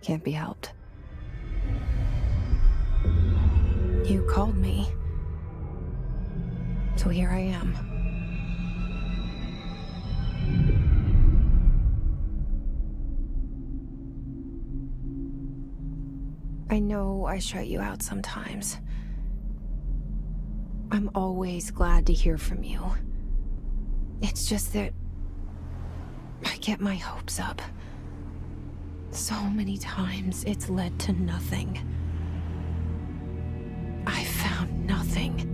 Can't be helped. You called me. So here I am. I know I shut you out sometimes. I'm always glad to hear from you. It's just that I get my hopes up. So many times it's led to nothing. I found nothing.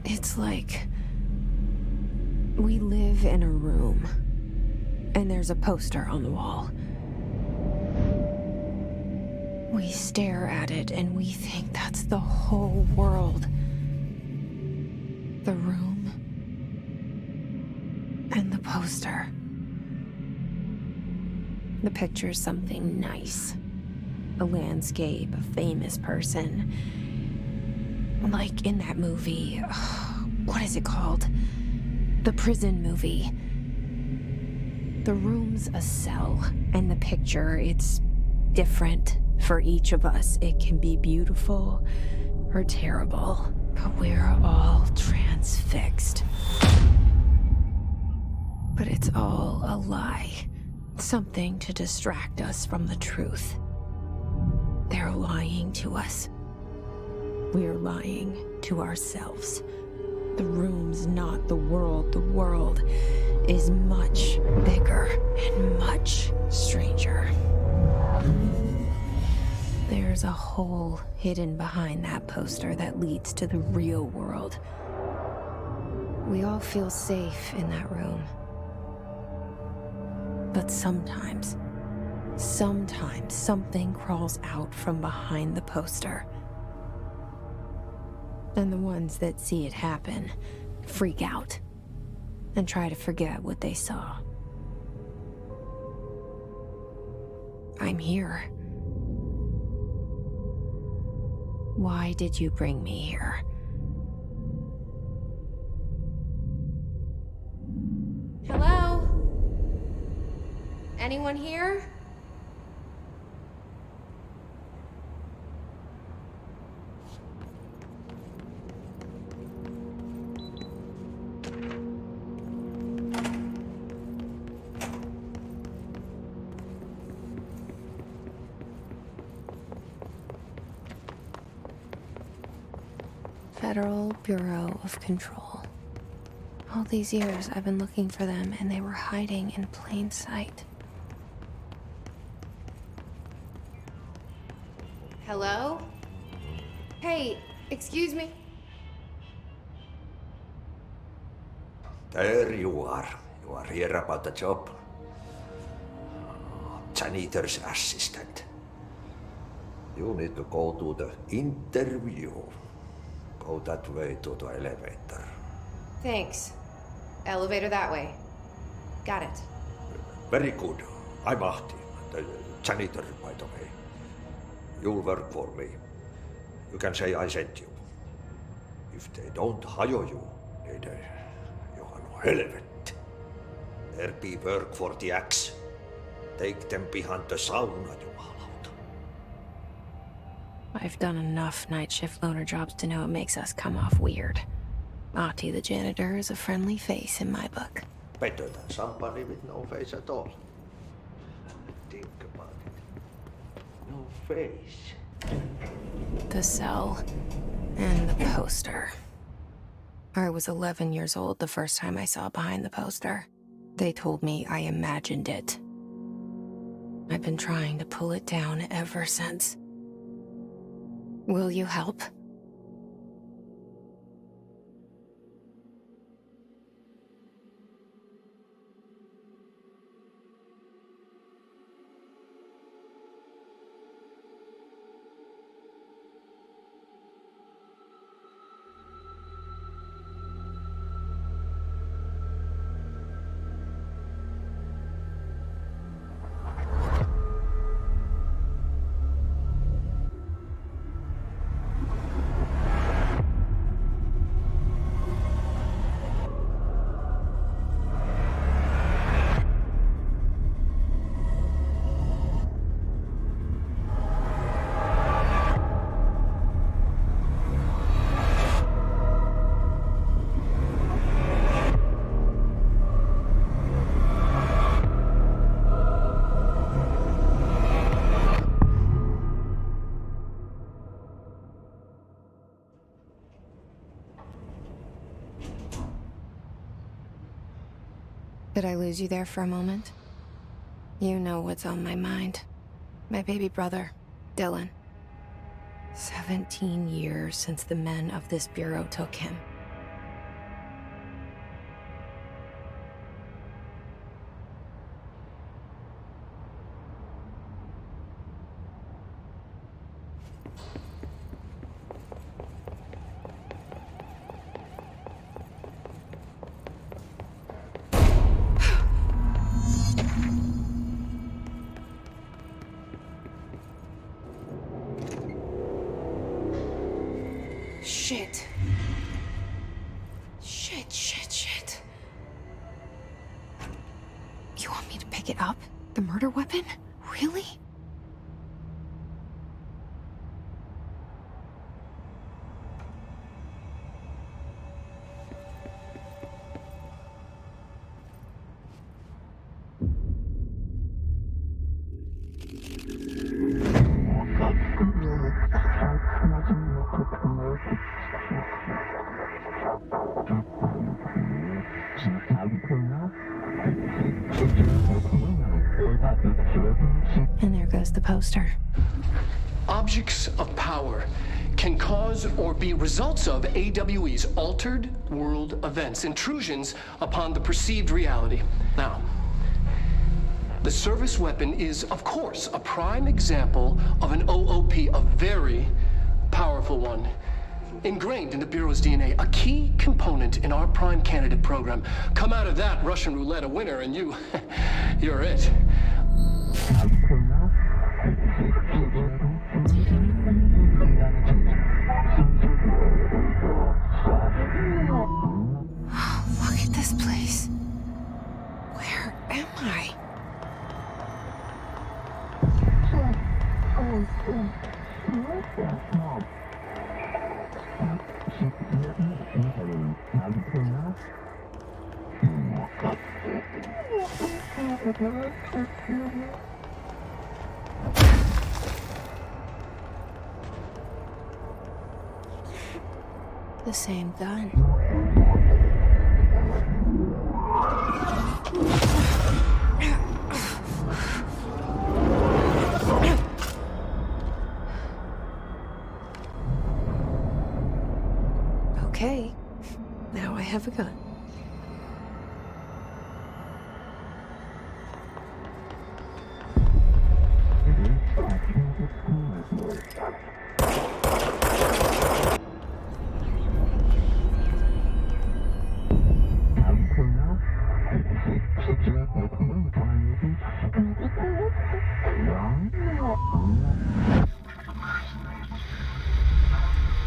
It's like we live in a room, and there's a poster on the wall. We stare at it and we think that's the whole world. The room and the poster. The picture's something nice. A landscape, a famous person. Like in that movie, what is it called? The prison movie. The room's a cell, and the picture, it's different for each of us. It can be beautiful or terrible, but we're all transfixed. But it's all a lie. Something to distract us from the truth. They're lying to us. We're lying to ourselves. The room's not the world. The world is much bigger and much stranger. There's a hole hidden behind that poster that leads to the real world. We all feel safe in that room. But sometimes something crawls out from behind the poster. And the ones that see it happen freak out and try to forget what they saw. I'm here. Why did you bring me here? Hello? Anyone here? Federal Bureau of Control. All these years I've been looking for them, and they were hiding in plain sight. Hello? Hey, excuse me? There you are. You are here about the job. Janitor's assistant. You need to go to the interview. Go that way to the elevator. Thanks. Elevator that way. Got it. Very good. I'm Ahti, the janitor, by the way. You'll work for me. You can say I sent you. If they don't hire you, niin Johan helvet. There be work for the axe. Take them behind the sauna, jumalauta. I've done enough night shift loner jobs to know it makes us come off weird. Ahti the janitor is a friendly face in my book. Better than somebody with no face at all. Think about it. No face. The cell and the poster. I was 11 years old the first time I saw behind the poster. They told me I imagined it. I've been trying to pull it down ever since. Will you help? Did I lose you there for a moment? You know what's on my mind. My baby brother, Dylan. 17 years since the men of this bureau took him. Shit. Shit. You want me to pick it up? The murder weapon? Really? And there goes the poster. Objects of power can cause or be results of AWE's altered world events, intrusions upon the perceived reality. Now, the service weapon is, of course, a prime example of an OOP, a very powerful one. Ingrained in the Bureau's DNA, a key component in our prime candidate program. Come out of that Russian roulette a winner and you're it. Look at this place. Where am I? The same gun. Okay, now I have a gun.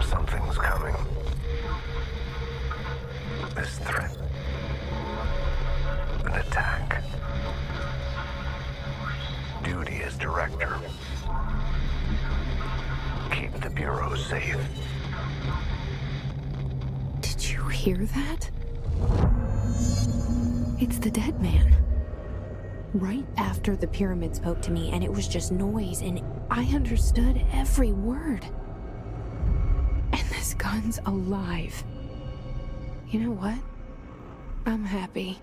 Something's coming. This threat. An attack. Duty as director. Keep the Bureau safe. Did you hear that? It's the dead man. Right after the pyramid spoke to me, and it was just noise, and I understood every word. And this gun's alive. You know what? I'm happy.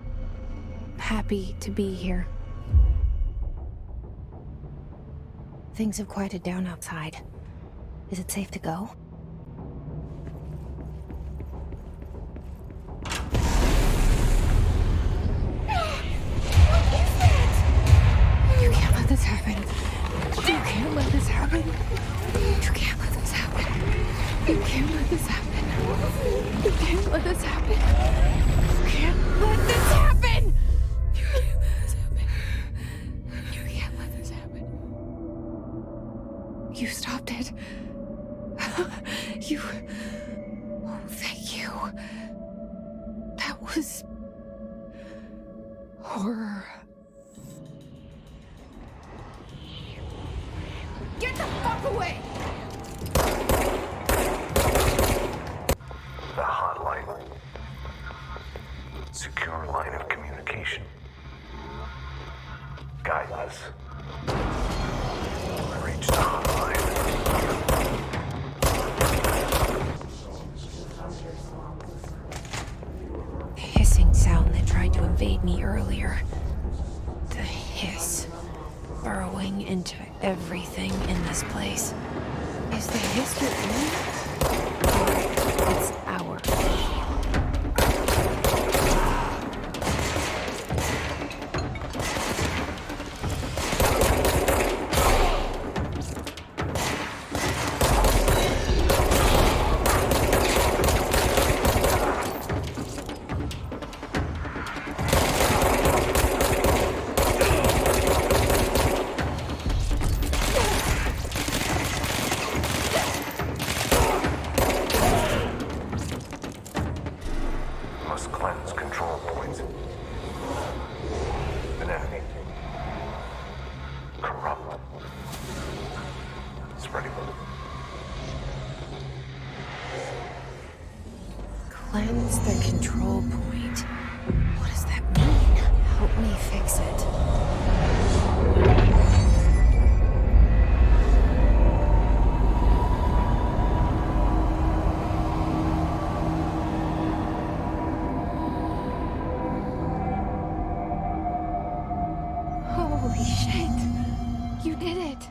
Happy to be here. Things have quieted down outside. Is it safe to go? You can't let this happen. You can't let this happen. You can't let this happen. You can't let this happen. You can't let this happen. You can't let this happen. You can't let this happen. You can't let this happen. You stopped it. You... Oh, thank you. That was... horror. Get the fuck away! The hotline. Secure line of communication. Guidance. Reach the hotline. The hissing sound that tried to invade me earlier. The hiss. Burrowing into everything in this place. Is the hiss your enemy? It's our enemy. Must cleanse control points. Nudity. Corrupt. Spreading. Cleanse the control point. What does that mean? Help me fix it. Holy shit! You did it!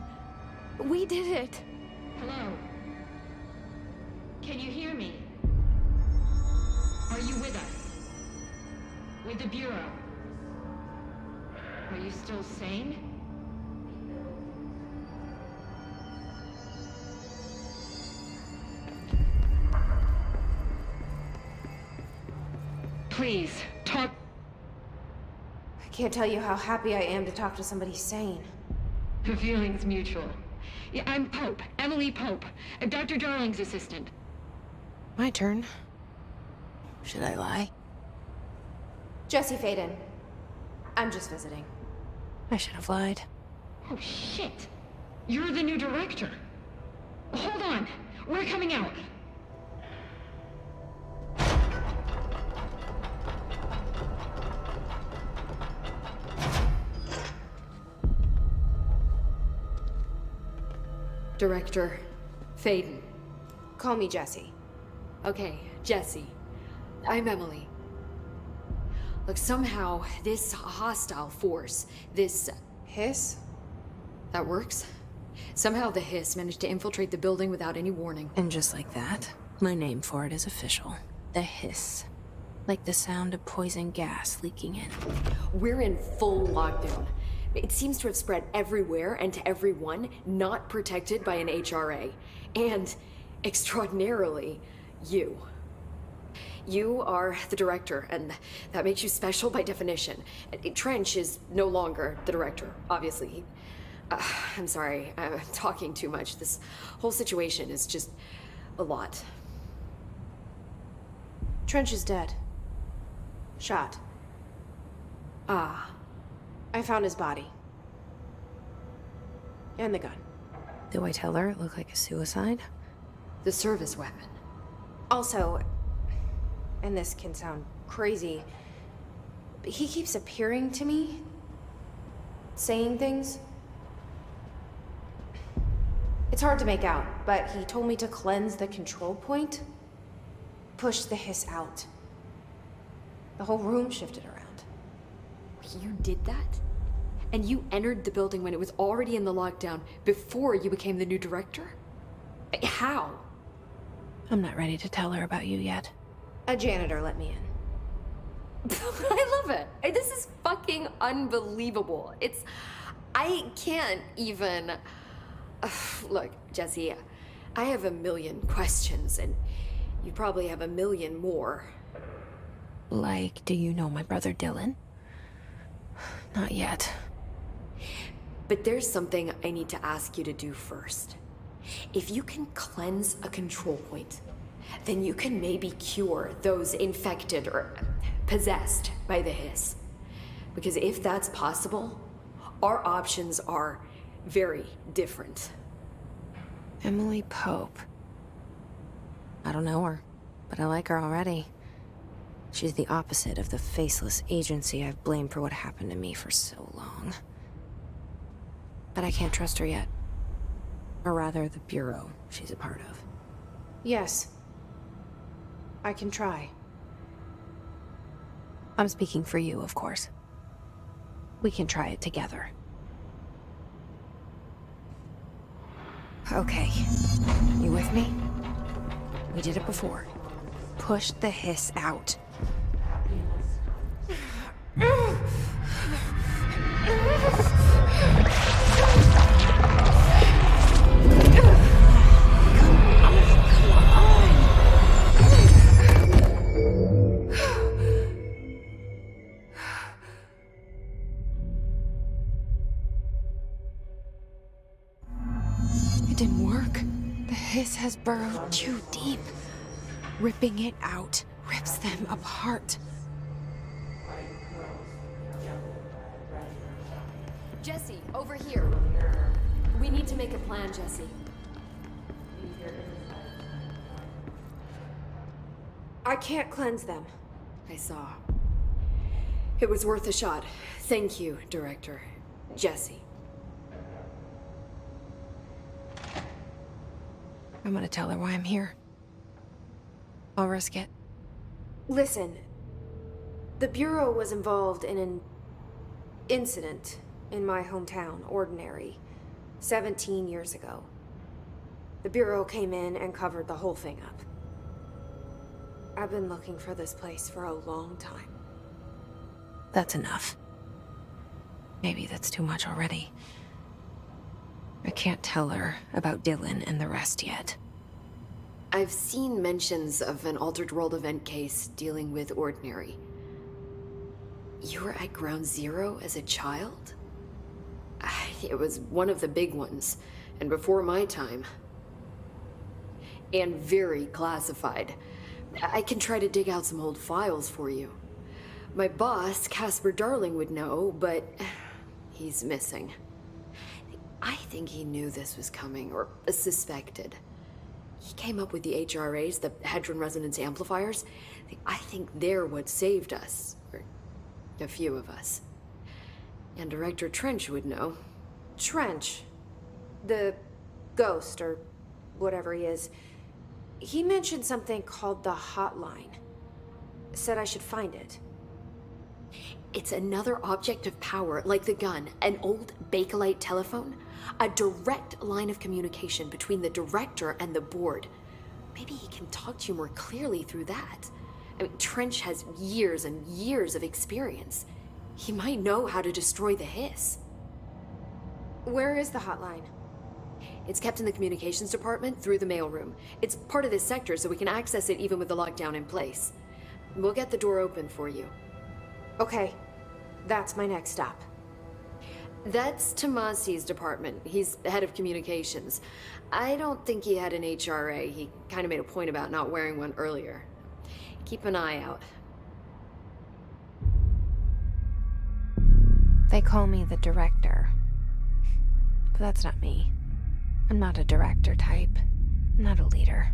We did it! Hello? Can you hear me? Are you with us? With the Bureau? Are you still sane? Please, talk. I can't tell you how happy I am to talk to somebody sane. The feeling's mutual. Yeah, I'm Pope, Emily Pope, Dr. Darling's assistant. My turn. Should I lie? Jesse Faden. I'm just visiting. I should have lied. Oh, shit. You're the new director. Hold on. We're coming out. Director Faden. Call me Jesse. Okay, Jesse. I'm Emily. Look, somehow this hostile force, this... Hiss? that works? Somehow the hiss managed to infiltrate the building without any warning. And just like that, my name for it is official. The hiss. Like the sound of poison gas leaking in. We're in full lockdown. It seems to have spread everywhere and to everyone not protected by an HRA. And, extraordinarily, you. You are the director, and that makes you special by definition. Trench is no longer the director, obviously. I'm sorry, I'm talking too much. This whole situation is just a lot. Trench is dead. Shot. Ah. I found his body. And the gun. Do I tell her it looked like a suicide? The service weapon. Also, and this can sound crazy, but he keeps appearing to me, saying things. It's hard to make out, but he told me to cleanse the control point, push the hiss out. The whole room shifted around. You did that? And you entered the building when it was already in the lockdown before you became the new director? How? I'm not ready to tell her about you yet. A janitor let me in. I love it. This is fucking unbelievable. I can't even... Look, Jesse, I have a million questions, and you probably have a million more. Like, do you know my brother Dylan? Not yet. But there's something I need to ask you to do first. If you can cleanse a control point, then you can maybe cure those infected or possessed by the hiss. Because if that's possible, our options are very different. Emily Pope. I don't know her, but I like her already. She's the opposite of the faceless agency I've blamed for what happened to me for so long. But I can't trust her yet. Or rather, the Bureau she's a part of. Yes. I can try. I'm speaking for you, of course. We can try it together. Okay. You with me? We did it before. Push the hiss out. It didn't work. The hiss has burrowed too deep. Ripping it out rips them apart. Jesse, over here. We need to make a plan, Jesse. I can't cleanse them. I saw. It was worth a shot. Thank you, Director. Jesse. I'm gonna tell her why I'm here. I'll risk it. Listen, the Bureau was involved in an incident in my hometown, Ordinary, 17 years ago. The Bureau came in and covered the whole thing up. I've been looking for this place for a long time. That's enough. Maybe that's too much already. I can't tell her about Dylan and the rest yet. I've seen mentions of an Altered World event case dealing with Ordinary. You were at Ground Zero as a child? It was one of the big ones, and before my time. And very classified. I can try to dig out some old files for you. My boss, Casper Darling, would know, but he's missing. I think he knew this was coming, or suspected. He came up with the HRAs, the Hadron Resonance Amplifiers. I think they're what saved us, or a few of us. And Director Trench would know. Trench, the ghost, or whatever he is, he mentioned something called the hotline. Said I should find it. It's another object of power, like the gun, an old Bakelite telephone. A direct line of communication between the director and the board. Maybe he can talk to you more clearly through that. I mean, Trench has years and years of experience. He might know how to destroy the hiss. Where is the hotline? It's kept in the communications department through the mailroom. It's part of this sector, so we can access it even with the lockdown in place. We'll get the door open for you. Okay, that's my next stop. That's Tomasi's department. He's head of communications. I don't think he had an HRA. He kind of made a point about not wearing one earlier. Keep an eye out. They call me the director. But that's not me. I'm not a director type. I'm not a leader.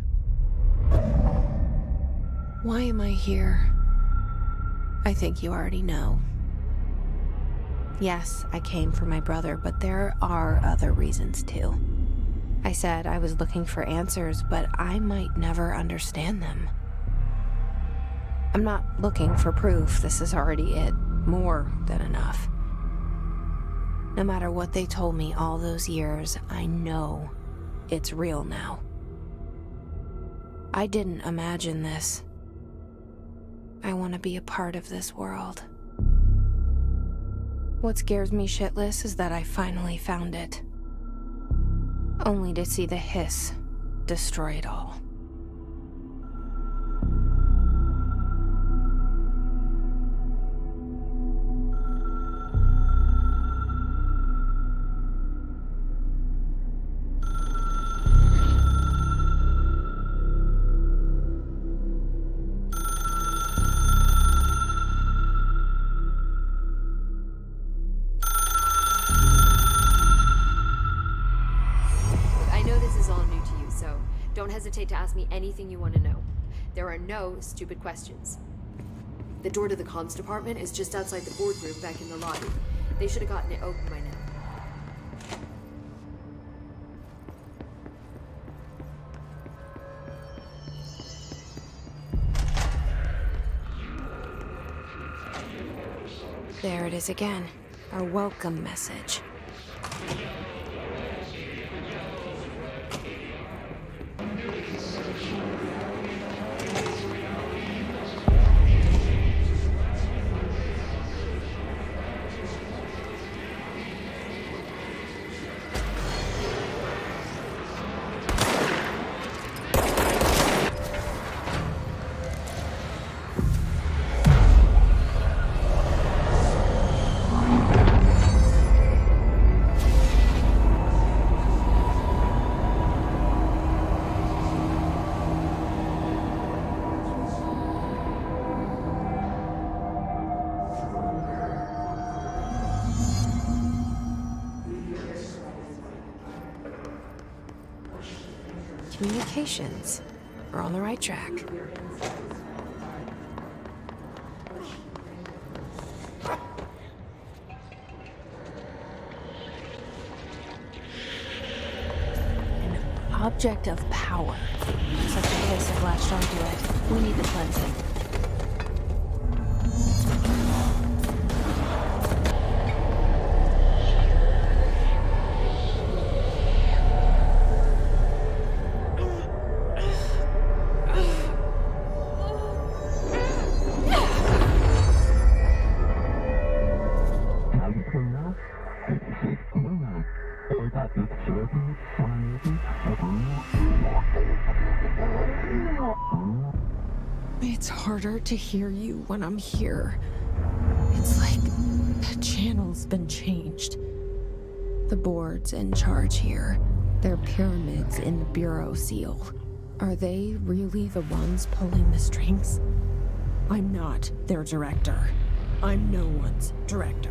Why am I here? I think you already know. Yes, I came for my brother, but there are other reasons too. I said I was looking for answers, but I might never understand them. I'm not looking for proof. This is already it. More than enough. No matter what they told me all those years, I know it's real now. I didn't imagine this. I want to be a part of this world. What scares me shitless is that I finally found it. Only to see the hiss destroy it all. Don't hesitate to ask me anything you want to know. There are no stupid questions. The door to the comms department is just outside the boardroom back in the lobby. They should have gotten it open by now. it is again. Our welcome message. Communications. We're on the right track. An object of power. Looks like the hiss have latched onto it. We need the cleansing. It's harder to hear you when I'm here. It's like the channel's been changed. The board's in charge here. They're pyramids in the Bureau seal. Are they really the ones pulling the strings? I'm not their director. I'm no one's director.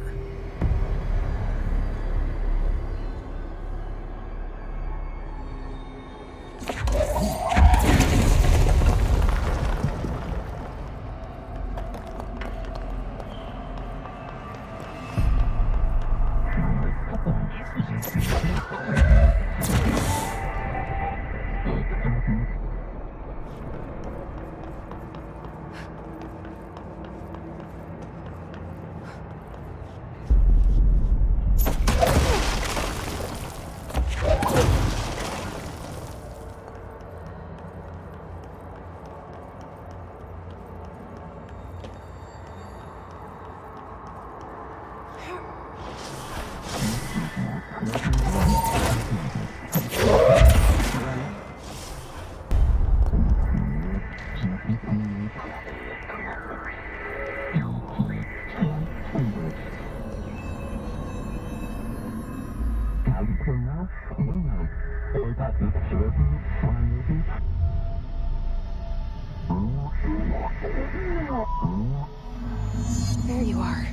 There you are.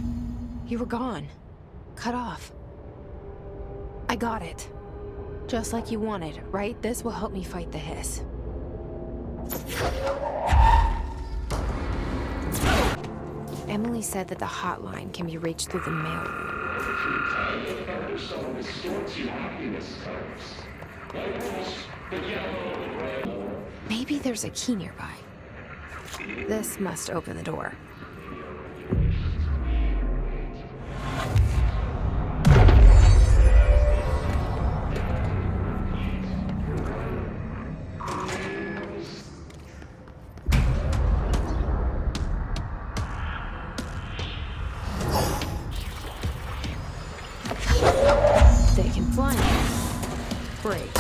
You were gone. Cut off. I got it. Just like you wanted, right? This will help me fight the hiss. Emily said that the hotline can be reached through the mailroom. Maybe there's a key nearby. This must open the door. They can fly now. Great.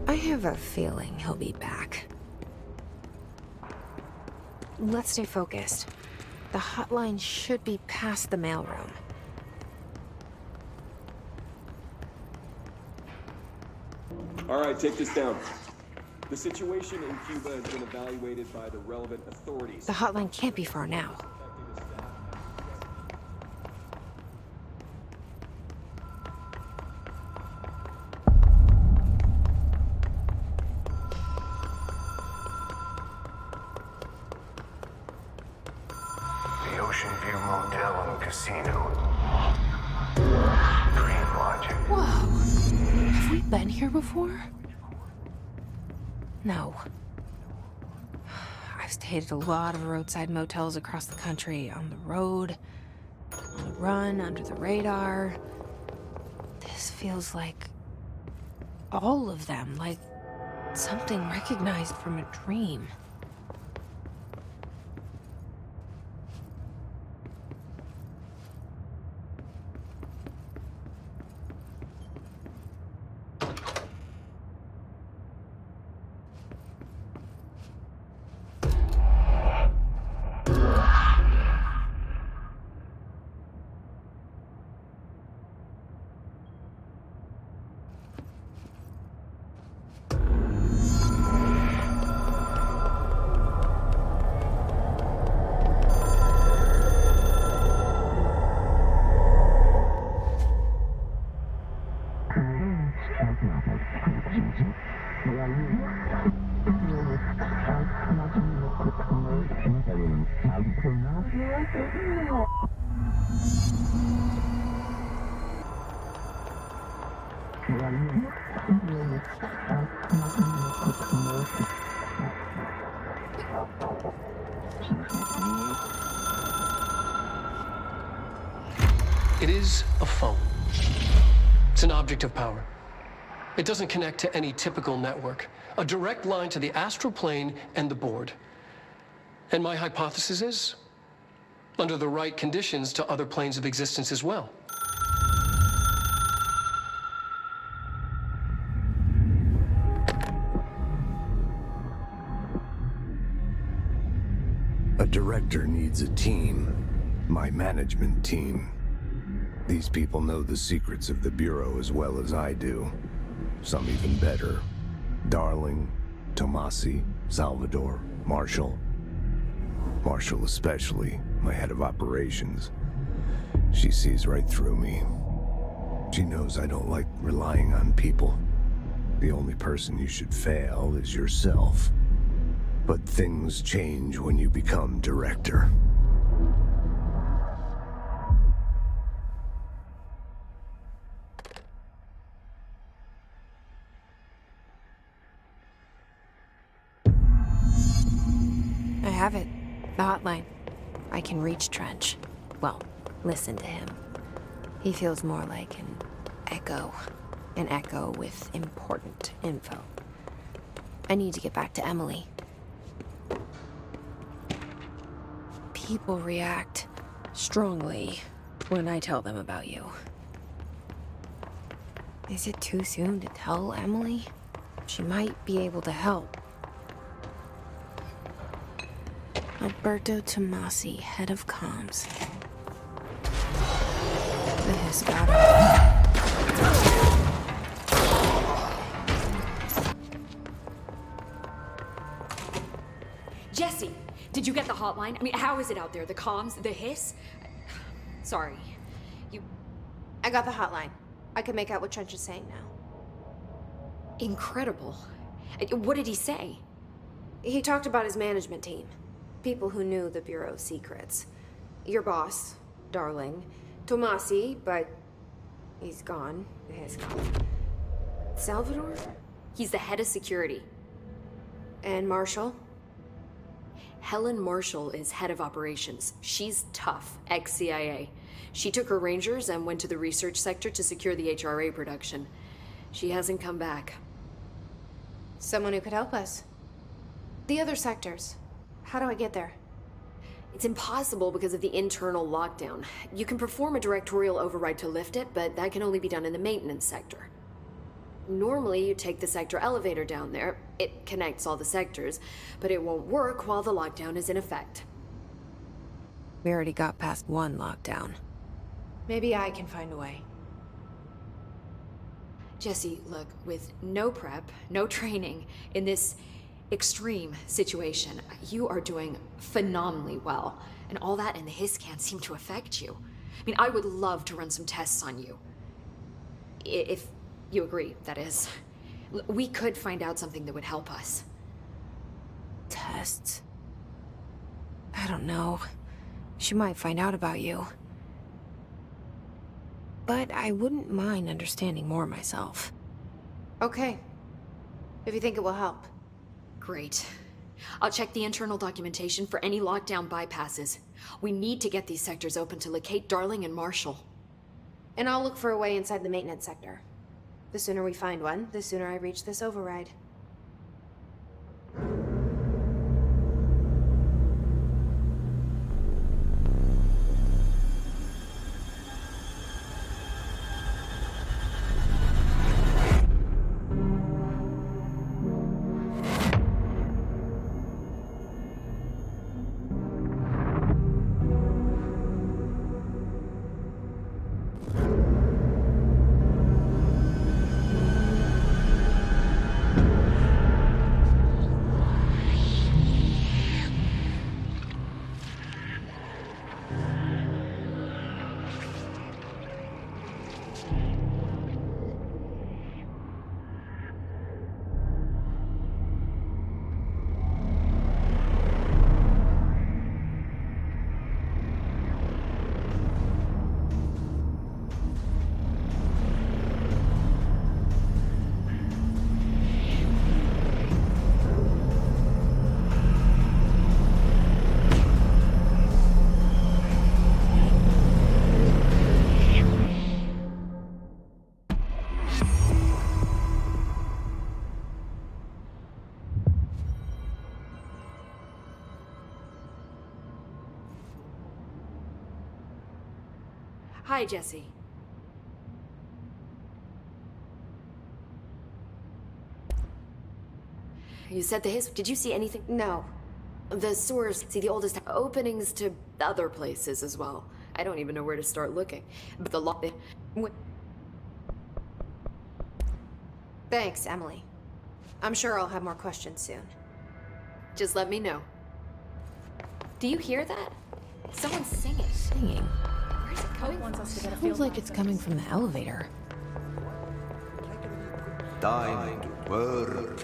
I have a feeling he'll be back. Let's stay focused. The hotline should be past the mailroom. All right, take this down. The situation in Cuba has been evaluated by the relevant authorities. The hotline can't be far now. Ocean View Motel and Casino. Dream Logic. Whoa. Have we been here before? No. I've stayed at a lot of roadside motels across the country, on the road, on the run, under the radar. This feels like all of them, like something recognized from a dream. It is a phone. It's an object of power. It doesn't connect to any typical network. A direct line to the astral plane and the board. And my hypothesis is, under the right conditions, to other planes of existence as well. A director needs a team. My management team. These people know the secrets of the Bureau as well as I do. Some even better. Darling, Tomasi, Salvador, Marshall. Marshall especially, my head of operations. She sees right through me. She knows I don't like relying on people. The only person you should fail is yourself. But things change when you become director. I have it. The hotline. I can reach Trench. Well, listen to him. He feels more like an echo. An echo with important info. I need to get back to Emily. People react strongly when I tell them about you. Is it too soon to tell Emily? She might be able to help. Alberto Tomasi, head of comms. This gotta... Jesse, did you get the hotline? I mean, how is it out there? The comms, the hiss? Sorry. I got the hotline. I can make out what Trench is saying now. Incredible. What did he say? He talked about his management team. People who knew the Bureau's secrets. Your boss, Darling. Tomasi, but he's gone. He's gone. Salvador? He's the head of security. And Marshall? Helen Marshall is head of operations. She's tough, ex-CIA. She took her Rangers and went to the research sector to secure the HRA production. She hasn't come back. Someone who could help us. The other sectors. How do I get there? It's impossible because of the internal lockdown. You can perform a directorial override to lift it, but that can only be done in the maintenance sector. Normally, you take the sector elevator down there. It connects all the sectors, but it won't work while the lockdown is in effect. We already got past one lockdown. Maybe I can find a way. Jesse, look, with no prep, no training, in this extreme situation, you are doing phenomenally well. And all that and the hiss can't seem to affect you. I mean, I would love to run some tests on you. If you agree, that is. We could find out something that would help us. Tests? I don't know. She might find out about you. But I wouldn't mind understanding more myself. Okay. If you think it will help. Great. I'll check the internal documentation for any lockdown bypasses. We need to get these sectors open to locate Darling and Marshall. And I'll look for a way inside the maintenance sector. The sooner we find one, the sooner I reach this override. Hi, Jesse. You said did you see anything? No. The sewers, see the oldest openings to other places as well. I don't even know where to start looking. But the lock... Thanks, Emily. I'm sure I'll have more questions soon. Just let me know. Do you hear that? Someone's singing. Singing? Where's it coming from? Sounds like it's coming from the elevator. Time to work.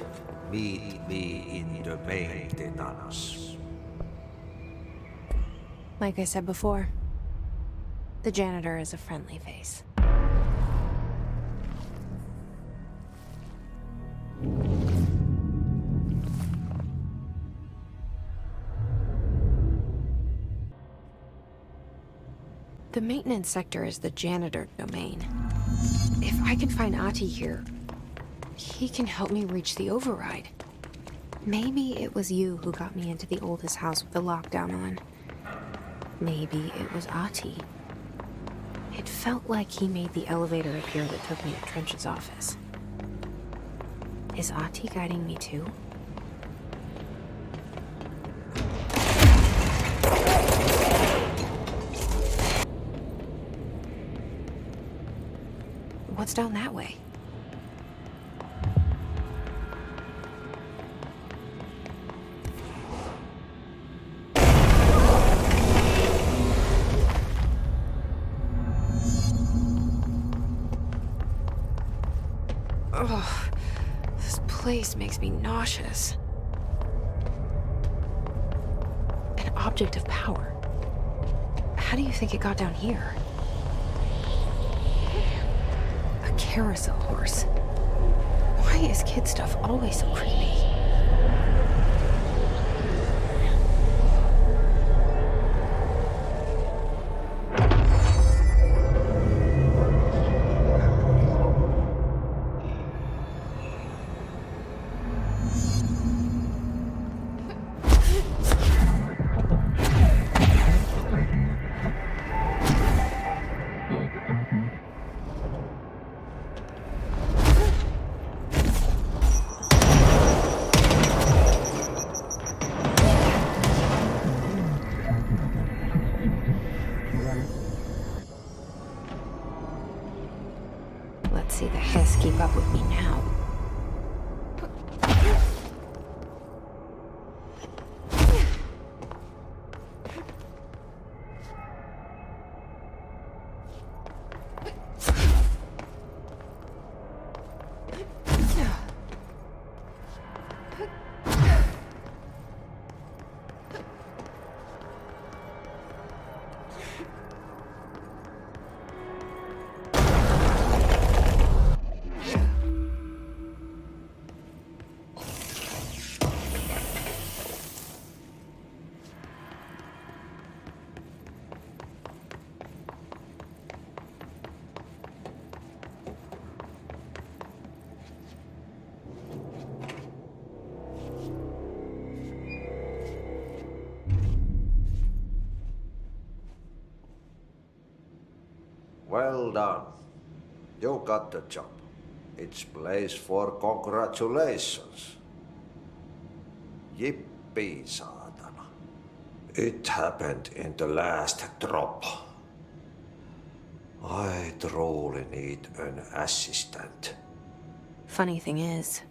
Meet me in the maintenance. Like I said before, the janitor is a friendly face. The maintenance sector is the janitor domain. If I can find Ahti here, he can help me reach the override. Maybe it was you who got me into the oldest house with the lockdown on. Maybe it was Ahti. It felt like he made the elevator appear that took me to Trench's office. Is Ahti guiding me too? What's down that way? Ugh, this place makes me nauseous. An object of power. How do you think it got down here? A carousel horse. Why is kid stuff always so creepy? Let's see the Hiss keep up with me now. Well done. You got the job. It's place for congratulations. Yippee, saatana. It happened in the last drop. I truly need an assistant. Funny thing is,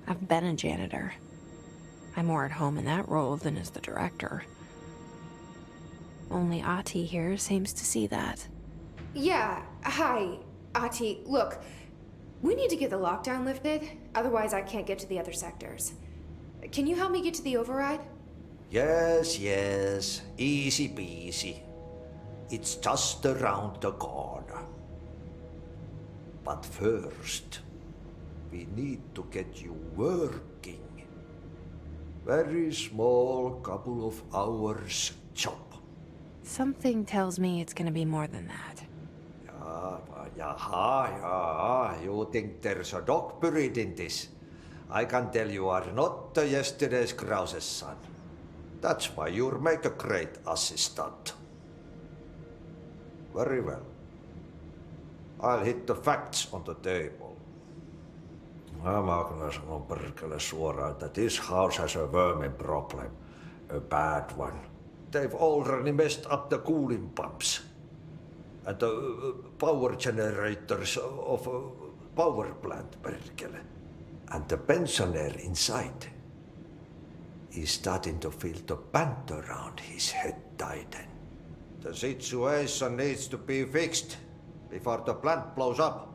I've been a janitor. I'm more at home in that role than as the director. Only Ati here seems to see that. Yeah, hi, Ati. Look, we need to get the lockdown lifted, otherwise I can't get to the other sectors. Can you help me get to the override? Yes, easy peasy. It's just around the corner. But first, we need to get you working. Very small, couple of hours job. Something tells me it's gonna be more than that. Jaha, you think there's a dog buried in this? I can tell you are not yesterday's Krause's son. That's why you'll make a great assistant. Very well. I'll hit the facts on the table. Mä kyllä sanon perkele suoraan, että this house has a vermin problem. A bad one. They've already messed up the cooling pumps. And the power generators of a power plant, perkele. And the pensioner inside is starting to feel the band around his head tighten. The situation needs to be fixed before the plant blows up.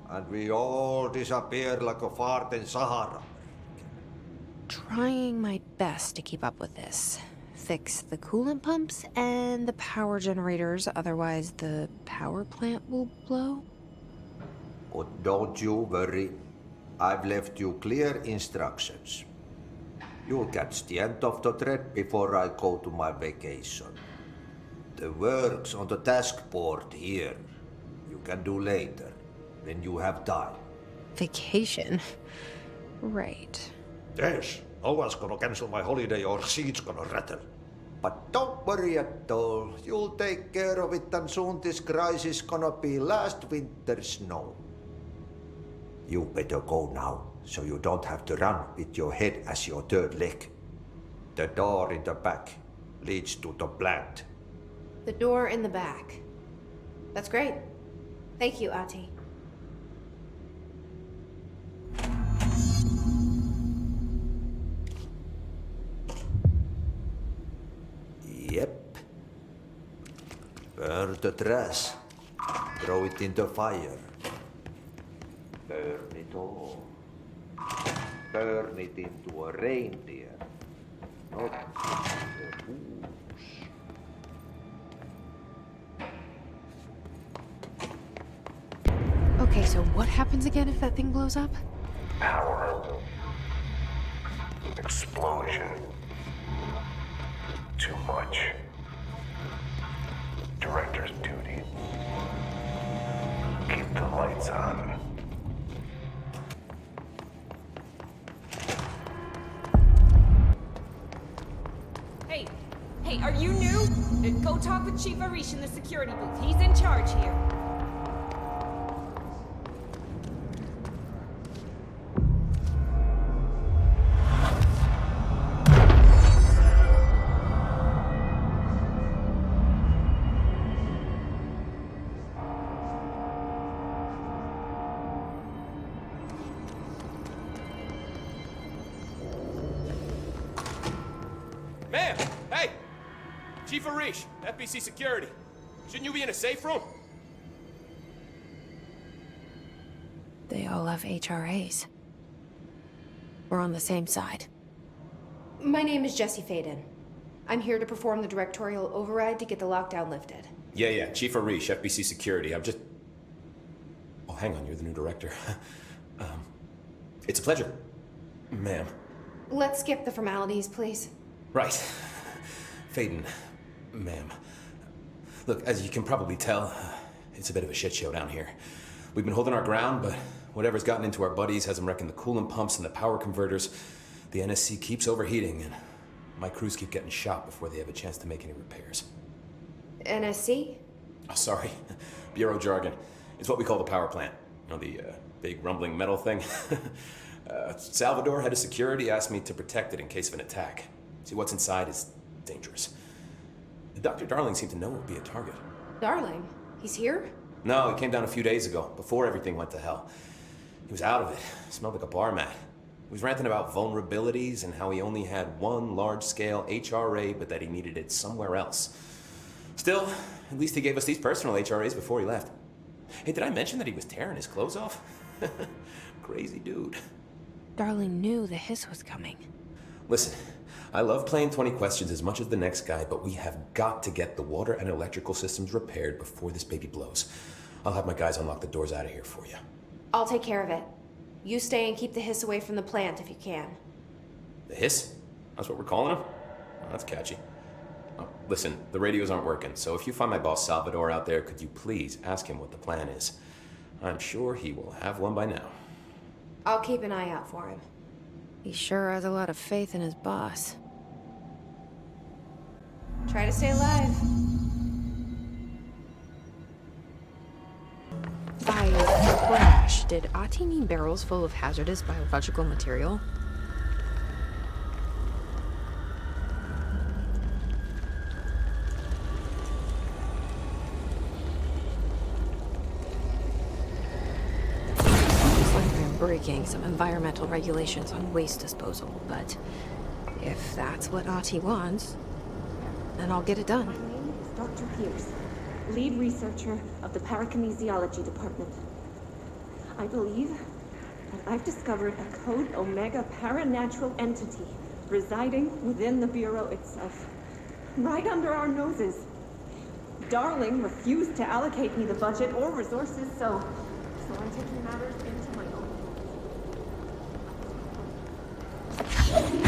And we all disappear like a fart in Sahara. Trying my best to keep up with this. Fix the coolant pumps and the power generators, otherwise the power plant will blow. But don't you worry. I've left you clear instructions. You'll catch the end of the thread before I go to my vacation. The work's on the task board here. You can do later, when you have time. Vacation? Right. Yes, no one's gonna cancel my holiday or seat's gonna rattle. But don't worry at all. You'll take care of it and soon this crisis gonna be last winter's snow. You better go now, so you don't have to run with your head as your third leg. The door in the back leads to the plant. The door in the back. That's great. Thank you, Ati. Yep. Burn the trash. Throw it in the fire. Burn it all. Turn it into a reindeer, not a goose. Okay, so what happens again if that thing blows up? Power. Explosion. Too much. Director's duty. Keep the lights on. Hey, are you new? Go talk with Chief Arish in the security booth. He's in charge here. Ma'am! Hey! Chief Arish, FBC Security. Shouldn't you be in a safe room? They all have HRAs. We're on the same side. My name is Jesse Faden. I'm here to perform the directorial override to get the lockdown lifted. Yeah, Chief Arish, FBC Security. I'm just... Oh, hang on, you're the new director. It's a pleasure, ma'am. Let's skip the formalities, please. Right. Faden, ma'am. Look, as you can probably tell, it's a bit of a shit show down here. We've been holding our ground, but whatever's gotten into our buddies has them wrecking the coolant pumps and the power converters. The NSC keeps overheating, and my crews keep getting shot before they have a chance to make any repairs. NSC? Oh, sorry. Bureau jargon. It's what we call the power plant. You know, the big rumbling metal thing? Salvador, head of security, asked me to protect it in case of an attack. See, what's inside is dangerous. Dr. Darling seemed to know it would be a target. Darling, he's here? No, he came down a few days ago, before everything went to hell. He was out of it. Smelled like a bar mat. He was ranting about vulnerabilities and how he only had one large-scale HRA, but that he needed it somewhere else. Still, at least he gave us these personal HRAs before he left. Hey, did I mention that he was tearing his clothes off? Crazy dude. Darling knew the hiss was coming. Listen, I love playing 20 questions as much as the next guy, but we have got to get the water and electrical systems repaired before this baby blows. I'll have my guys unlock the doors out of here for you. I'll take care of it. You stay and keep the hiss away from the plant if you can. The hiss? That's what we're calling him? Oh, that's catchy. Oh, listen, the radios aren't working, so if you find my boss Salvador out there, could you please ask him what the plan is? I'm sure he will have one by now. I'll keep an eye out for him. He sure has a lot of faith in his boss. Try to stay alive. By crash, did Ati mean barrels full of hazardous biological material? Looks like I'm breaking some environmental regulations on waste disposal, but if that's what Ati wants, then I'll get it done. My name is Dr. Pierce, lead researcher of the Parakinesiology Department. I believe that I've discovered a Code Omega paranatural entity residing within the Bureau itself, right under our noses. Darling refused to allocate me the budget or resources, so I'm taking matters into my own hands.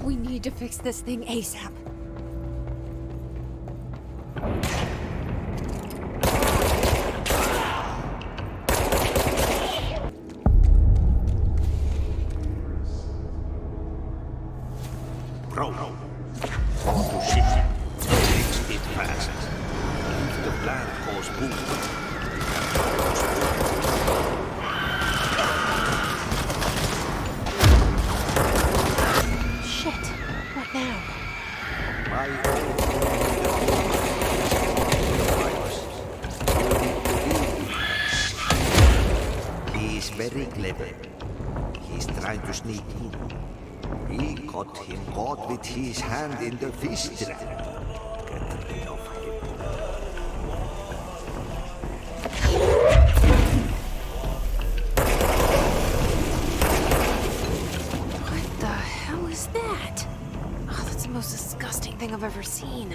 We need to fix this thing ASAP. Bro, go to ship. Fix it fast. If the plant goes boom, Shit. What now? my He's very clever. He's trying to sneak in. We got him caught with his hand in the fish trap. Get rid of him. What the hell is that? Oh, that's the most disgusting thing I've ever seen.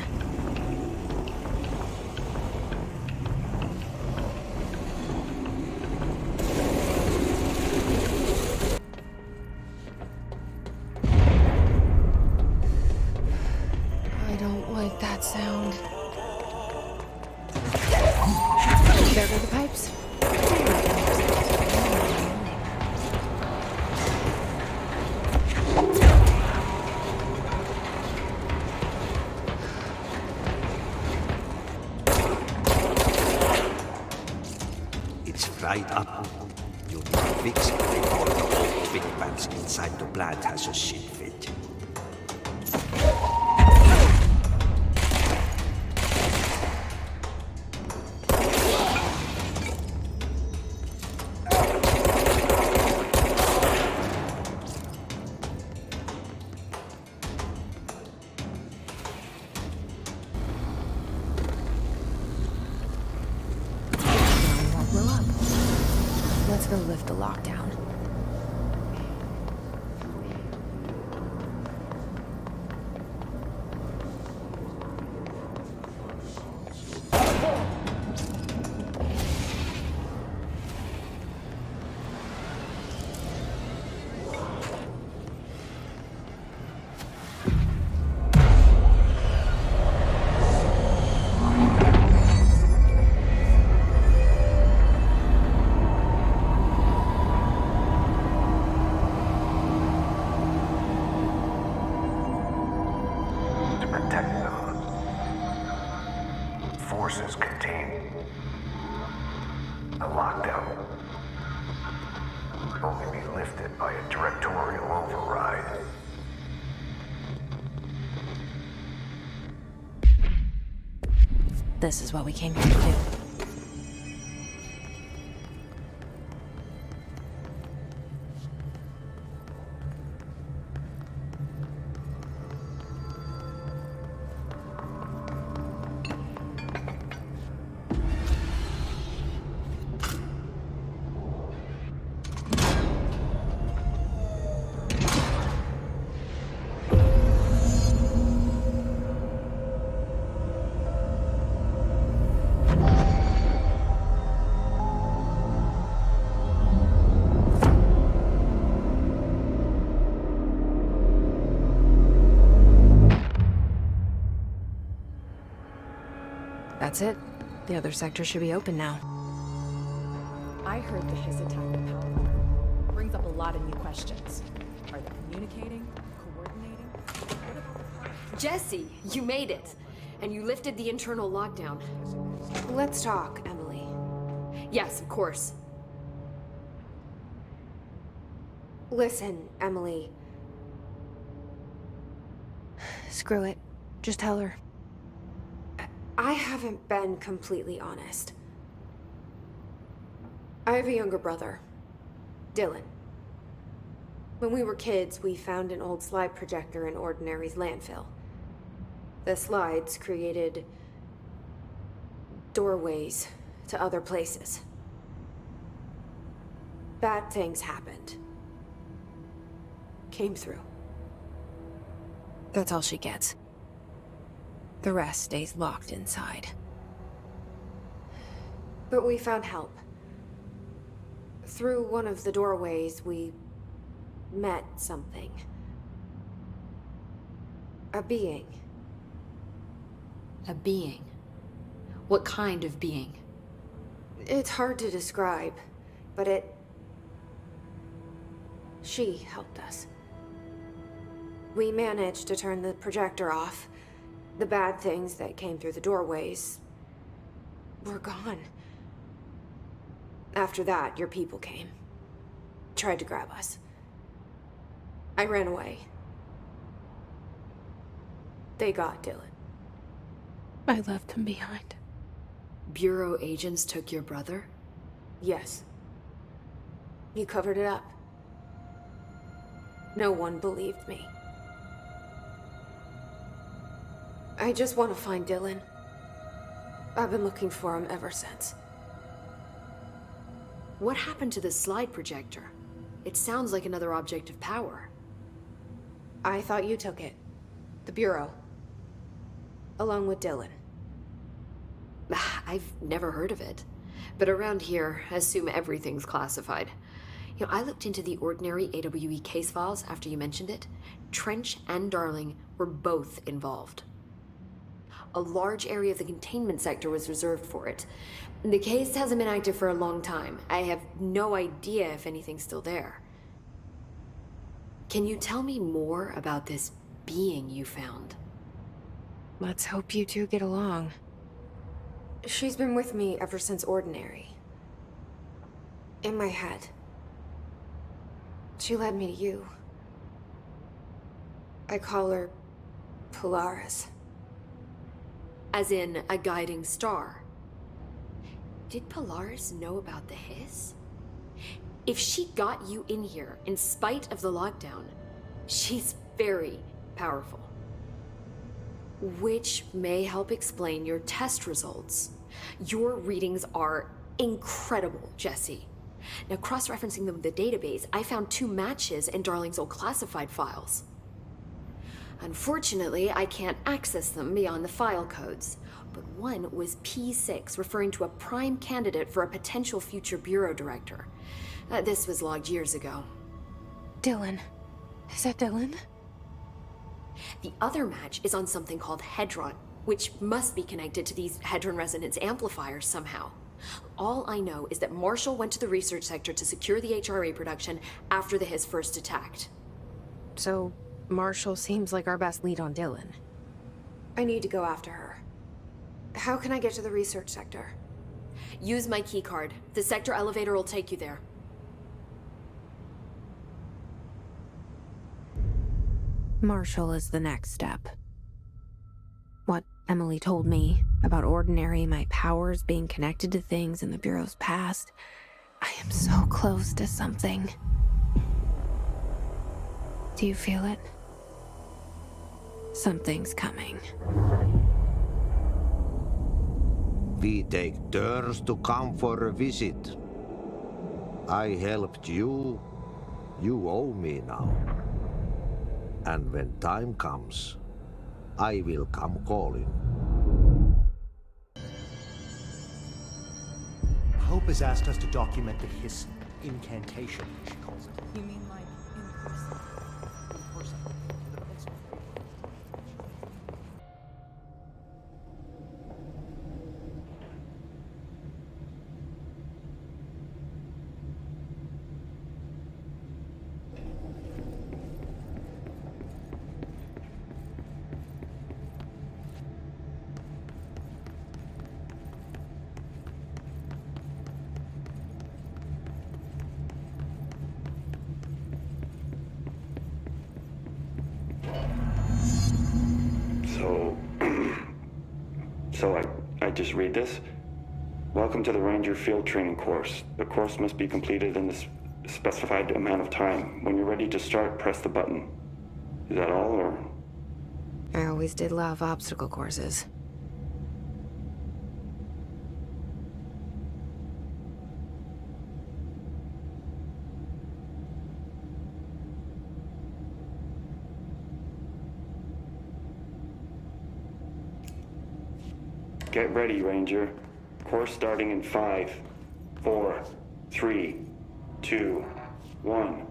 I don't like that sound. There go the pipes. It's fried up. You need to fix it before the old twin pants inside the plant has a shit fit. We're up. Let's go lift the lockdown. preempted by a directorial override. This is what we came here to do. That's it. The other sector should be open now. I heard the Hiss attack the power plant. Brings up a lot of new questions. Are they communicating? Coordinating? What about the power? Jesse, you made it. And you lifted the internal lockdown. Let's talk, Emily. Yes, of course. Listen, Emily. Screw it. Just tell her. I haven't been completely honest. I have a younger brother, Dylan. When we were kids, we found an old slide projector in Ordinary's landfill. The slides created doorways to other places. Bad things happened. Came through. That's all she gets. The rest stays locked inside. But we found help. Through one of the doorways, we met something. A being. A being? What kind of being? It's hard to describe, but she helped us. We managed to turn the projector off. The bad things that came through the doorways were gone. After that, your people came. Tried to grab us. I ran away. They got Dylan. I left him behind. Bureau agents took your brother? Yes. You covered it up. No one believed me. I just want to find Dylan. I've been looking for him ever since. What happened to the slide projector? It sounds like another object of power. I thought you took it. The Bureau. Along with Dylan. I've never heard of it. But around here, assume everything's classified. You know, I looked into the Ordinary AWE case files after you mentioned it. Trench and Darling were both involved. A large area of the containment sector was reserved for it. The case hasn't been active for a long time. I have no idea if anything's still there. Can you tell me more about this being you found? Let's hope you two get along. She's been with me ever since Ordinary. In my head. She led me to you. I call her Polaris. As in, a guiding star. Did Polaris know about the Hiss? If she got you in here in spite of the lockdown, she's very powerful. Which may help explain your test results. Your readings are incredible, Jesse. Now, cross-referencing them with the database, I found 2 matches in Darling's old classified files. Unfortunately, I can't access them beyond the file codes, but one was P6, referring to a prime candidate for a potential future bureau director. This was logged years ago. Dylan. Is that Dylan? The other match is on something called Hedron, which must be connected to these Hedron resonance amplifiers somehow. All I know is that Marshall went to the research sector to secure the HRA production after the Hiss first attacked. So, Marshall seems like our best lead on Dylan. I need to go after her. How can I get to the research sector? Use my keycard. The sector elevator will take you there. Marshall is the next step. What Emily told me about Ordinary, my powers being connected to things in the Bureau's past, I am so close to something. Do you feel it? Something's coming. We take turns to come for a visit. I helped you. You owe me now. And when time comes, I will come calling. Hope has asked us to document the hiss incantation, she calls it. You mean like in person? In person. To the place. So I just read this. Welcome to the Ranger Field Training course. The course must be completed in the specified amount of time. When you're ready to start, press the button. Is that all, or? I always did love obstacle courses. Get ready, Ranger. Course starting in 5, 4, 3, 2, 1.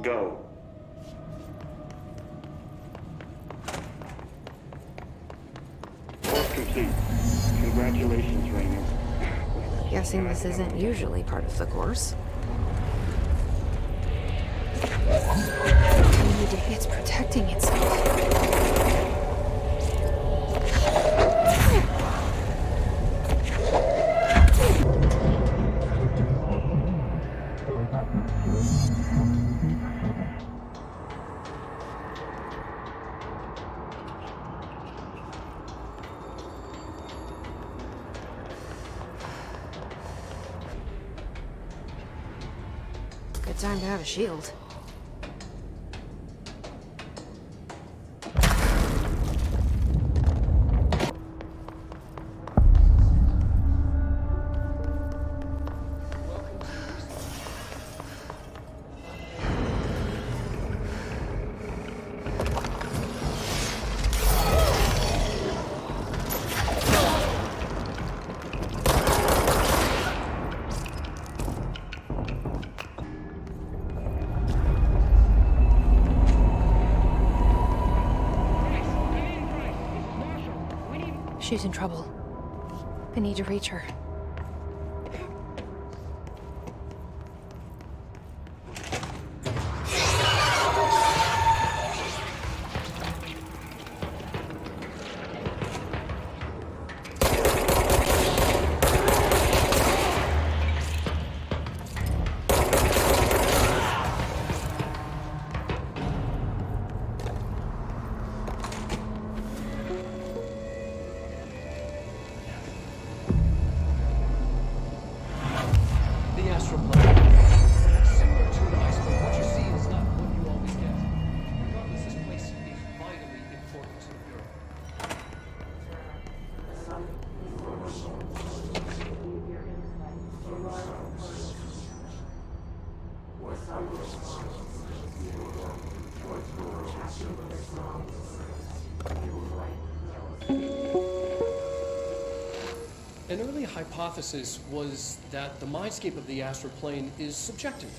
Go. Course complete. Congratulations, Ranger. Guessing this isn't usually part of the course. It's protecting itself. Good time to have a shield. She's in trouble. I need to reach her. An early hypothesis was that the mindscape of the astral plane is subjective.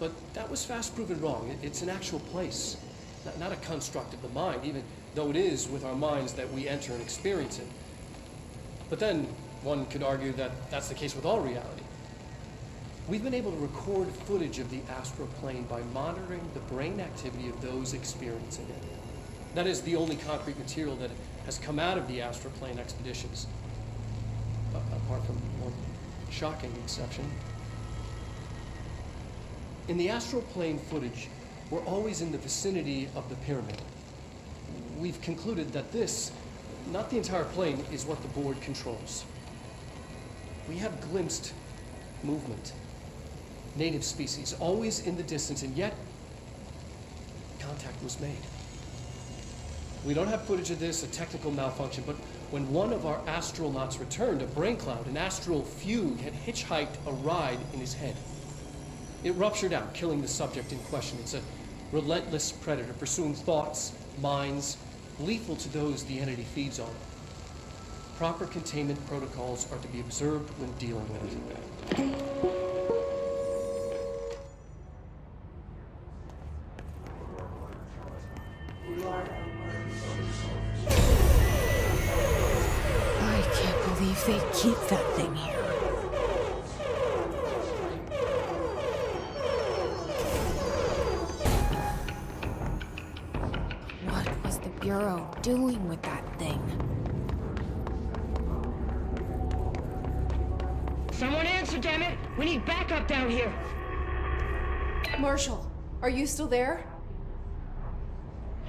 But that was fast proven wrong. It's an actual place, not a construct of the mind, even though it is with our minds that we enter and experience it. But then one could argue that that's the case with all reality. We've been able to record footage of the astral plane by monitoring the brain activity of those experiencing it. That is the only concrete material that has come out of the astral plane expeditions. Apart from one shocking exception. In the astral plane footage, were always in the vicinity of the pyramid. We've concluded that this, not the entire plane, is what the board controls. We have glimpsed movement, native species, always in the distance, and yet contact was made. We don't have footage of this, a technical malfunction, but when one of our astronauts returned, a brain cloud, an astral fugue, had hitchhiked a ride in his head. It ruptured out, killing the subject in question. It's a relentless predator, pursuing thoughts, minds, lethal to those the entity feeds on. Proper containment protocols are to be observed when dealing with it. I can't believe they keep that thing here. What was the Bureau doing with that thing? Someone answer, damn it! We need backup down here! Marshall, are you still there?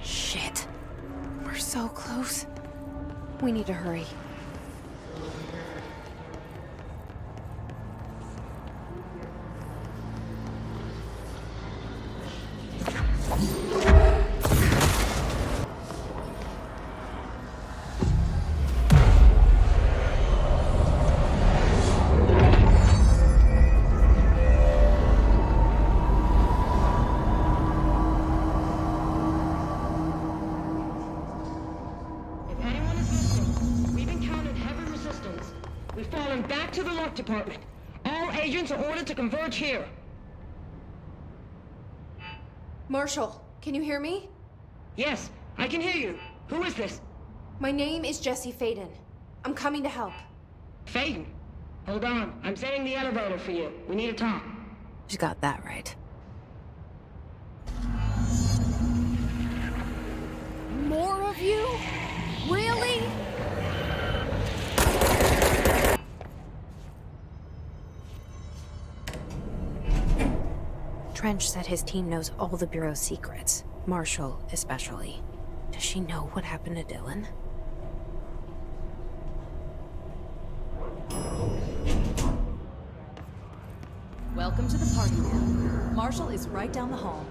Shit. We're so close. We need to hurry. If anyone is listening, we've encountered heavy resistance. We've fallen back to the lock department. All agents are ordered to converge here. Marshall, can you hear me? Yes, I can hear you. Who is this? My name is Jesse Faden. I'm coming to help. Faden. Hold on. I'm setting the elevator for you. We need to talk. She got that right. More of you? Really? Trench said his team knows all the Bureau's secrets. Marshall, especially. Does she know what happened to Dylan? Welcome to the party, ma'am. Marshall is right down the hall.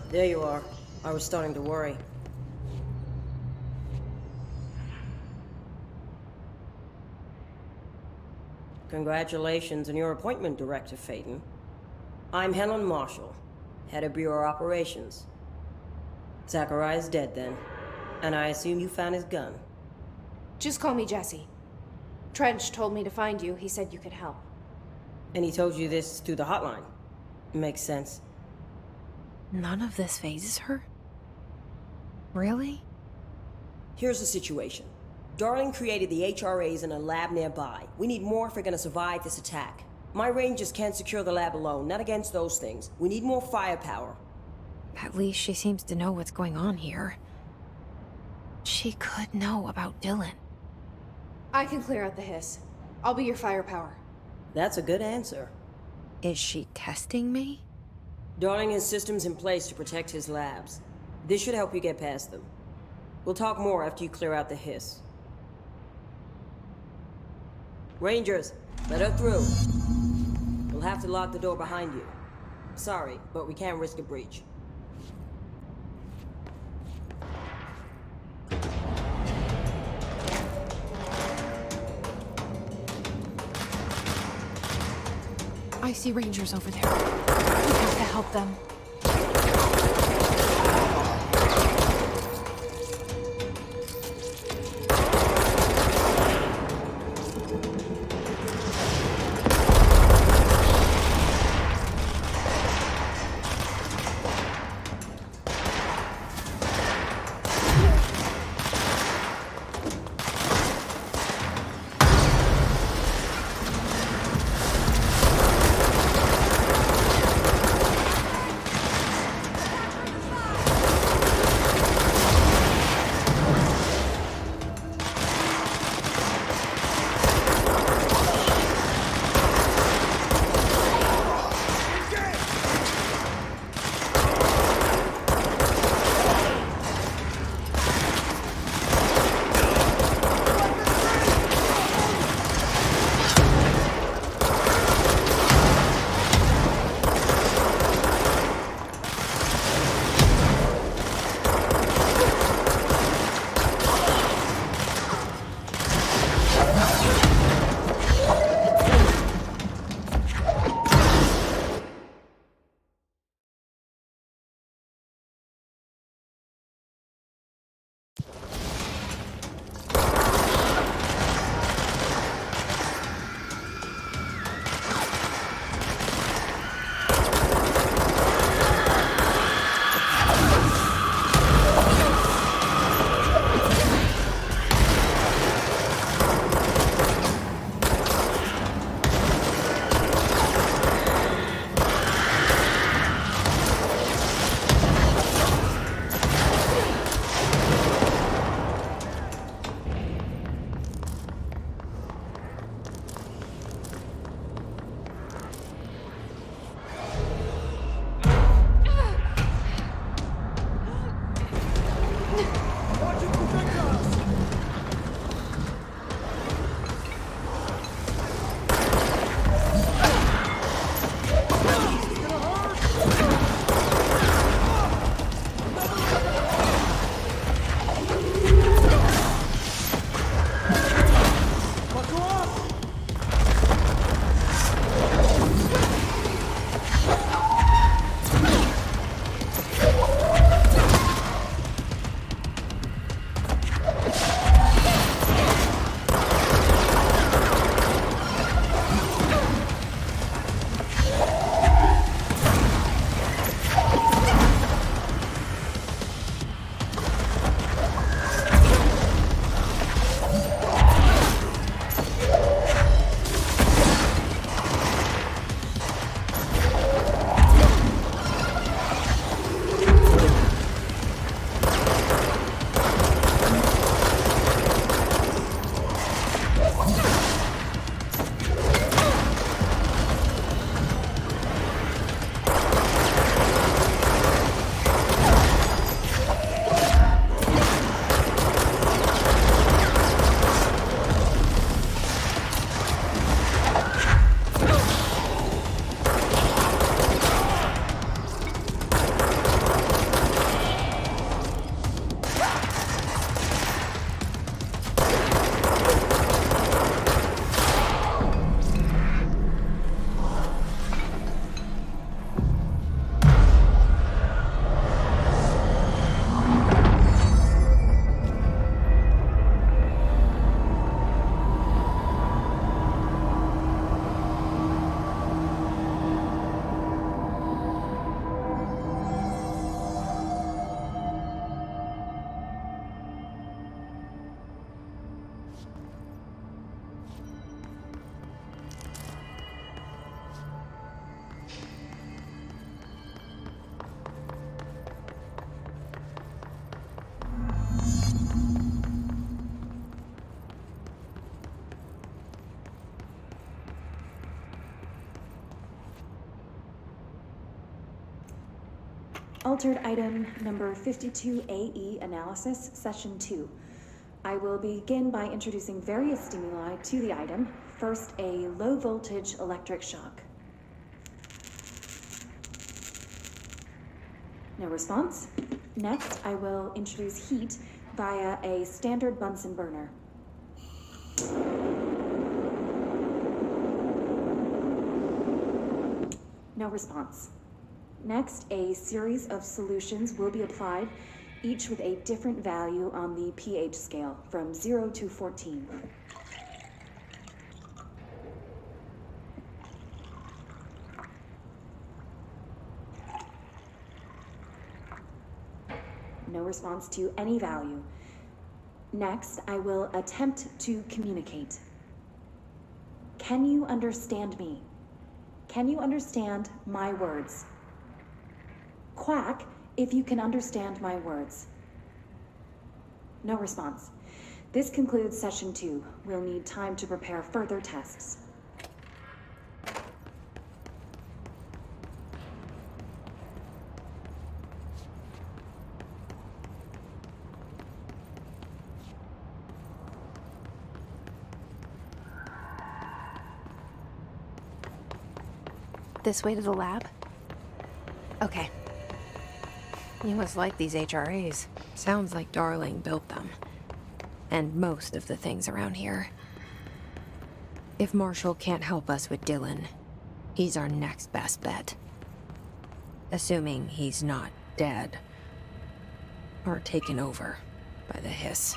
There you are. I was starting to worry. Congratulations on your appointment, Director Faden. I'm Helen Marshall, head of Bureau Operations. Zachariah's dead then, and I assume you found his gun. Just call me Jesse. Trench told me to find you. He said you could help. And he told you this through the hotline. Makes sense. None of this phases her? Really? Here's the situation. Darling created the HRAs in a lab nearby. We need more if we're gonna survive this attack. My rangers can't secure the lab alone, not against those things. We need more firepower. At least she seems to know what's going on here. She could know about Dylan. I can clear out the hiss. I'll be your firepower. That's a good answer. Is she testing me? Darling has systems in place to protect his labs. This should help you get past them. We'll talk more after you clear out the hiss. Rangers, let her through. We'll have to lock the door behind you. Sorry, but we can't risk a breach. I see Rangers over there. We have to help them. Altered item number 52AE analysis, session 2. I will begin by introducing various stimuli to the item. First, a low voltage electric shock. No response. Next, I will introduce heat via a standard Bunsen burner. No response. Next, a series of solutions will be applied, each with a different value on the pH scale, from 0 to 14. No response to any value. Next, I will attempt to communicate. Can you understand me? Can you understand my words? Quack if you can understand my words. No response. This concludes session 2. We'll need time to prepare further tests. This way to the lab? Okay. You must like these HRAs. Sounds like Darling built them. And most of the things around here. If Marshall can't help us with Dylan, he's our next best bet. Assuming he's not dead. Or taken over by the hiss.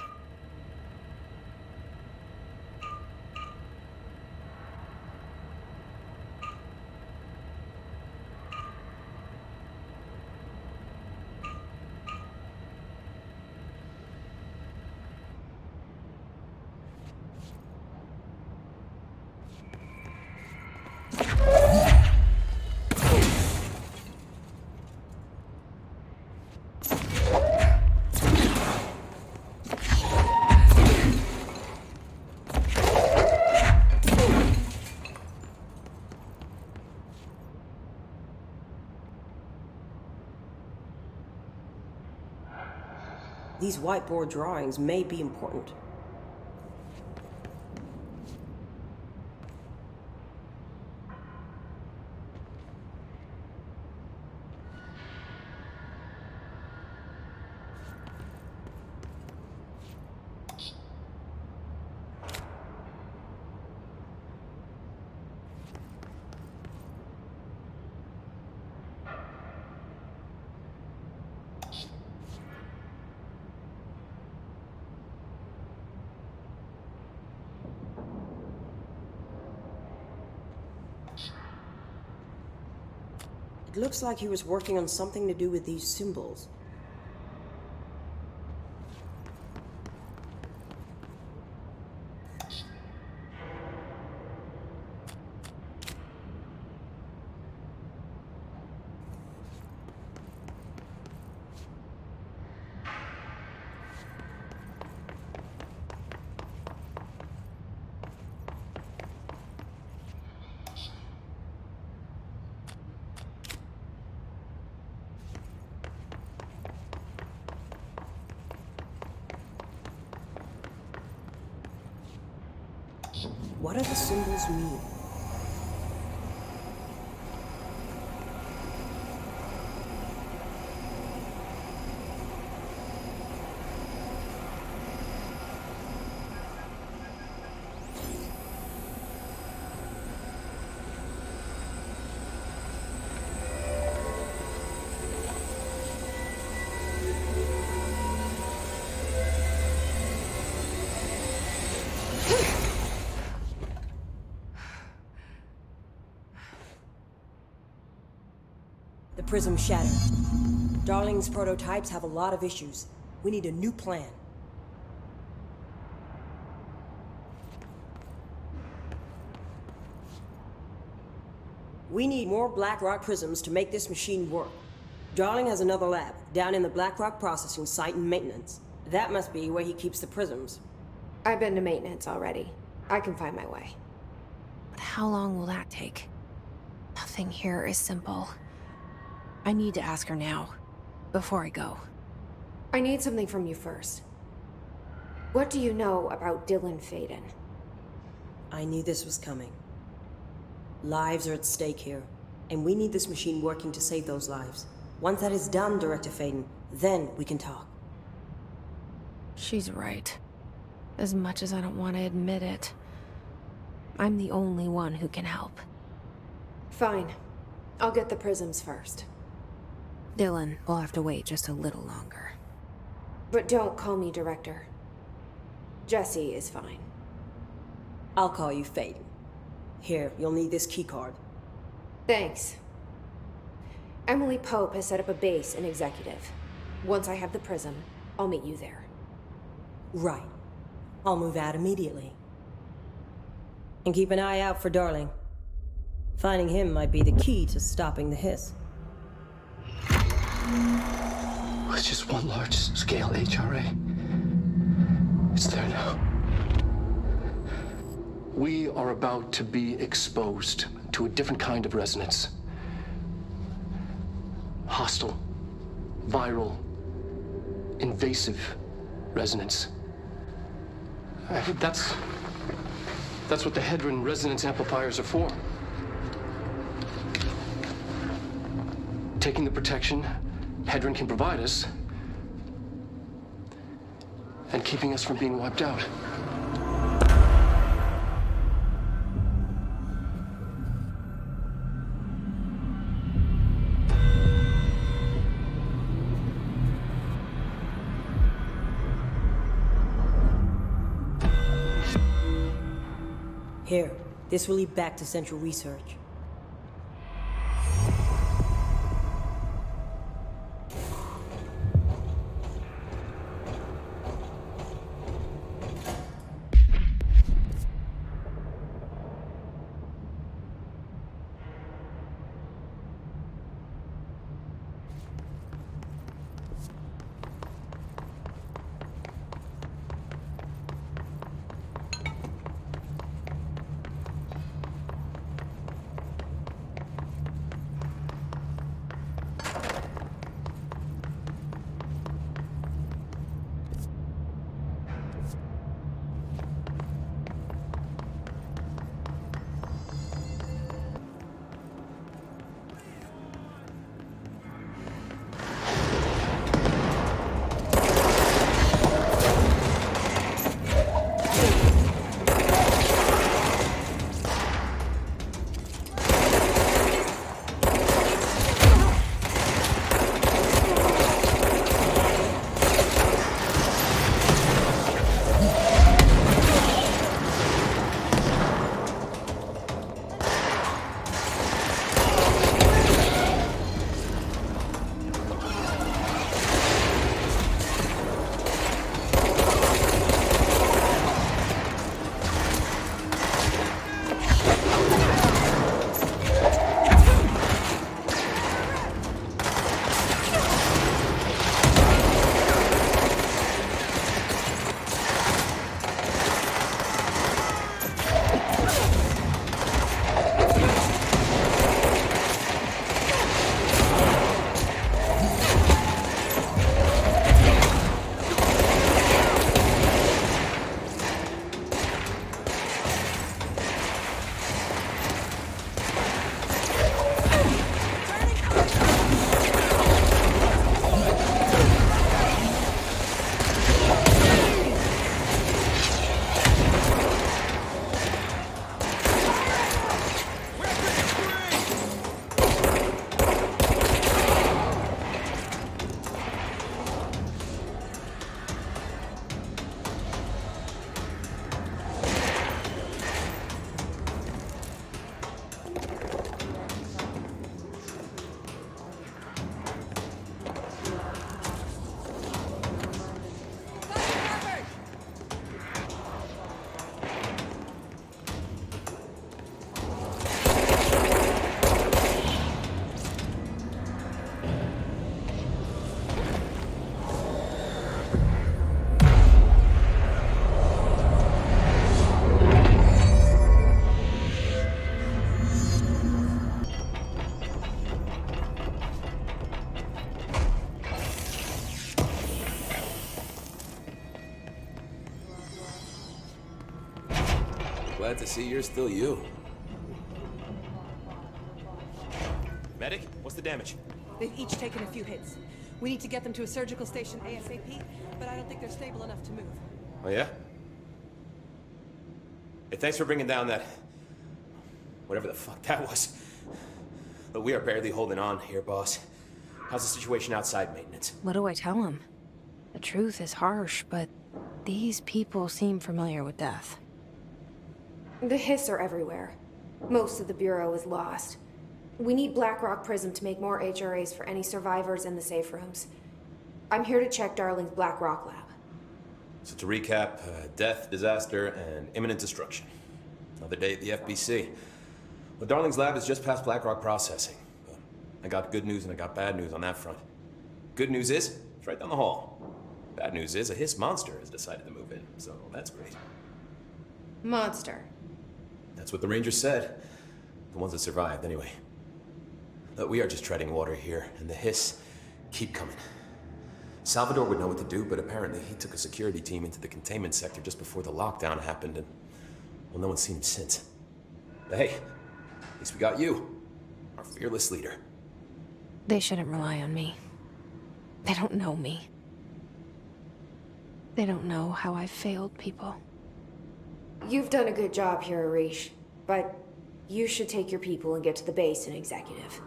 These whiteboard drawings may be important. It looks like he was working on something to do with these symbols. What do the symbols mean? The prism shattered. Darling's prototypes have a lot of issues. We need a new plan. We need more Blackrock prisms to make this machine work. Darling has another lab, down in the Blackrock processing site in maintenance. That must be where he keeps the prisms. I've been to maintenance already. I can find my way. But how long will that take? Nothing here is simple. I need to ask her now. before I go. I need something from you first. What do you know about Dylan Faden? I knew this was coming. Lives are at stake here, and we need this machine working to save those lives. Once that is done, Director Faden, then we can talk. She's right. As much as I don't want to admit it, I'm the only one who can help. Fine. I'll get the prisms first. Dylan will have to wait just a little longer. But don't call me Director. Jesse is fine. I'll call you Faden. Here, you'll need this keycard. Thanks. Emily Pope has set up a base in Executive. Once I have the prism, I'll meet you there. Right. I'll move out immediately. And keep an eye out for Darling. Finding him might be the key to stopping the hiss. It's just one large-scale HRA. It's there now. We are about to be exposed to a different kind of resonance. Hostile, viral, invasive resonance. That's what the Hedron resonance amplifiers are for. Taking the protection Hedron can provide us, and keeping us from being wiped out. Here, this will lead back to Central Research. Glad to see you're still you. Medic, what's the damage? They've each taken a few hits. We need to get them to a surgical station ASAP, but I don't think they're stable enough to move. Oh, yeah? Hey, thanks for bringing down that... whatever the fuck that was. But we are barely holding on here, boss. How's the situation outside maintenance? What do I tell him? The truth is harsh, but these people seem familiar with death. The Hiss are everywhere. Most of the Bureau is lost. We need Blackrock Prism to make more HRAs for any survivors in the safe rooms. I'm here to check Darling's Blackrock lab. So to recap, death, disaster, and imminent destruction. Another day at the FBC. Well, Darling's lab is just past Blackrock processing. But I got good news and I got bad news on that front. Good news is, it's right down the hall. Bad news is, a Hiss monster has decided to move in, so that's great. Monster. That's what the Rangers said. The ones that survived, anyway. But we are just treading water here, and the Hiss keep coming. Salvador would know what to do, but apparently he took a security team into the containment sector just before the lockdown happened, and, well, no one's seen him since. But hey, at least we got you, our fearless leader. They shouldn't rely on me. They don't know me. They don't know how I've failed people. You've done a good job here, Arish, but you should take your people and get to the base in Executive.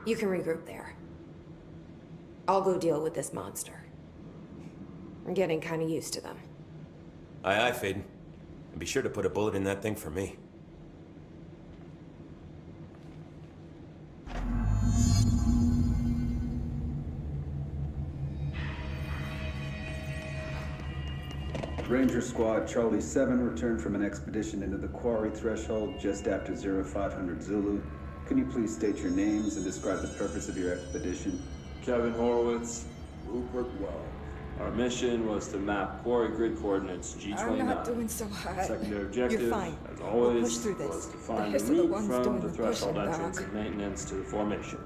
You can regroup there. I'll go deal with this monster. I'm getting kind of used to them. Aye, aye, Faden. And be sure to put a bullet in that thing for me. Ranger Squad Charlie 7 returned from an expedition into the quarry threshold just after 0500 Zulu. Can you please state your names and describe the purpose of your expedition? Kevin Horowitz, Rupert Wells. Our mission was to map quarry grid coordinates G29. I'm not doing so hard. Secondary objective, You're fine. as always, We'll push through this. was to find the the Hiss are the route ones from doing the the threshold pushing, entrance Doc. and maintenance to the formation.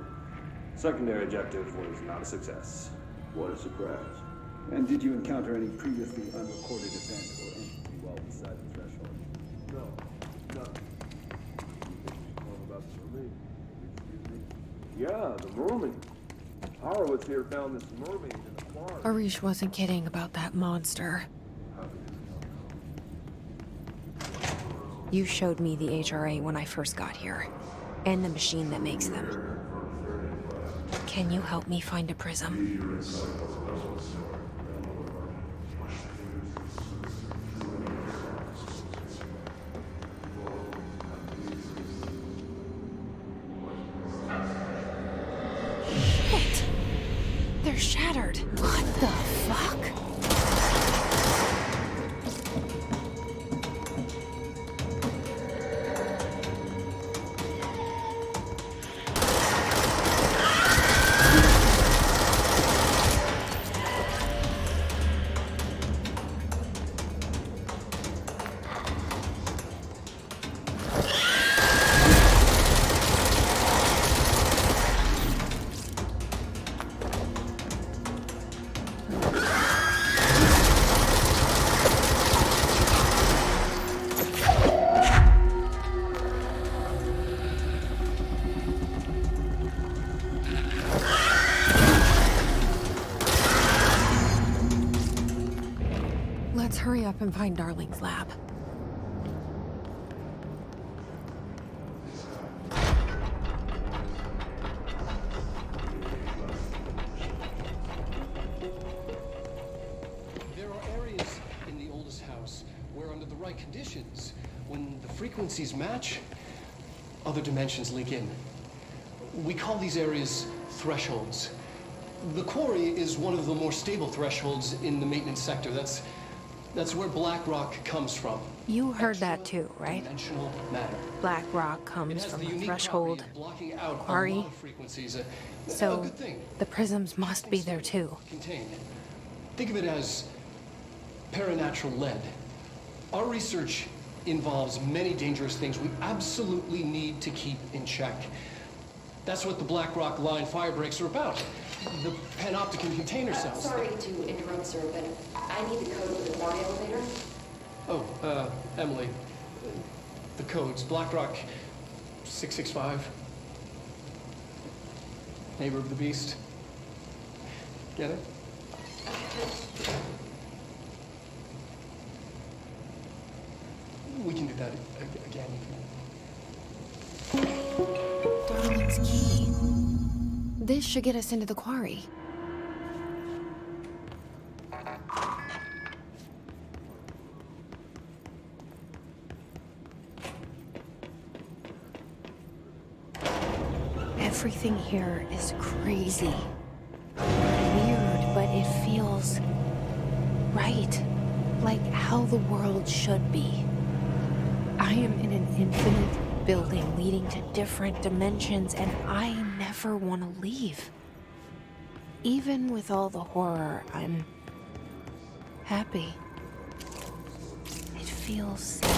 Secondary objective was not a success. What a surprise. And did you encounter any previously unrecorded event or entity while inside the threshold? No, nothing. About the mermaid. Excuse me? Yeah, the mermaid. Horowitz here found this mermaid in the quarry. Arish wasn't kidding about that monster. You showed me the HRA when I first got here, and the machine that makes them. Can you help me find a prism? Shit! They're shattered. What the fuck? Let's hurry up and find Darling's lab. There are areas in the oldest house where, under the right conditions, when the frequencies match, other dimensions link in. We call these areas thresholds. The quarry is one of the more stable thresholds in the maintenance sector. That's where Blackrock comes from. You heard that too, right? Dimensional matter. Blackrock comes from a threshold quarry. So the prisms must be there too. Contained. Think of it as paranatural lead. Our research involves many dangerous things we absolutely need to keep in check. That's what the Blackrock line fire breaks are about. The panopticon container cells. Sorry to interrupt, sir, but I need the code for the quarry elevator. Oh, Emily, The codes. Blackrock 665. Neighbor of the Beast. Get it? We can do that again. Darling's key. This should get us into the quarry. Everything here is crazy. Weird, but it feels right. Like how the world should be. I am in an infinite building leading to different dimensions, and I never want to leave. Even with all the horror, I'm happy. It feels safe.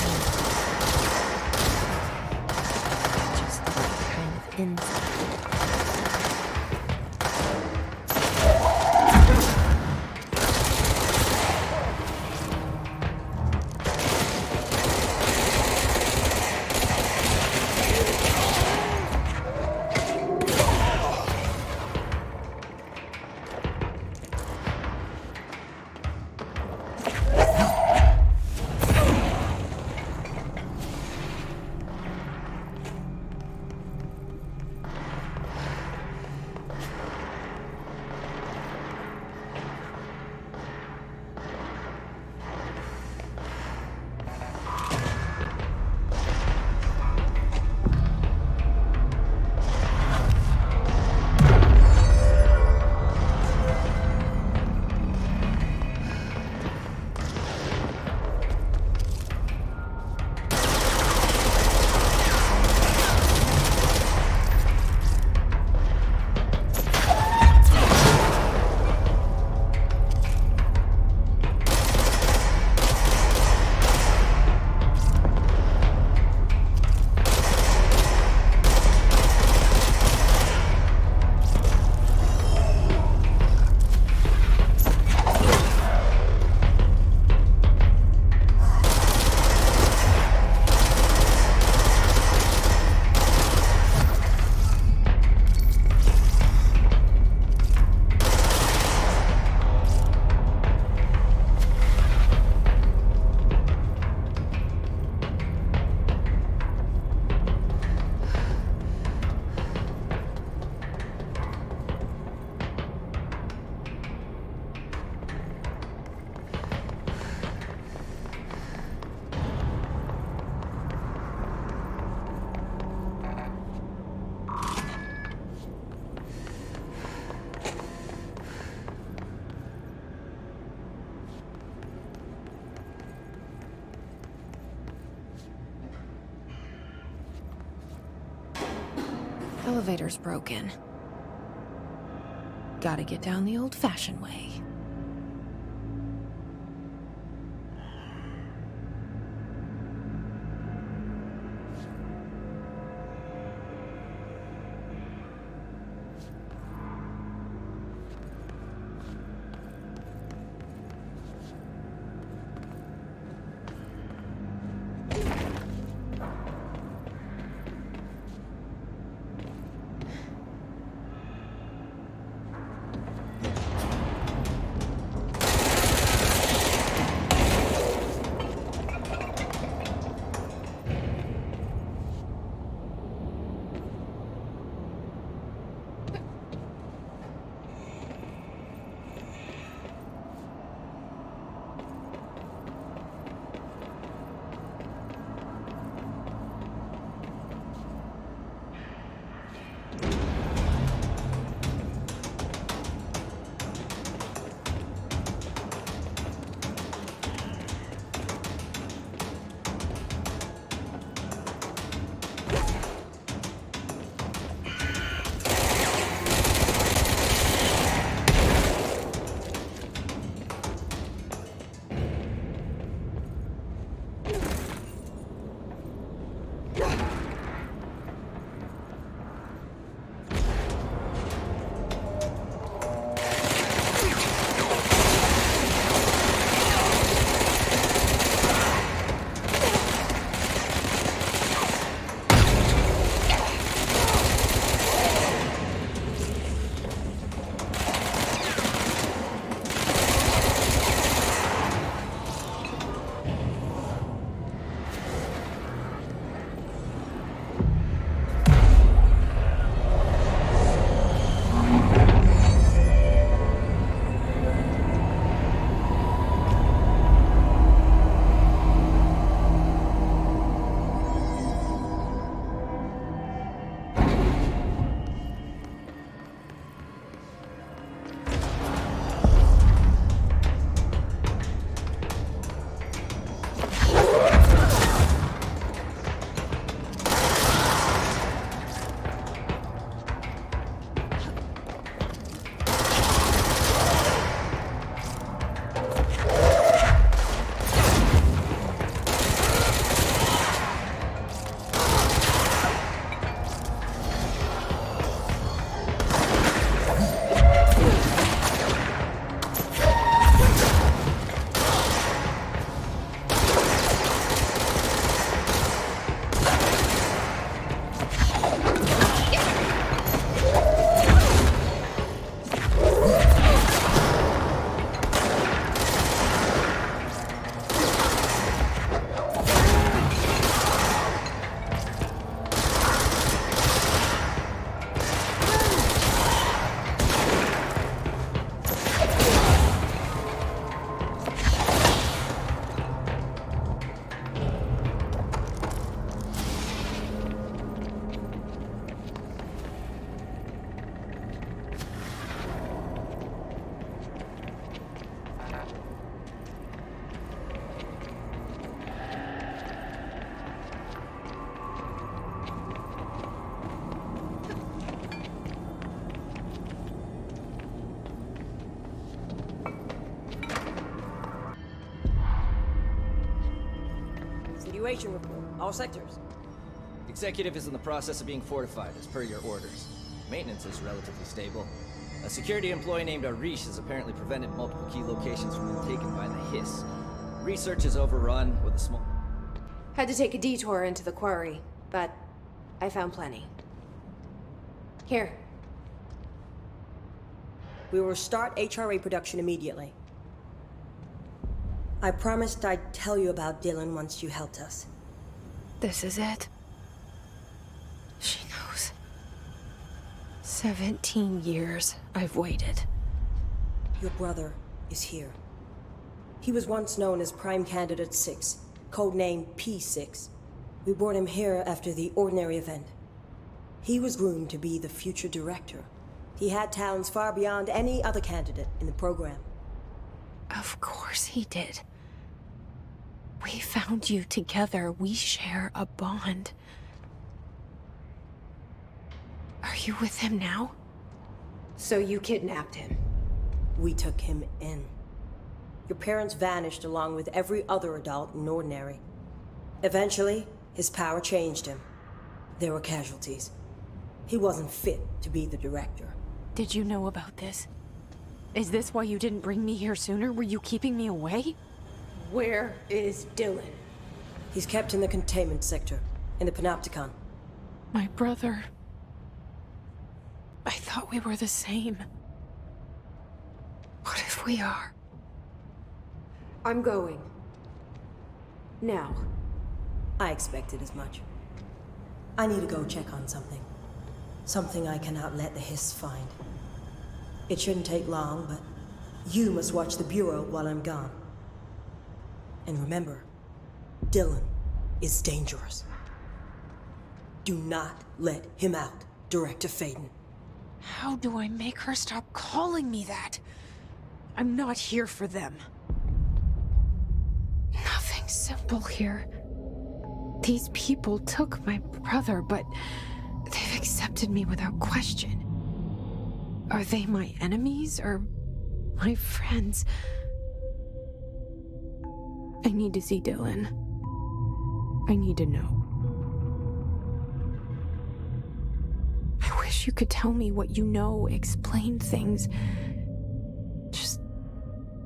Just the right kind of inside. Elevator's broken. Gotta get down the old-fashioned way. Situation report. All sectors. Executive is in the process of being fortified, as per your orders. Maintenance is relatively stable. A security employee named Arish has apparently prevented multiple key locations from being taken by the Hiss. Research is overrun with a small... Had to take a detour into the quarry, but I found plenty. Here. We will start HRA production immediately. I promised I'd tell you about Dylan once you helped us. This is it. She knows. 17 years I've waited. Your brother is here. He was once known as Prime Candidate 6, codenamed P6. We brought him here after the ordinary event. He was groomed to be the future director. He had talents far beyond any other candidate in the program. Of course he did. We found you together. We share a bond. Are you with him now? So you kidnapped him? We took him in. Your parents vanished along with every other adult in Ordinary. Eventually, his power changed him. There were casualties. He wasn't fit to be the director. Did you know about this? Is this why you didn't bring me here sooner? Were you keeping me away? Where is Dylan? He's kept in the containment sector, in the Panopticon. My brother. I thought we were the same. What if we are? I'm going. Now. I expected as much. I need to go check on something. Something I cannot let the Hiss find. It shouldn't take long, but you must watch the Bureau while I'm gone. And remember, Dylan is dangerous. Do not let him out, Director Faden. How do I make her stop calling me that? I'm not here for them. Nothing simple here. These people took my brother, but they've accepted me without question. Are they my enemies or my friends? I need to see Dylan. I need to know. I wish you could tell me what you know, explain things. Just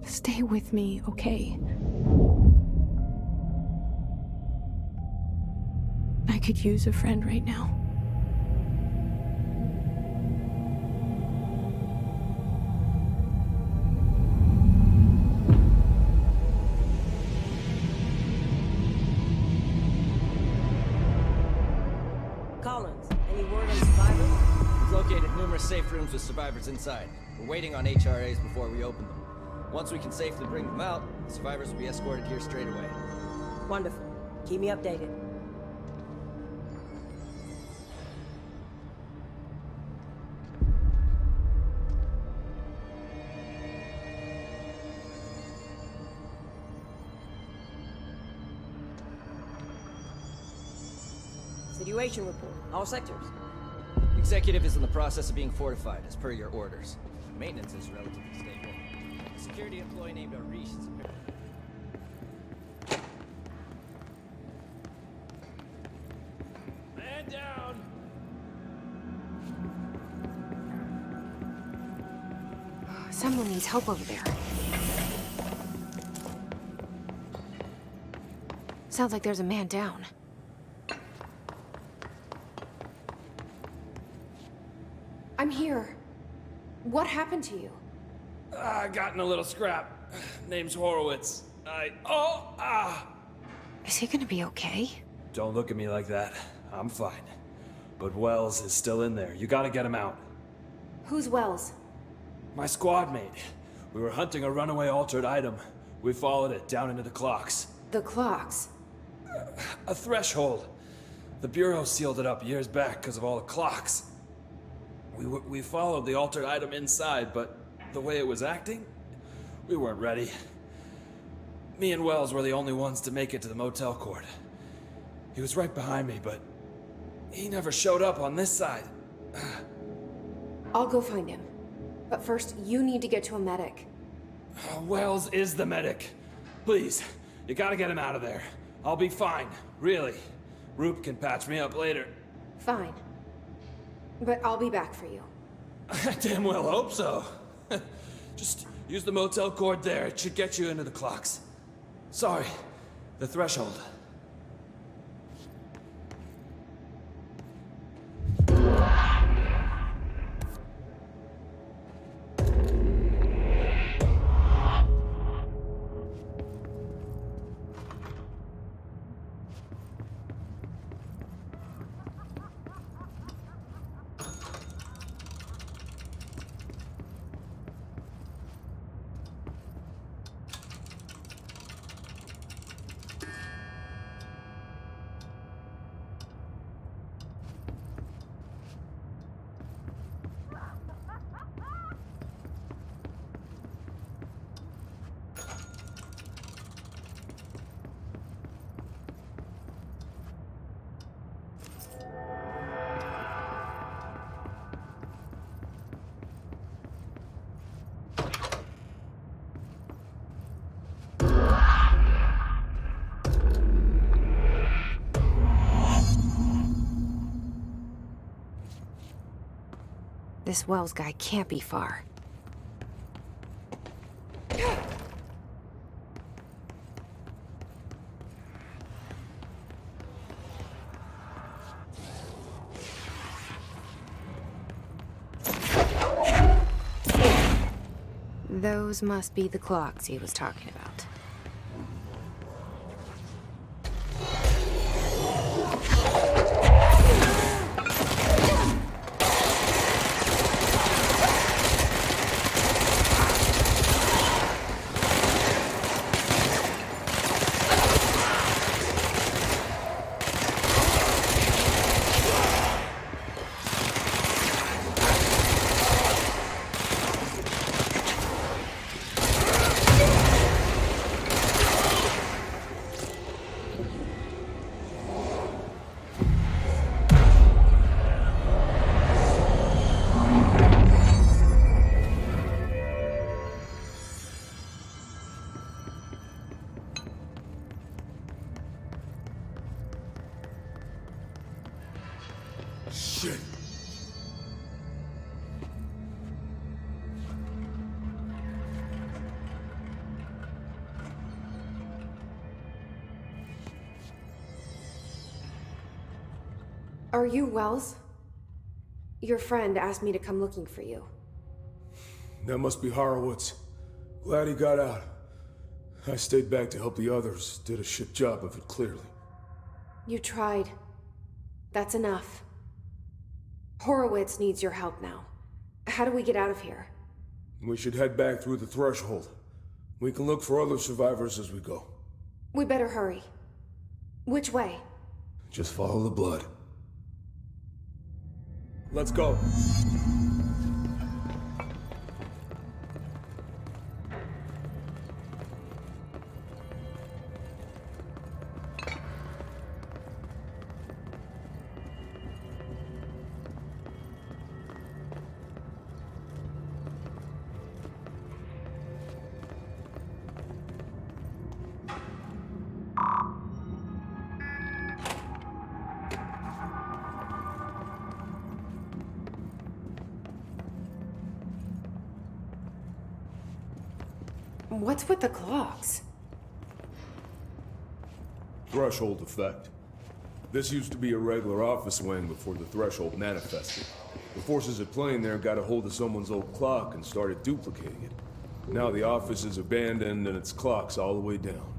stay with me, okay? I could use a friend right now. Collins, any word on survivors? We've located numerous safe rooms with survivors inside. We're waiting on HRAs before we open them. Once we can safely bring them out, the survivors will be escorted here straight away. Wonderful. Keep me updated. Situation report. All sectors. Executive is in the process of being fortified, as per your orders. Maintenance is relatively stable. A security employee named Arish is apparently... Man down! Someone needs help over there. Sounds like there's a man down. I'm here. What happened to you? I got in a little scrap. Name's Horowitz. Is he gonna be okay? Don't look at me like that. I'm fine. But Wells is still in there. You gotta get him out. Who's Wells? My squad mate. We were hunting a runaway altered item. We followed it down into the clocks. The clocks? A threshold. The Bureau sealed it up years back because of all the clocks. We followed the altered item inside, but the way it was acting, we weren't ready. Me and Wells were the only ones to make it to the motel court. He was right behind me, but he never showed up on this side. I'll go find him. But first, you need to get to a medic. Wells is the medic. Please, you gotta get him out of there. I'll be fine, really. Roop can patch me up later. Fine. But I'll be back for you. I damn well hope so. Just use the motel cord there. It should get you into the clocks. Sorry, the threshold. This Wells guy can't be far. Those must be the clocks he was talking about. Shit. Are you Wells? Your friend asked me to come looking for you. That must be Horowitz. Glad he got out. I stayed back to help the others. Did a shit job of it, clearly. You tried. That's enough. Horowitz needs your help now. How do we get out of here? We should head back through the threshold. We can look for other survivors as we go. We better hurry. Which way? Just follow the blood. Let's go. What's with the clocks? Threshold effect. This used to be a regular office wing before the threshold manifested. The forces at play in there got a hold of someone's old clock and started duplicating it. Now the office is abandoned and its clock's all the way down.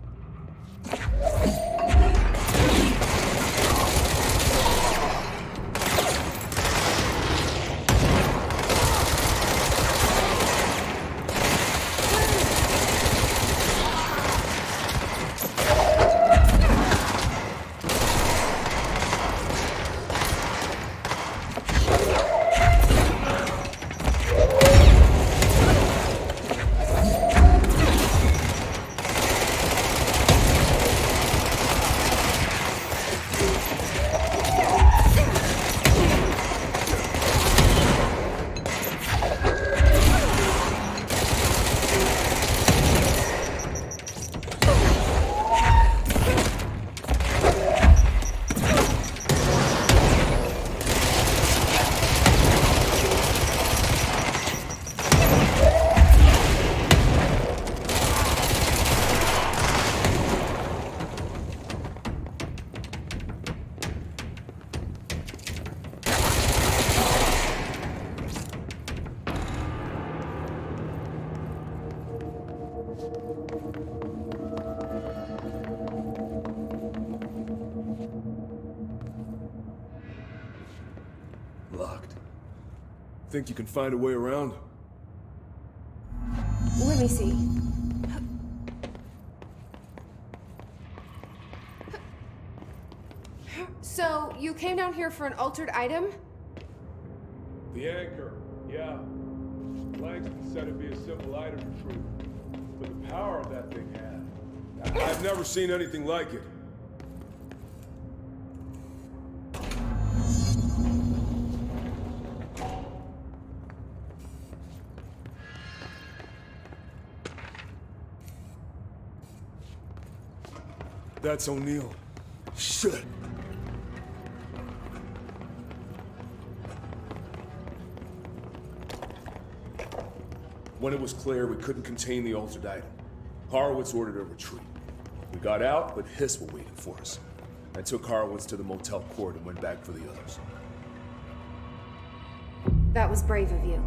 Locked. Think you can find a way around? Let me see. So, you came down here for an altered item? The anchor, yeah. Langston said it'd be a simple item retrieval. But the power of that thing had. I've never seen anything like it. That's O'Neill. Shit! When it was clear we couldn't contain the altered item, Horowitz ordered a retreat. We got out, but Hiss were waiting for us. I took Horowitz to the motel court and went back for the others. That was brave of you.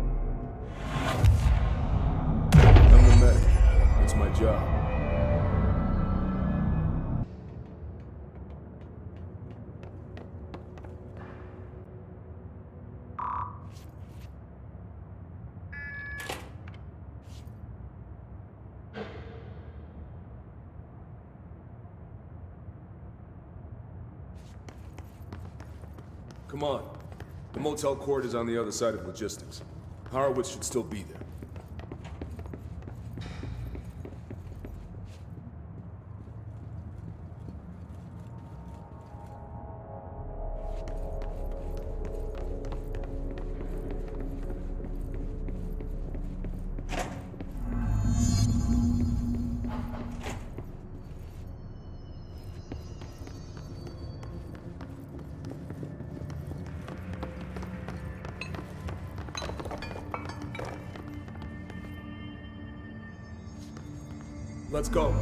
I'm the medic. It's my job. Come on. The motel court is on the other side of logistics. Horowitz should still be there. Let's go.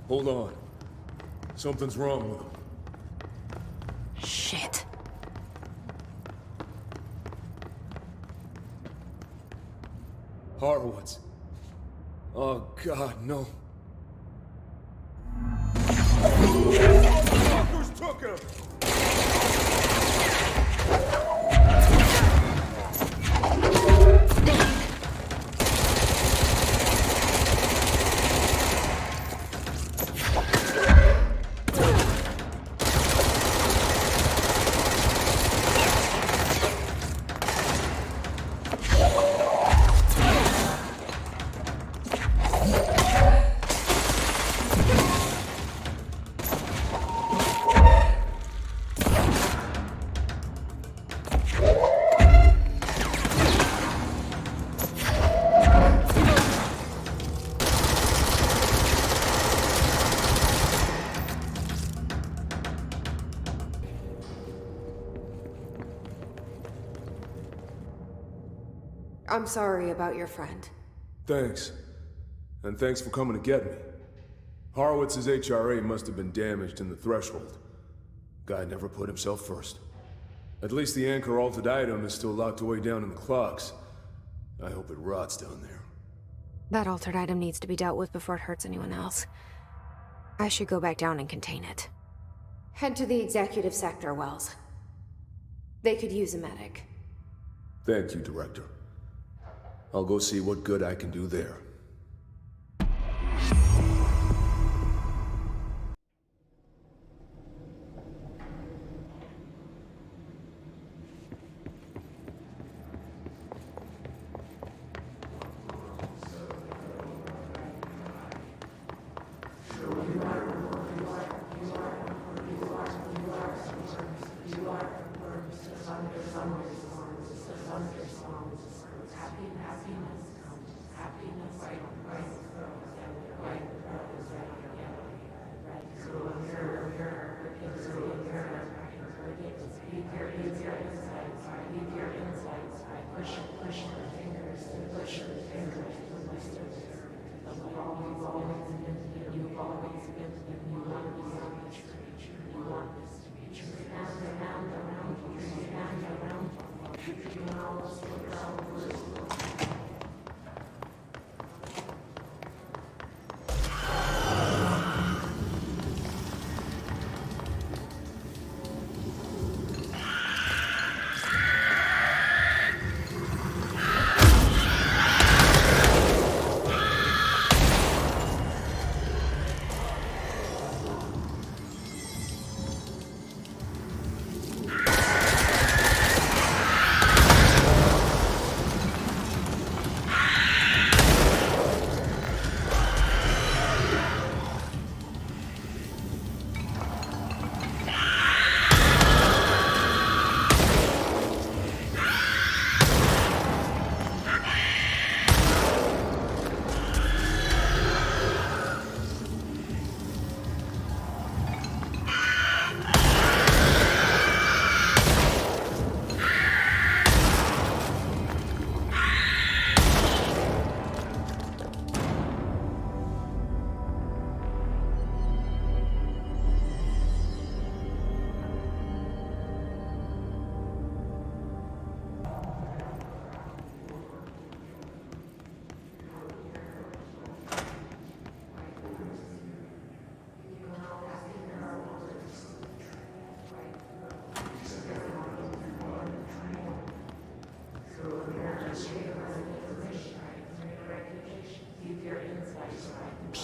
Hold on. Something's wrong with him. Shit. Horowitz. Oh, God, no. Fuckers took him! I'm sorry about your friend. Thanks. And thanks for coming to get me. Horowitz's HRA must have been damaged in the threshold. Guy never put himself first. At least the anchor altered item is still locked away down in the clocks. I hope it rots down there. That altered item needs to be dealt with before it hurts anyone else. I should go back down and contain it. Head to the executive sector, Wells. They could use a medic. Thank you, Director. I'll go see what good I can do there.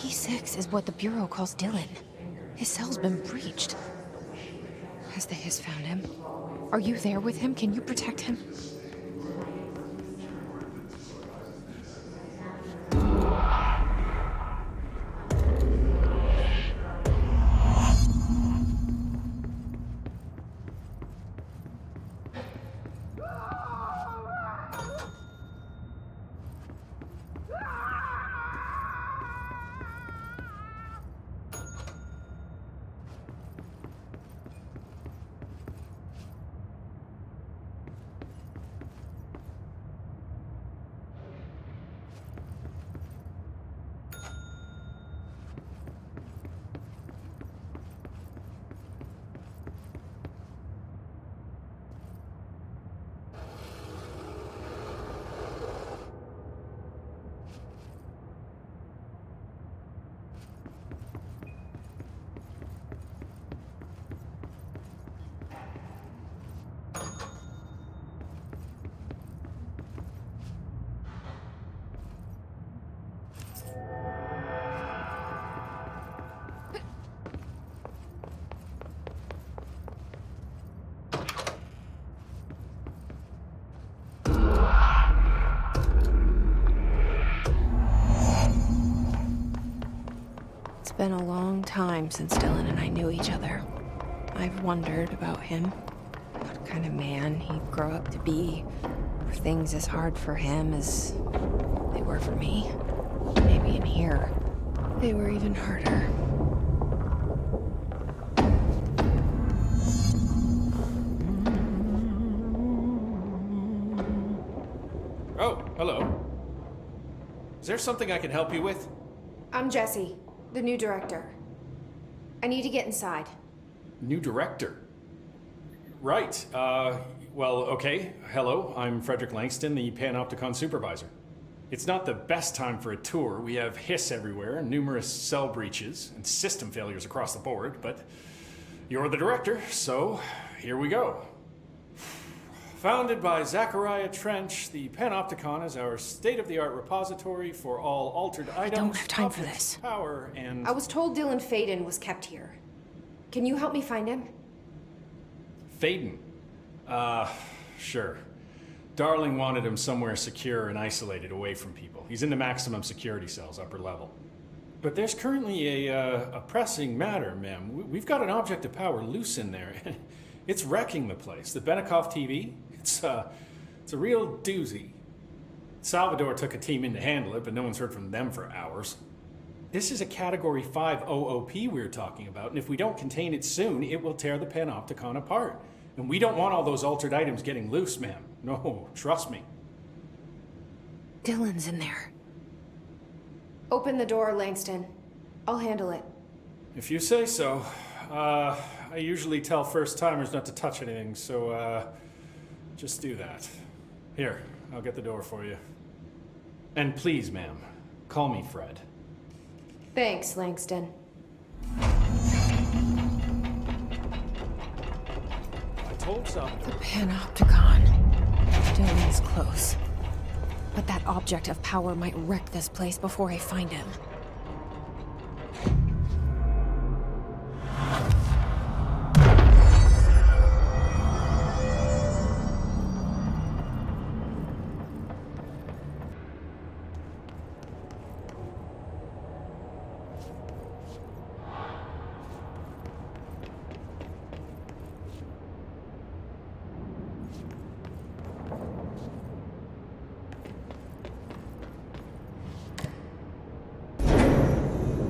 P6 is what the Bureau calls Dylan. His cell's been breached. Has the Hiss found him? Are you there with him? Can you protect him? It's been a long time since Dylan and I knew each other. I've wondered about him. What kind of man he'd grow up to be. Were things as hard for him as they were for me? Maybe in here, they were even harder. Oh, hello. Is there something I can help you with? I'm Jessie, the new director. I need to get inside. New director? Right. Well, okay. Hello, I'm Frederick Langston, the Panopticon supervisor. It's not the best time for a tour. We have hiss everywhere, numerous cell breaches, and system failures across the board, but you're the director, so here we go. Founded by Zachariah Trench, the Panopticon is our state-of-the-art repository for all altered items. I don't have time for objects, this. Power and... I was told Dylan Faden was kept here. Can you help me find him? Faden? Sure. Darling wanted him somewhere secure and isolated away from people. He's in the maximum security cells, upper level. But there's currently a pressing matter, ma'am. We've got an object of power loose in there. It's wrecking the place. The Benikoff TV, it's a real doozy. Salvador took a team in to handle it, but no one's heard from them for hours. This is a Category 5 OOP we're talking about, and if we don't contain it soon, it will tear the Panopticon apart. And we don't want all those altered items getting loose, ma'am. No, trust me. Dylan's in there. Open the door, Langston. I'll handle it. If you say so. I usually tell first-timers not to touch anything, so, just do that. Here, I'll get the door for you. And please, ma'am, call me Fred. Thanks, Langston. Told something. The Panopticon. Dylan is close. But that object of power might wreck this place before I find him.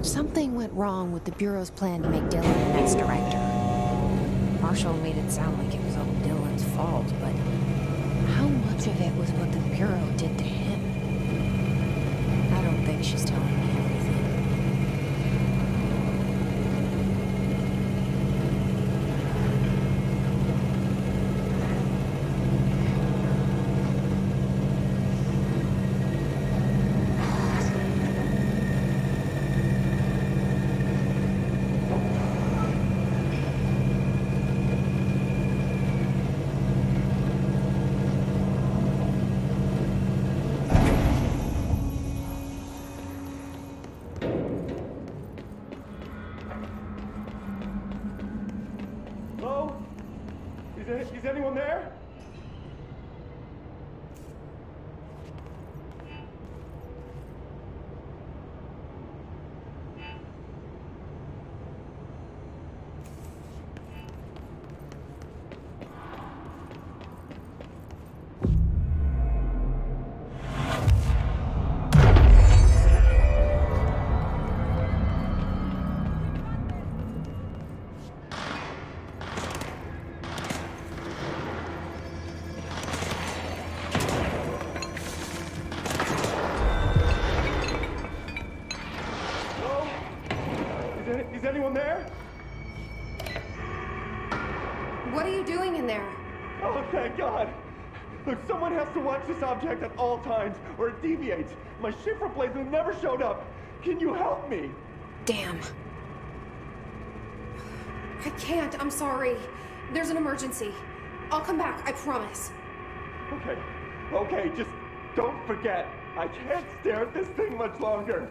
Something went wrong with the Bureau's plan to make Dylan the next director. Marshall made it sound like it was all Dylan's fault, but how much of it was what the Bureau did to him? I don't think she's telling me everything. Is anyone there? Is anyone there? What are you doing in there? Oh, thank God! Look, someone has to watch this object at all times, or it deviates. My shift replacement never showed up. Can you help me? Damn. I can't, I'm sorry. There's an emergency. I'll come back, I promise. Okay, just don't forget. I can't stare at this thing much longer.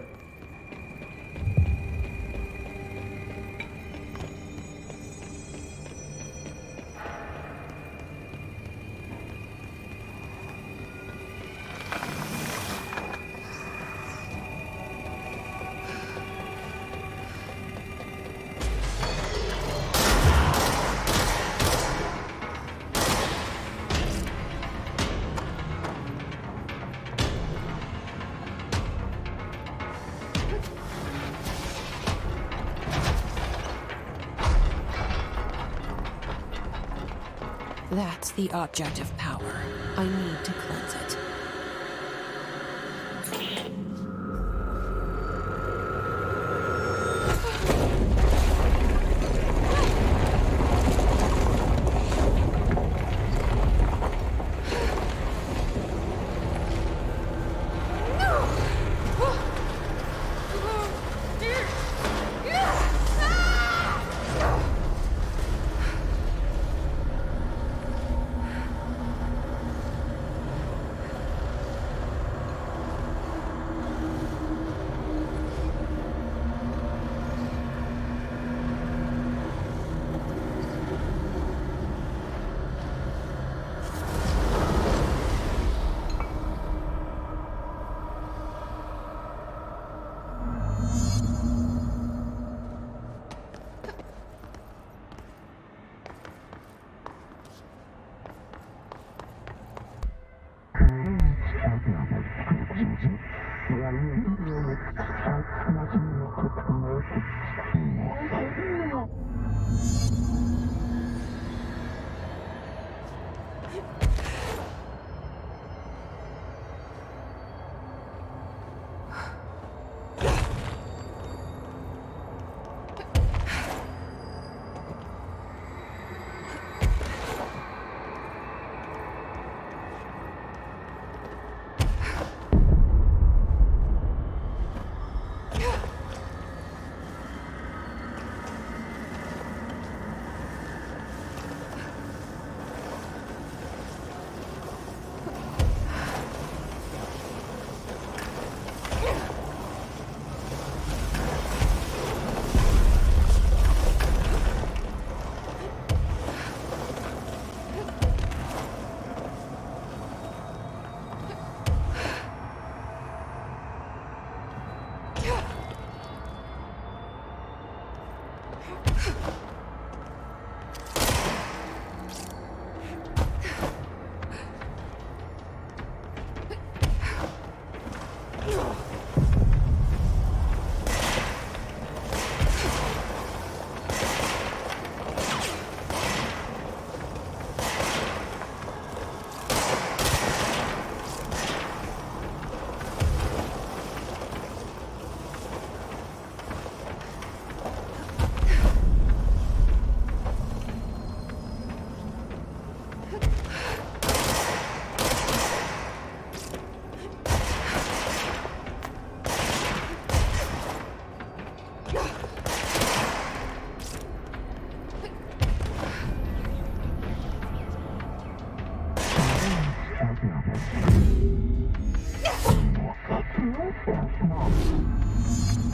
That's the object of power. I need to cleanse it.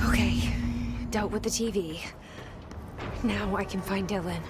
Okay, dealt with the TV. Now I can find Dylan.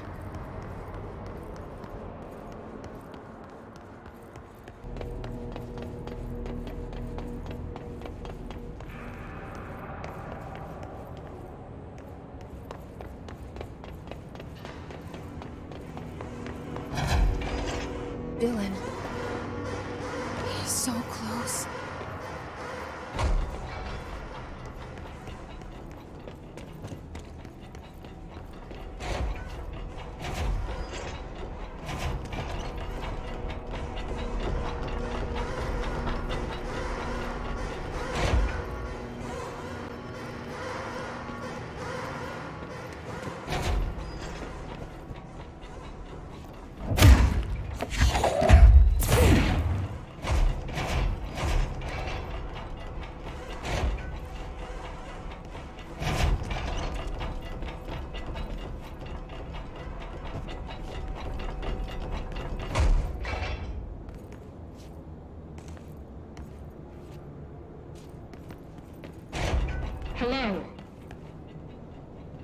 Hello?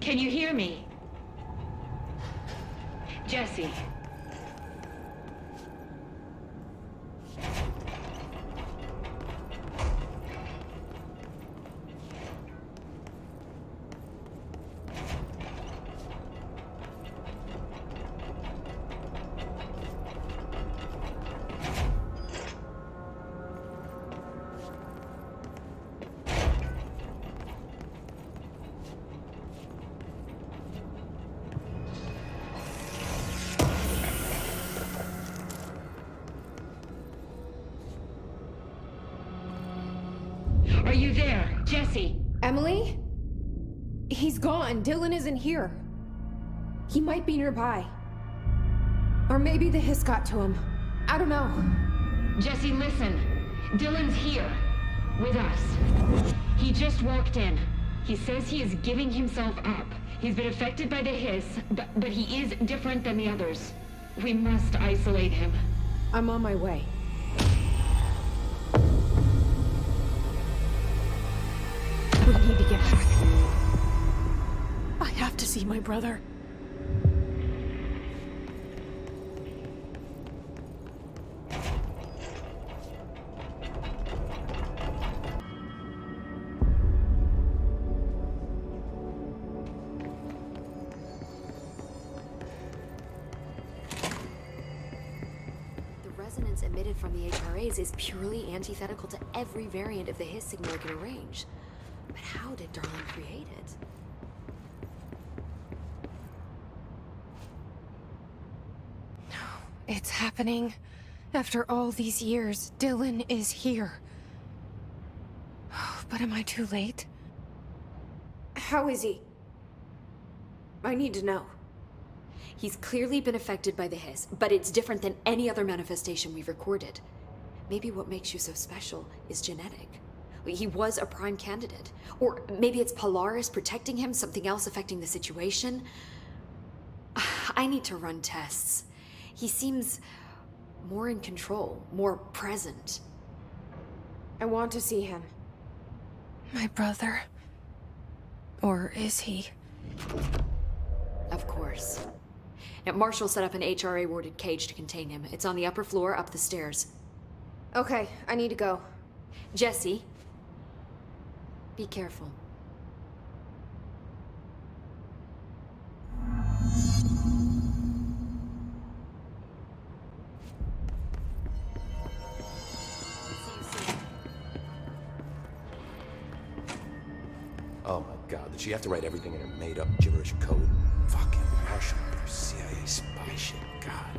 Can you hear me? Jesse. Are you there, Jesse? Emily? He's gone. Dylan isn't here. He might be nearby. Or maybe the hiss got to him. I don't know. Jesse, listen. Dylan's here. With us. He just walked in. He says he is giving himself up. He's been affected by the hiss, but he is different than the others. We must isolate him. I'm on my way. We need to get back. I have to see my brother. The resonance emitted from the HRAs is purely antithetical to every variant of the hiss signal it can arrange. But how did Darling create it? It's happening. After all these years, Dylan is here. But am I too late? How is he? I need to know. He's clearly been affected by the hiss, but it's different than any other manifestation we've recorded. Maybe what makes you so special is genetic. He was a prime candidate. Or maybe it's Polaris protecting him, something else affecting the situation. I need to run tests. He seems more in control, more present. I want to see him. My brother? Or is he? Of course. Now, Marshall set up an HRA-warded cage to contain him. It's on the upper floor, up the stairs. Okay, I need to go. Jesse, be careful. Oh my god, did she have to write everything in her made-up gibberish code? Fucking Marshall, your CIA spy shit, god.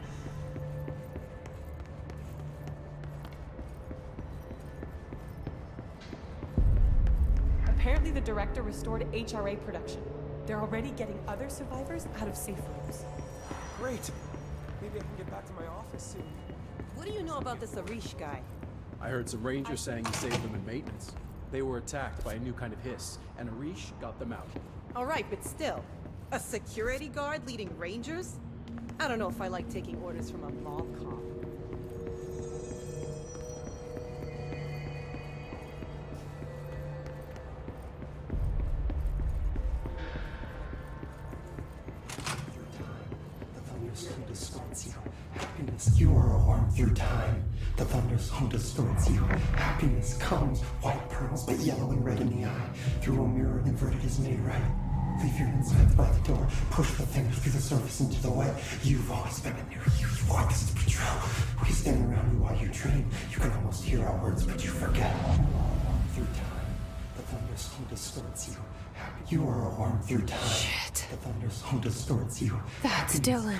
Apparently the director restored HRA production. They're already getting other survivors out of safe rooms. Great. Maybe I can get back to my office soon. What do you know about this Arish guy? I heard some rangers saying he saved them in maintenance. They were attacked by a new kind of hiss, and Arish got them out. All right, but still. A security guard leading rangers? I don't know if I like taking orders from a mall cop. Happiness, you are a worm through time. The thunderstorm distorts you. Happiness comes, white pearls, but yellow and red in the eye. Through a mirror, inverted is made right. Leave your insides by the door. Push the fingers through the surface into the wet. You've always been in your youth. You want this to be true. We stand around you while you dream. You can almost hear our words, but you forget. Through time, the thunderstorm distorts you. You are a worm through time. Shit. The thunderstorm distorts you. That's Dylan.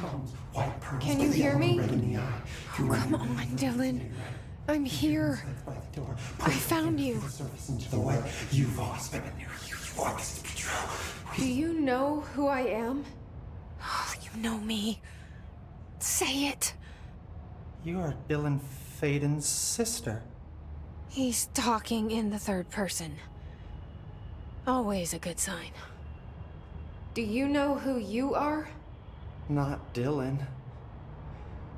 White pearls, Can you but hear yellow me? and red in the eye. Oh, come on, Dylan. I'm here. I found you. Into the way you've always been in your youth. You want this to be true. Do you know who I am? Oh, you know me. Say it. You are Dylan Faden's sister. He's talking in the third person. Always a good sign. Do you know who you are? Not Dylan.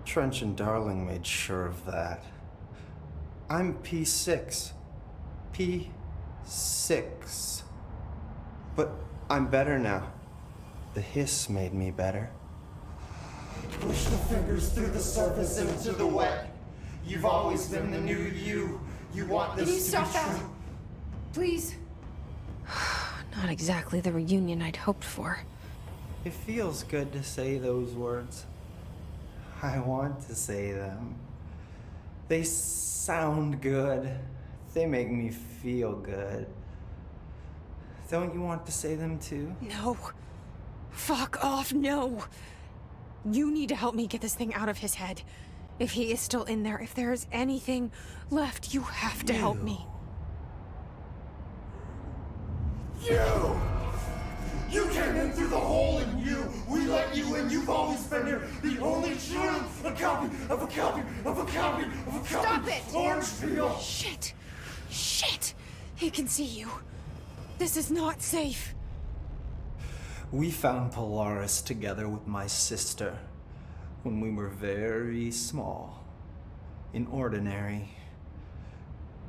Trench and Darling made sure of that. I'm P6. P6. But I'm better now. The hiss made me better. Push the fingers through the surface into the wet. You've always been the new you. You want this Can you to stop be that? true. Please? Not exactly the reunion I'd hoped for. It feels good to say those words. I want to say them. They sound good. They make me feel good. Don't you want to say them too? No. Fuck off, no. You need to help me get this thing out of his head. If he is still in there, if there is anything left, you have to help me. You came in through the hole in you. We let you in. You've always been here. The only truth. A copy of a copy of a copy of a copy. Stop it! Orange peel. Shit. Shit. He can see you. This is not safe. We found Polaris together with my sister when we were very small, in Ordinary,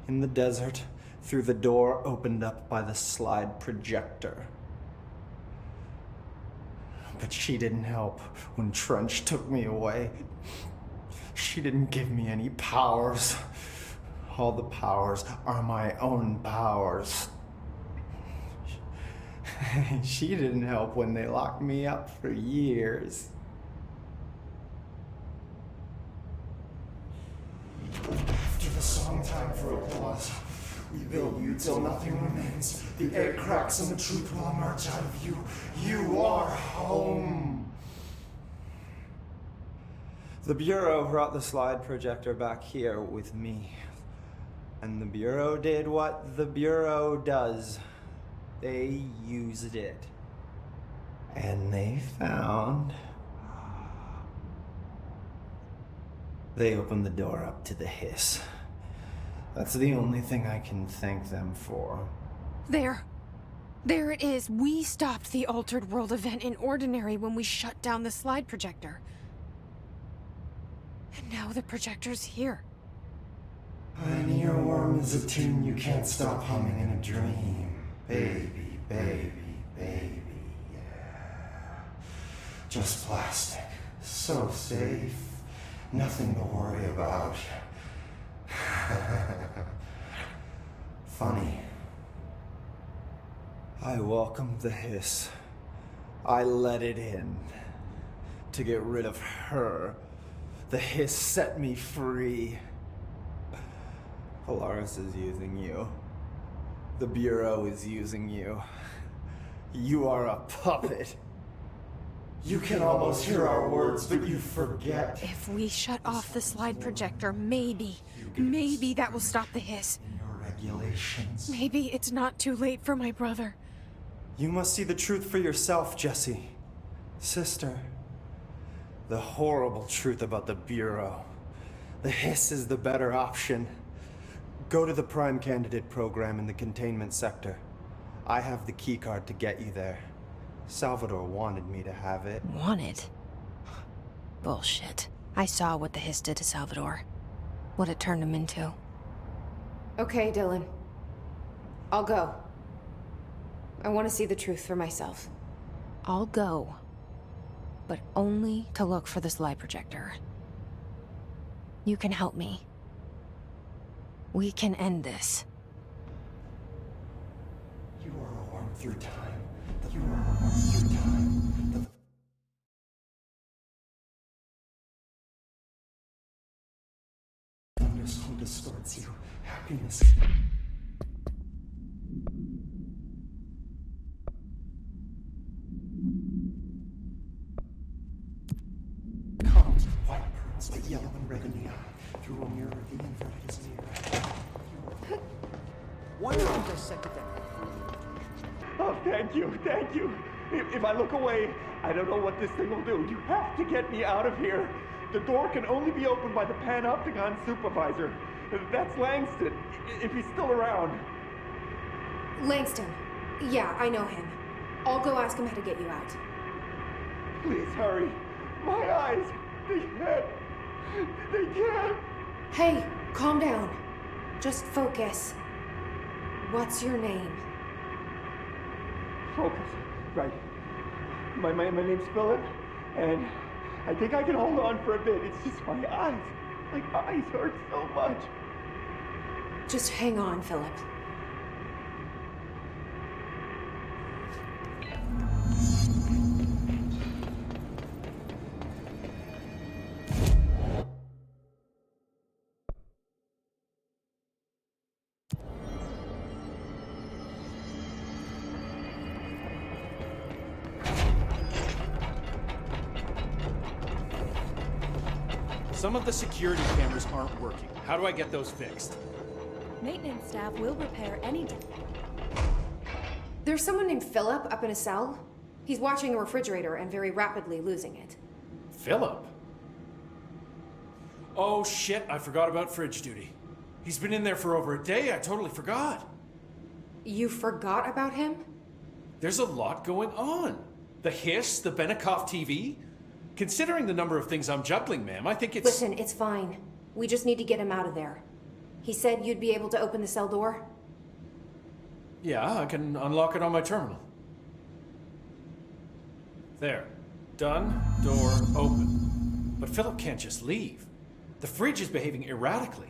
in the desert, through the door opened up by the slide projector. But she didn't help when Trench took me away. She didn't give me any powers. All the powers are my own powers. She didn't help when they locked me up for years. After the song time for applause, we build you till nothing remains. The air cracks and the truth will emerge out of you. You are home. The Bureau brought the slide projector back here with me. And the Bureau did what the Bureau does. They used it. And they found... They opened the door up to the hiss. That's the only thing I can thank them for. There. There it is. We stopped the Altered World event in Ordinary when we shut down the slide projector. And now the projector's here. An earworm is a tune you can't stop humming in a dream. Baby, baby, baby, yeah. Just plastic. So safe. Nothing to worry about. Funny. I welcomed the hiss. I let it in. To get rid of her. The hiss set me free. Polaris is using you. The Bureau is using you. You are a puppet. You can almost hear our words, but you forget. If we shut off the slide projector, maybe that will stop the hiss. Your regulations. Maybe it's not too late for my brother. You must see the truth for yourself, Jesse. Sister. The horrible truth about the Bureau. The hiss is the better option. Go to the Prime Candidate program in the containment sector. I have the keycard to get you there. Salvador wanted me to have it. Wanted? Bullshit. I saw what the hiss did to Salvador. What it turned him into. Okay, Dylan. I'll go. I want to see the truth for myself. I'll go. But only to look for the slide projector. You can help me. We can end this. You are a worm through time. You are a worm through time. The thunderstorm distorts you. Happiness. Comes white pearls, but yellow and red in the eye. Through a mirror, the inverted is near. Why not you dissected that? Oh, thank you, thank you. If I look away, I don't know what this thing will do. You have to get me out of here. The door can only be opened by the Panopticon supervisor. That's Langston, if he's still around. Langston. Yeah, I know him. I'll go ask him how to get you out. Please hurry. My eyes, they can't. Hey, calm down. Just focus. What's your name? Focus. Right. My name's Philip, and I think I can hold on for a bit. It's just my eyes. My eyes hurt so much. Just hang on, Philip. Some of the security cameras aren't working. How do I get those fixed? Maintenance staff will repair any. There's someone named Philip up in a cell. He's watching a refrigerator and very rapidly losing it. Philip? Oh shit, I forgot about fridge duty. He's been in there for over a day, I totally forgot. You forgot about him? There's a lot going on. The hiss, the Benikoff TV. Considering the number of things I'm juggling, ma'am, I think it's... Listen, it's fine. We just need to get him out of there. He said you'd be able to open the cell door? Yeah, I can unlock it on my terminal. There. Done. Door open. But Philip can't just leave. The fridge is behaving erratically.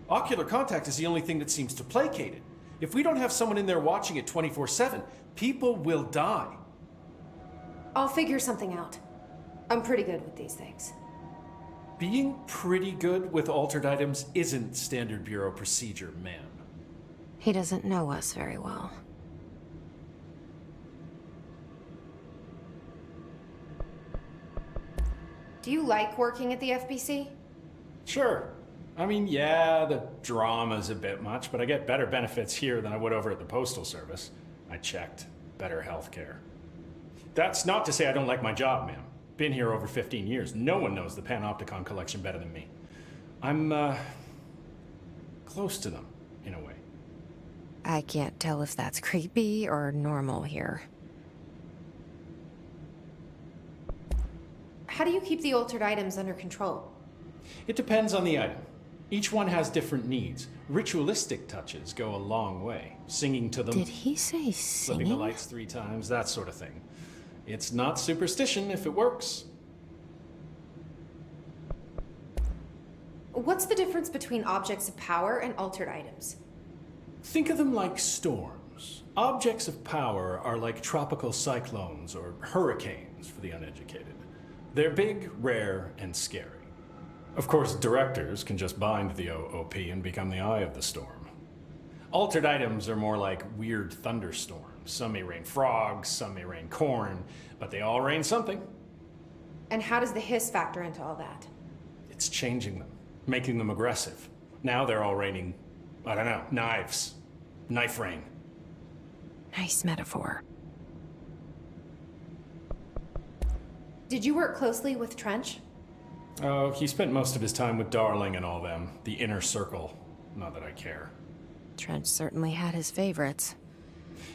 Ocular contact is the only thing that seems to placate it. If we don't have someone in there watching it 24/7, people will die. I'll figure something out. I'm pretty good with these things. Being pretty good with altered items isn't standard bureau procedure, ma'am. He doesn't know us very well. Do you like working at the FBC? Sure. I mean, yeah, the drama's a bit much, but I get better benefits here than I would over at the Postal Service. I checked. Better healthcare. That's not to say I don't like my job, ma'am. Been here over 15 years. No one knows the Panopticon collection better than me. I'm, close to them, in a way. I can't tell if that's creepy or normal here. How do you keep the altered items under control? It depends on the item. Each one has different needs. Ritualistic touches go a long way. Singing to them. Did he say singing? Flipping the lights 3 times, that sort of thing. It's not superstition if it works. What's the difference between objects of power and altered items? Think of them like storms. Objects of power are like tropical cyclones or hurricanes for the uneducated. They're big, rare, and scary. Of course, directors can just bind the OOP and become the eye of the storm. Altered items are more like weird thunderstorms. Some may rain frogs, some may rain corn, but they all rain something. And how does the hiss factor into all that? It's changing them, making them aggressive. Now they're all raining, I don't know, knives. Knife rain. Nice metaphor. Did you work closely with Trench? Oh, he spent most of his time with Darling and all them. The inner circle. Not that I care. Trench certainly had his favorites.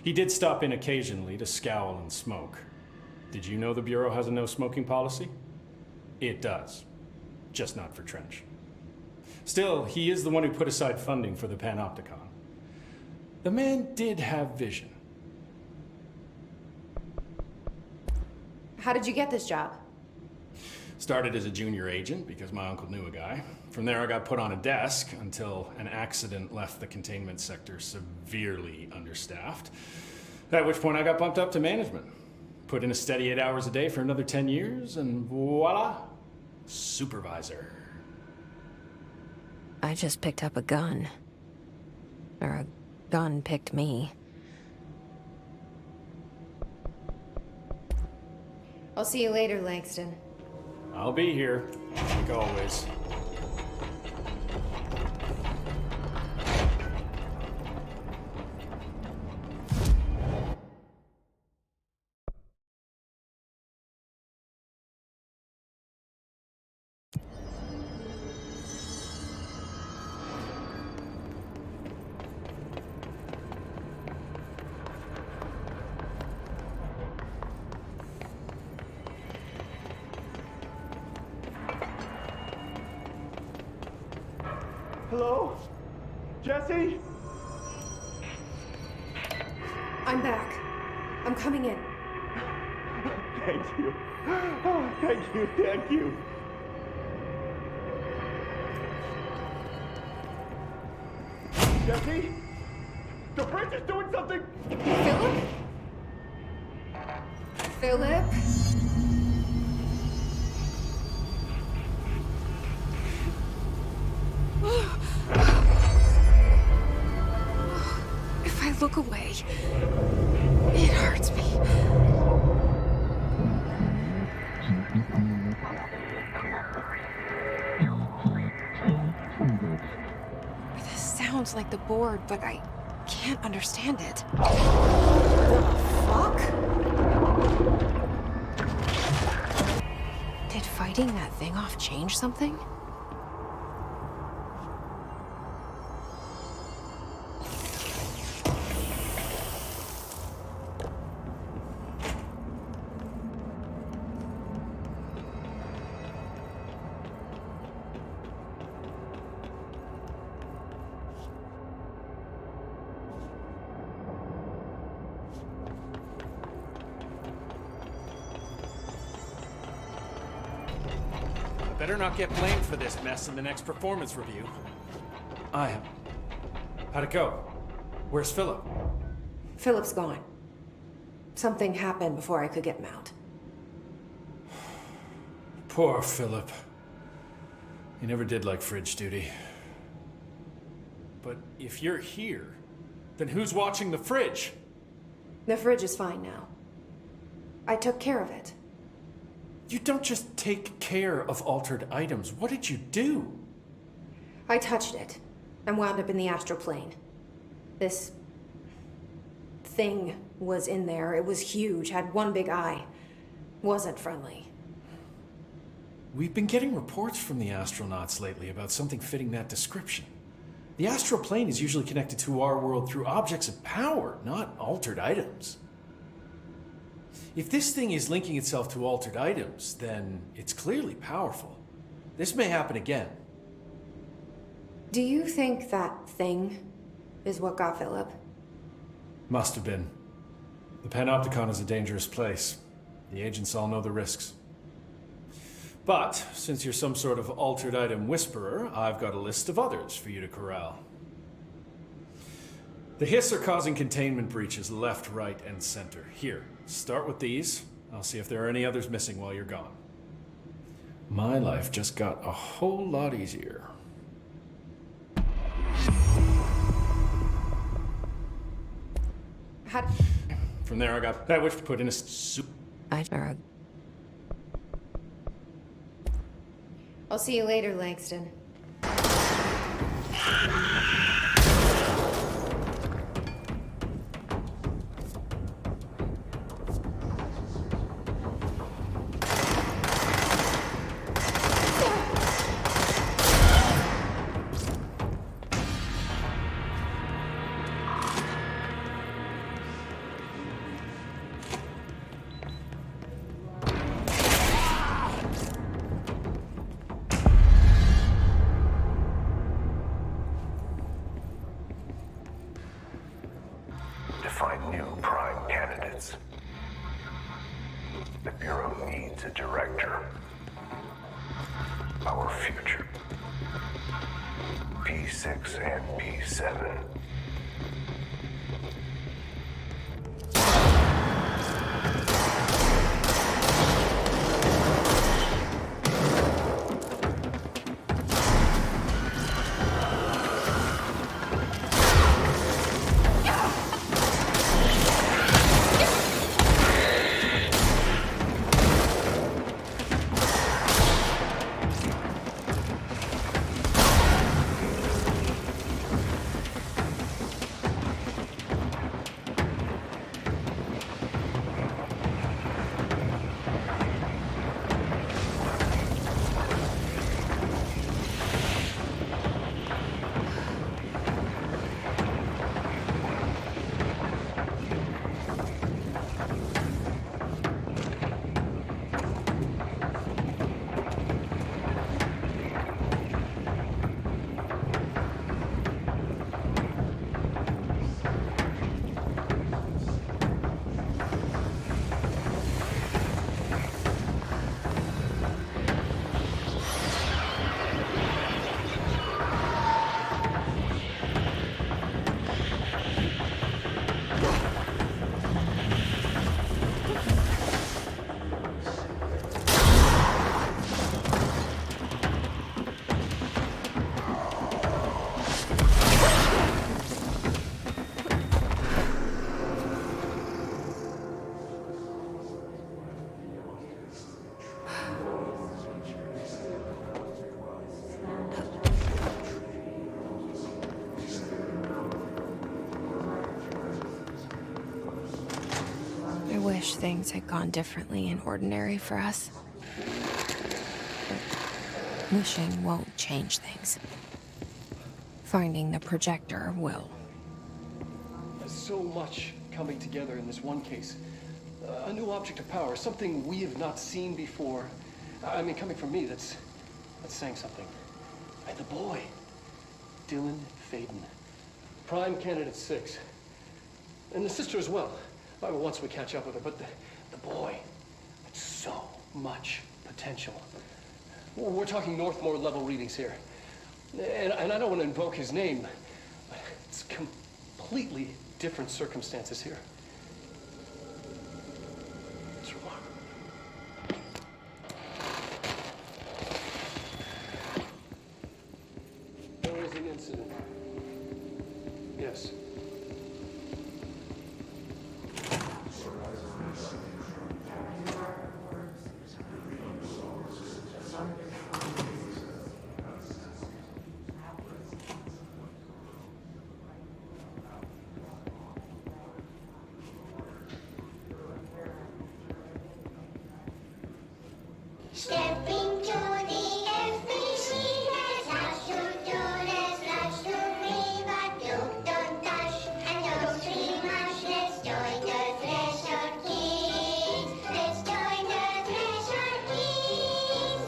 He did stop in occasionally to scowl and smoke. Did you know the Bureau has a no-smoking policy? It does. Just not for Trench. Still, he is the one who put aside funding for the Panopticon. The man did have vision. How did you get this job? Started as a junior agent because my uncle knew a guy. From there I got put on a desk until an accident left the containment sector severely understaffed. At which point I got bumped up to management. Put in a steady 8 hours a day for another 10 years and voila, supervisor. I just picked up a gun. Or a gun picked me. I'll see you later, Langston. I'll be here, like always. Hello? Jesse? I'm back. I'm coming in. Thank you. Oh, thank you, thank you. Jesse? The bridge is doing something! Philip? Philip? If I look away, it hurts me. This sounds like the board, but I can't understand it. Fuck? Did fighting that thing off change something? Better not get blamed for this mess in the next performance review. I am. How'd it go? Where's Philip? Philip's gone. Something happened before I could get him out. Poor Philip. He never did like fridge duty. But if you're here, then who's watching the fridge? The fridge is fine now. I took care of it. You don't just take care of altered items. What did you do? I touched it and wound up in the astral plane. This thing was in there. It was huge, had one big eye. Wasn't friendly. We've been getting reports from the astronauts lately about something fitting that description. The astral plane is usually connected to our world through objects of power, not altered items. If this thing is linking itself to altered items, then it's clearly powerful. This may happen again. Do you think that thing is what got Philip? Must have been. The Panopticon is a dangerous place. The agents all know the risks. But, since you're some sort of altered item whisperer, I've got a list of others for you to corral. The Hiss are causing containment breaches left, right, and center. Here, start with these. I'll see if there are any others missing while you're gone. My life just got a whole lot easier. From there, I got that which put in a soup. I'll see you later, Langston. To find new prime candidates. The Bureau needs a director. Our future. P6 and P7. wish things had gone differently in Ordinary for us. But wishing won't change things. Finding the projector will. There's so much coming together in this one case. A new object of power, something we have not seen before. I mean, coming from me, that's saying something. And the boy, Dylan Faden, prime candidate 6. And the sister as well, once we catch up with her. But the boy, that's so much potential. We're talking Northmore level readings here. And I don't want to invoke his name, but it's completely different circumstances here. It's remarkable. There is an incident. Yes. Stepping to the FBC, there's lots to do, there's lots to read, but you don't touch and don't scream much. Let's join the Threshold Kids. Let's join the Threshold Kids.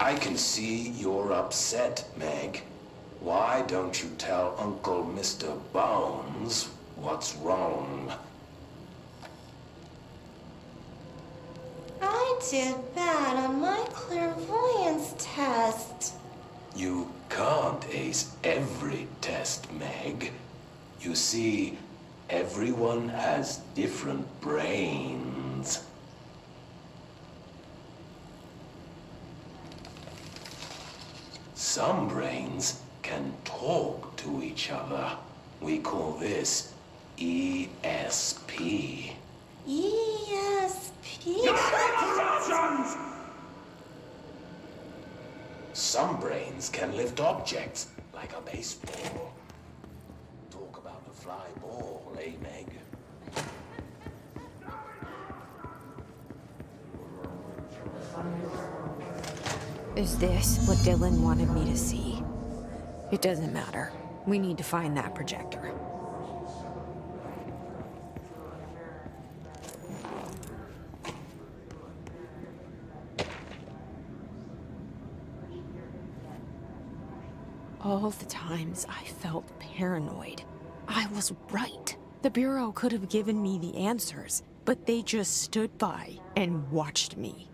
I can see you're upset, Meg. Why don't you tell Uncle Mr. Bones what's wrong? I did bad on my clairvoyance test. You can't ace every test, Meg. You see, everyone has different brains. Some brains can talk to each other. We call this ESP. ESP? Some brains can lift objects, like a baseball. Talk about a fly ball, eh, Meg? Is this what Dylan wanted me to see? It doesn't matter. We need to find that projector. All the times I felt paranoid, I was right. The Bureau could have given me the answers, but they just stood by and watched me.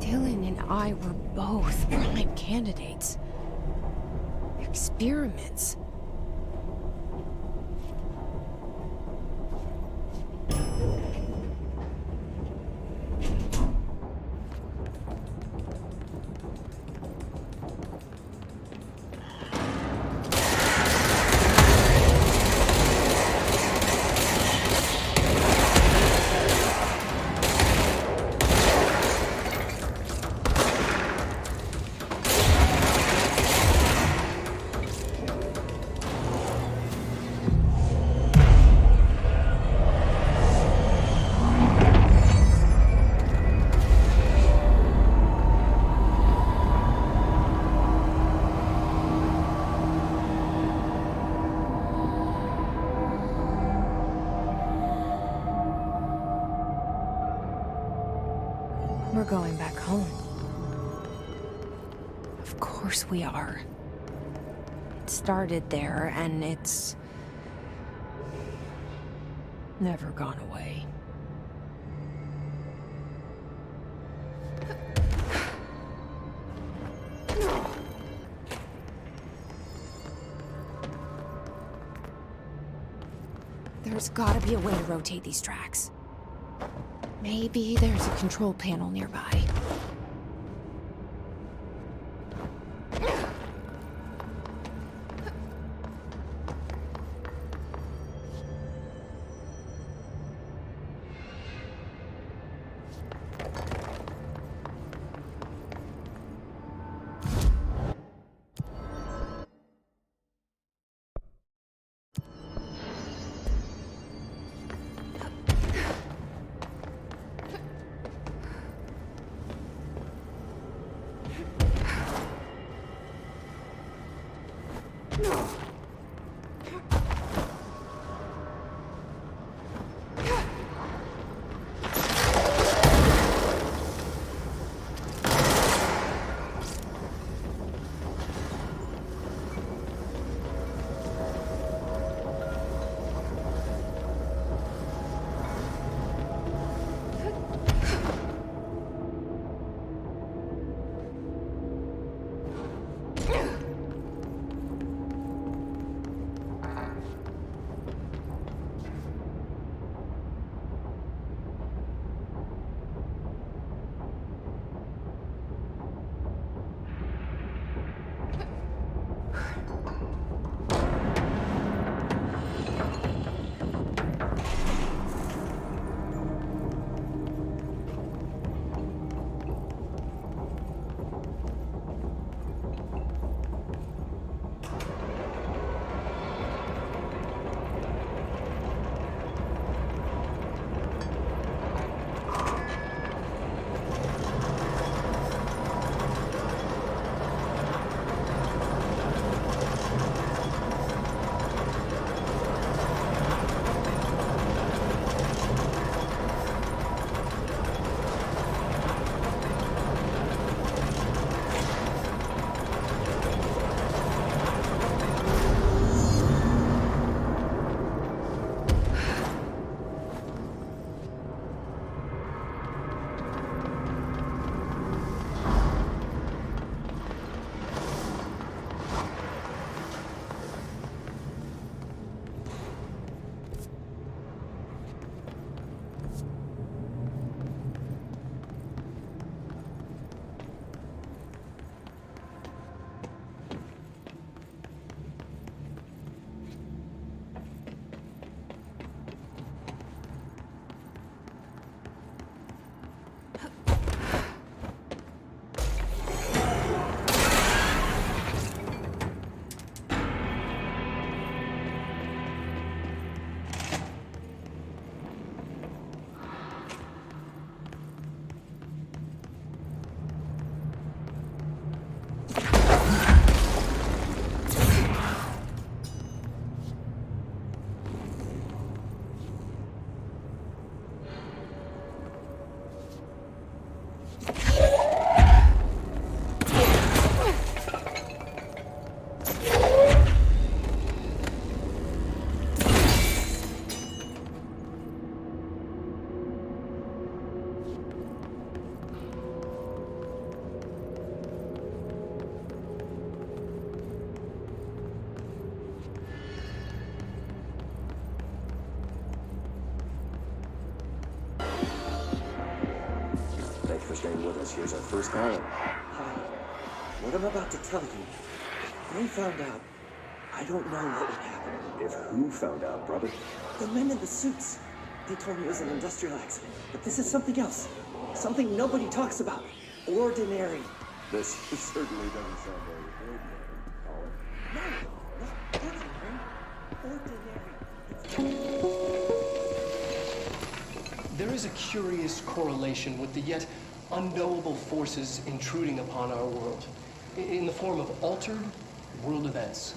Dylan and I were both prime candidates. Experiments. We're going back home. Of course we are. It started there, and it's never gone away. There's gotta be a way to rotate these tracks. Maybe there's a control panel nearby. staying with us. Here's our first client. Hi. What I'm about to tell you, if they found out, I don't know what would happen. If who found out, brother? The men in the suits. They told me it was an industrial accident. But this is something else. Something nobody talks about. Ordinary. This certainly doesn't sound very ordinary, Colin. No, not ordinary. Ordinary. There is a curious correlation with the yet unknowable forces intruding upon our world in the form of altered world events.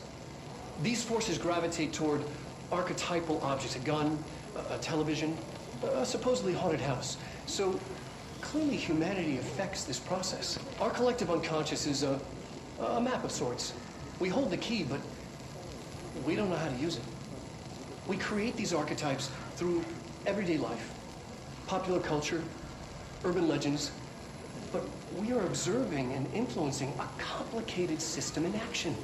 These forces gravitate toward archetypal objects, a gun, a television, a supposedly haunted house. So clearly humanity affects this process. Our collective unconscious is a map of sorts. We hold the key, but we don't know how to use it. We create these archetypes through everyday life, popular culture, urban legends, but we are observing and influencing a complicated system in action.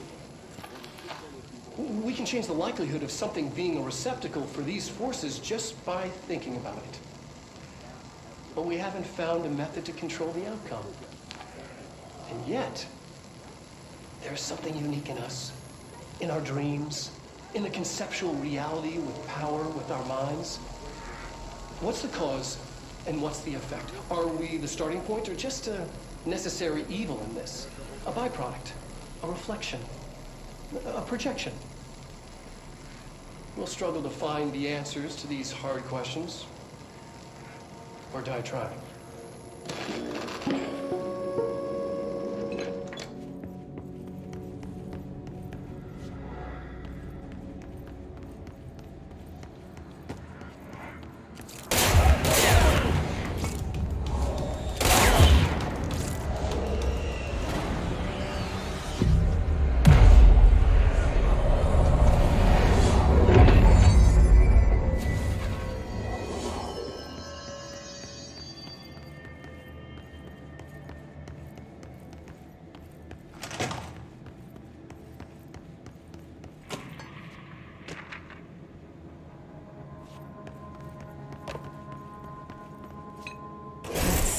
We can change the likelihood of something being a receptacle for these forces just by thinking about it. But we haven't found a method to control the outcome. And yet, there's something unique in us, in our dreams, in the conceptual reality with power with our minds. What's the cause and what's the effect? Are we the starting point or just a necessary evil in this? A byproduct, a reflection, a projection? We'll struggle to find the answers to these hard questions, or die trying.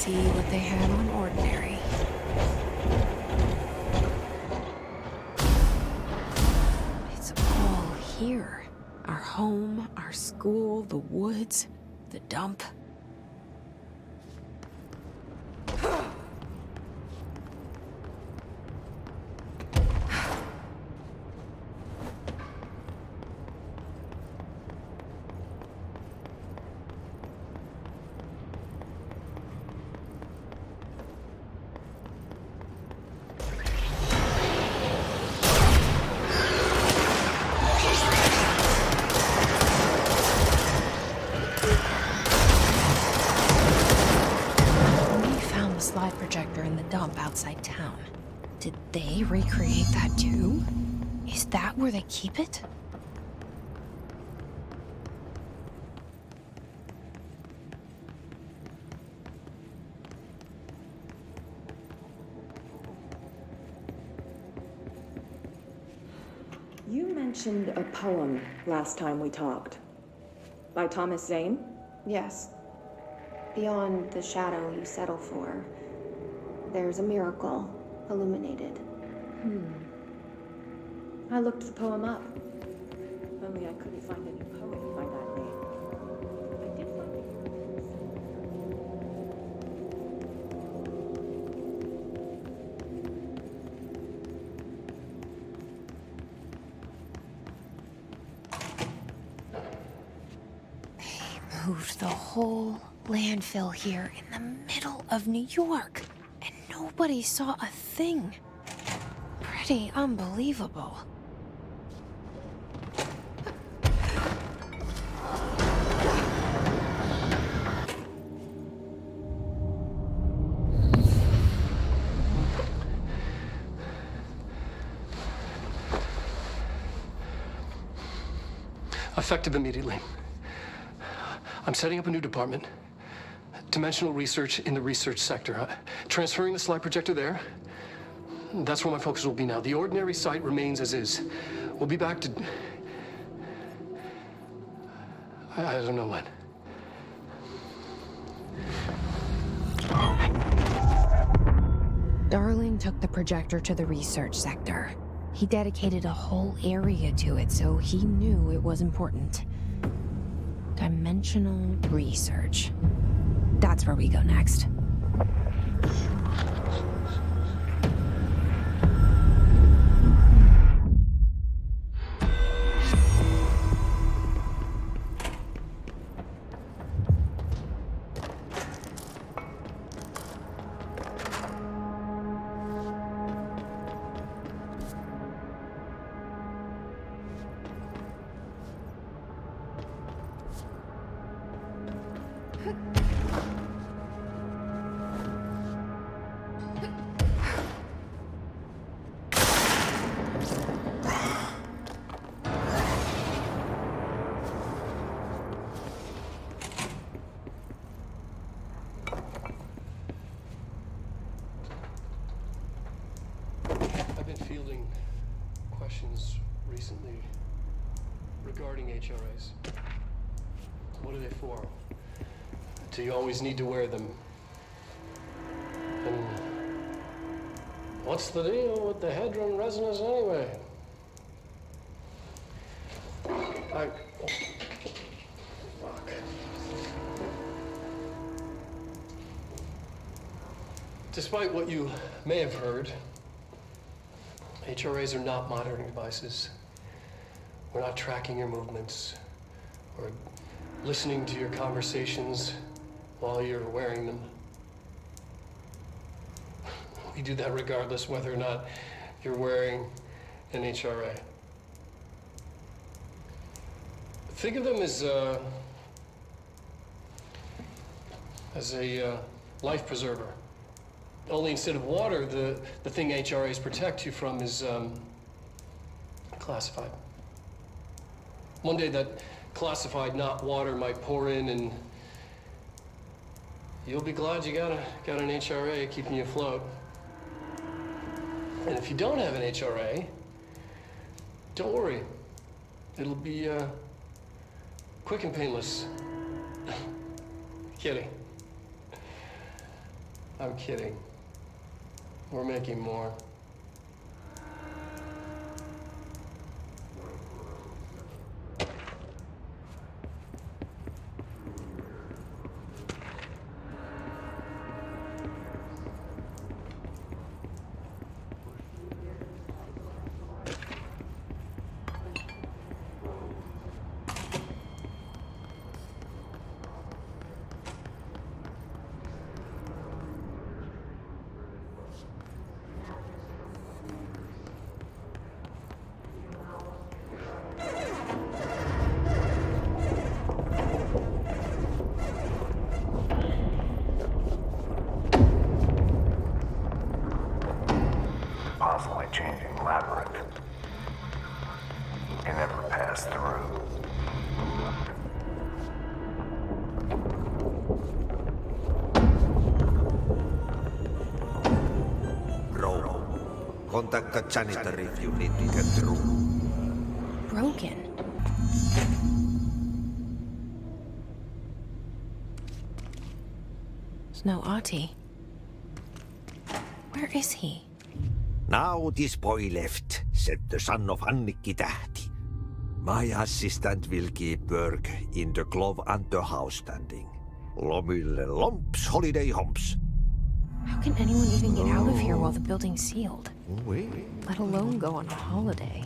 see what they have on Ordinary. It's all here. Our home, our school, the woods, the dump. Projector in the dump outside town. Did they recreate that too? Is that where they keep it? You mentioned a poem last time we talked. By Thomas Zane? Yes. Beyond the shadow you settle for, there's a miracle illuminated. I looked the poem up. Only I couldn't find any poet by that name. I did find They moved the whole landfill here in the middle of New York. Nobody saw a thing. Pretty unbelievable. Effective immediately. I'm setting up a new department. Dimensional research in the research sector. Transferring the slide projector there. That's where my focus will be now. The Ordinary site remains as is. We'll be back to... I don't know when. Darling took the projector to the research sector. He dedicated a whole area to it, so he knew it was important. Dimensional research. That's where we go next. Fielding questions recently regarding HRAs. What are they for? Do you always need to wear them? And what's the deal with the Hedron resonance anyway? Fuck. Despite what you may have heard, HRAs are not monitoring devices. We're not tracking your movements or listening to your conversations while you're wearing them. We do that regardless whether or not you're wearing an HRA. Think of them as a life preserver. Only instead of water, the thing HRAs protect you from is classified. One day that classified, not water, might pour in, and you'll be glad you got an HRA keeping you afloat. And if you don't have an HRA, don't worry. It'll be quick and painless. Kidding. I'm kidding. We're making more. Constantly changing labyrinth. You never pass through. Bro, contact the janitor if you need to get through. Broken. There's no Ahti. Where is he? Now this boy left, said the son of Annikki Tähti. My assistant will keep work in the glove and the house standing. Lomille lomps, holiday humps. How can anyone even get out of here while the building's sealed? Wait. Let alone go on a holiday.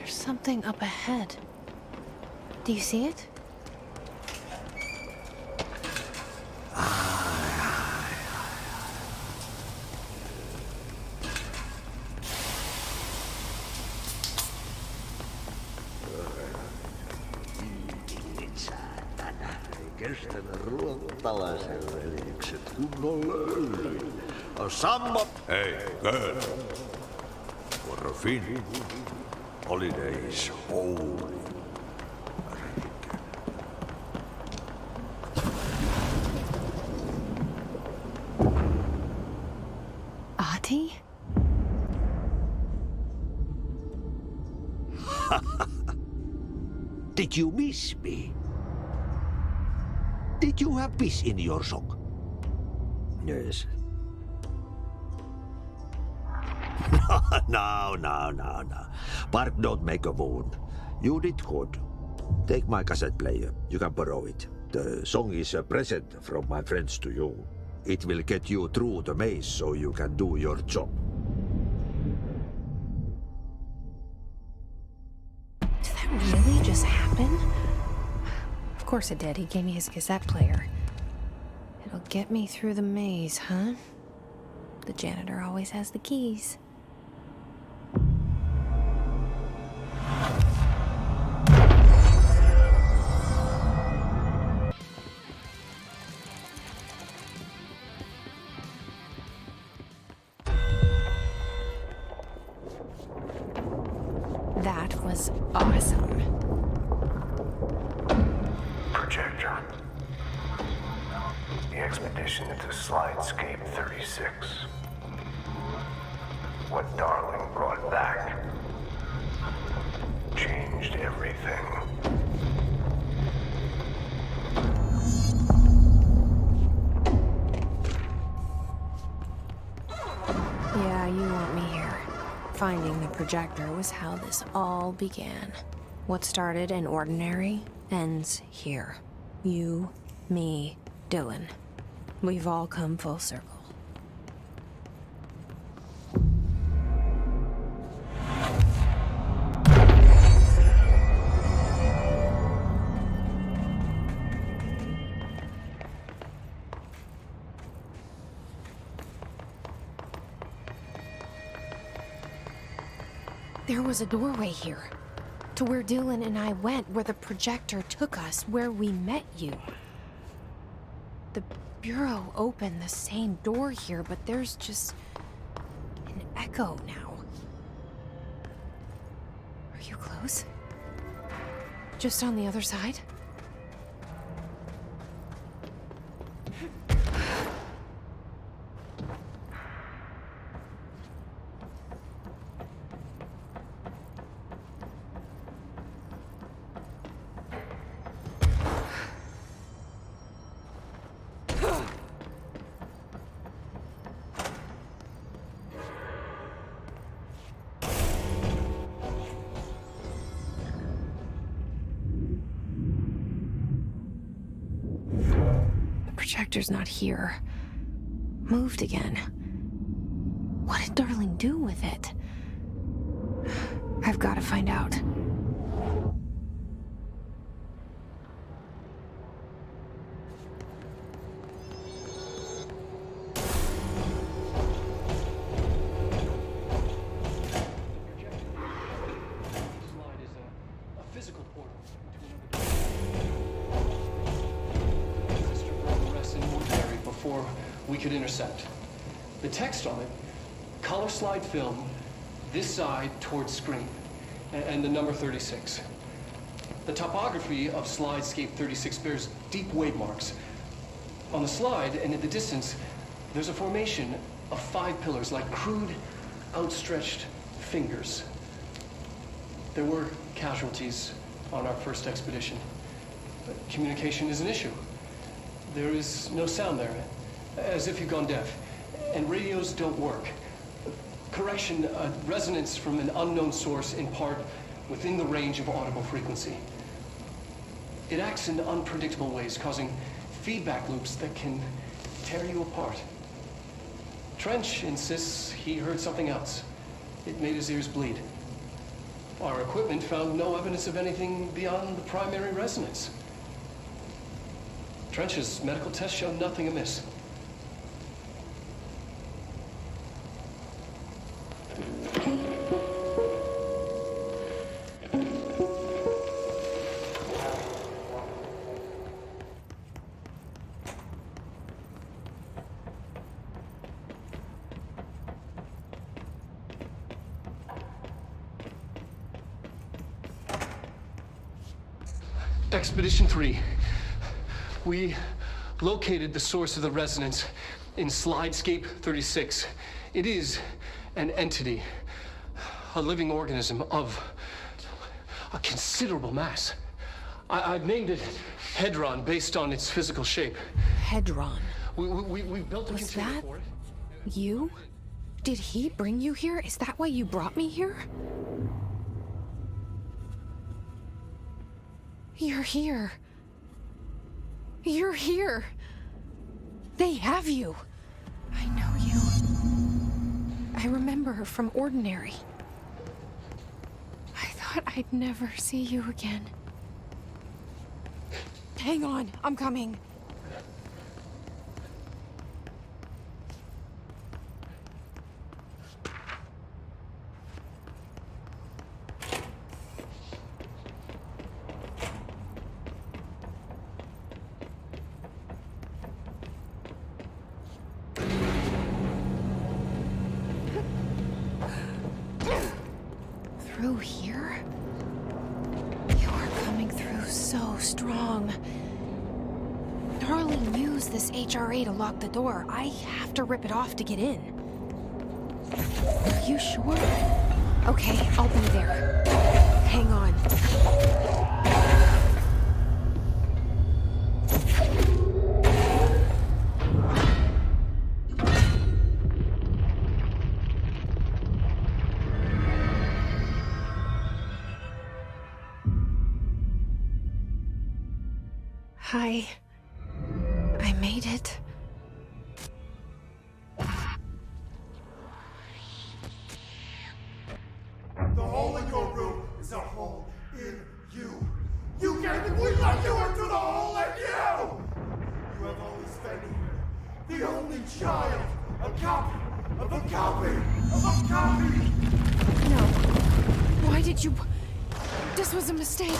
Something up ahead. Do you see it? Hey, girl. For a Finn, holidays holy. Ahti? Did you miss me? Did you have peace in your song? Yes. No. Bark don't make a wound. You did good. Take my cassette player. You can borrow it. The song is a present from my friends to you. It will get you through the maze so you can do your job. Did that really just happen? Of course it did. He gave me his cassette player. It'll get me through the maze, huh? The janitor always has the keys. That was awesome. Projector. The expedition into Slidescape 36. What Darling brought back changed everything. Yeah, you want me here. Finding the projector was how this all began. What started in Ordinary ends here. You, me, Dylan. We've all come full circle. There was a doorway here, to where Dylan and I went, where the projector took us, where we met you. The Bureau opened the same door here, but there's just an echo now. Are you close? Just on the other side? Projector's not here. Moved again. What did Darling do with it? I've got to find out. We could intersect. The text on it, color slide film, this side towards screen, and the number 36. The topography of slidescape 36 bears deep wave marks. On the slide and in the distance, there's a formation of 5 pillars like crude, outstretched fingers. There were casualties on our first expedition. But communication is an issue. There is no sound there. As if you've gone deaf. And radios don't work. Correction, resonance from an unknown source in part within the range of audible frequency. It acts in unpredictable ways, causing feedback loops that can tear you apart. Trench insists he heard something else. It made his ears bleed. Our equipment found no evidence of anything beyond the primary resonance. Trench's medical tests showed nothing amiss. Expedition 3. We located the source of the resonance in slidescape 36. It is an entity, a living organism of a considerable mass. I've named it Hedron based on its physical shape. Hedron. We built a container for it. You? Did he bring you here? Is that why you brought me here? You're here. You're here. They have you. I know you. I remember her from Ordinary. I thought I'd never see you again. Hang on, I'm coming. Through here? You are coming through so strong. Darling used this HRA to lock the door. I have to rip it off to get in. Are you sure? Okay, I'll be there. Hang on. Hi. I made it. The hole in your room is a hole in you. You gave me, we let you into the hole in you! You have always been here. The only child. A copy of a copy of a copy. No. Why did you... This was a mistake.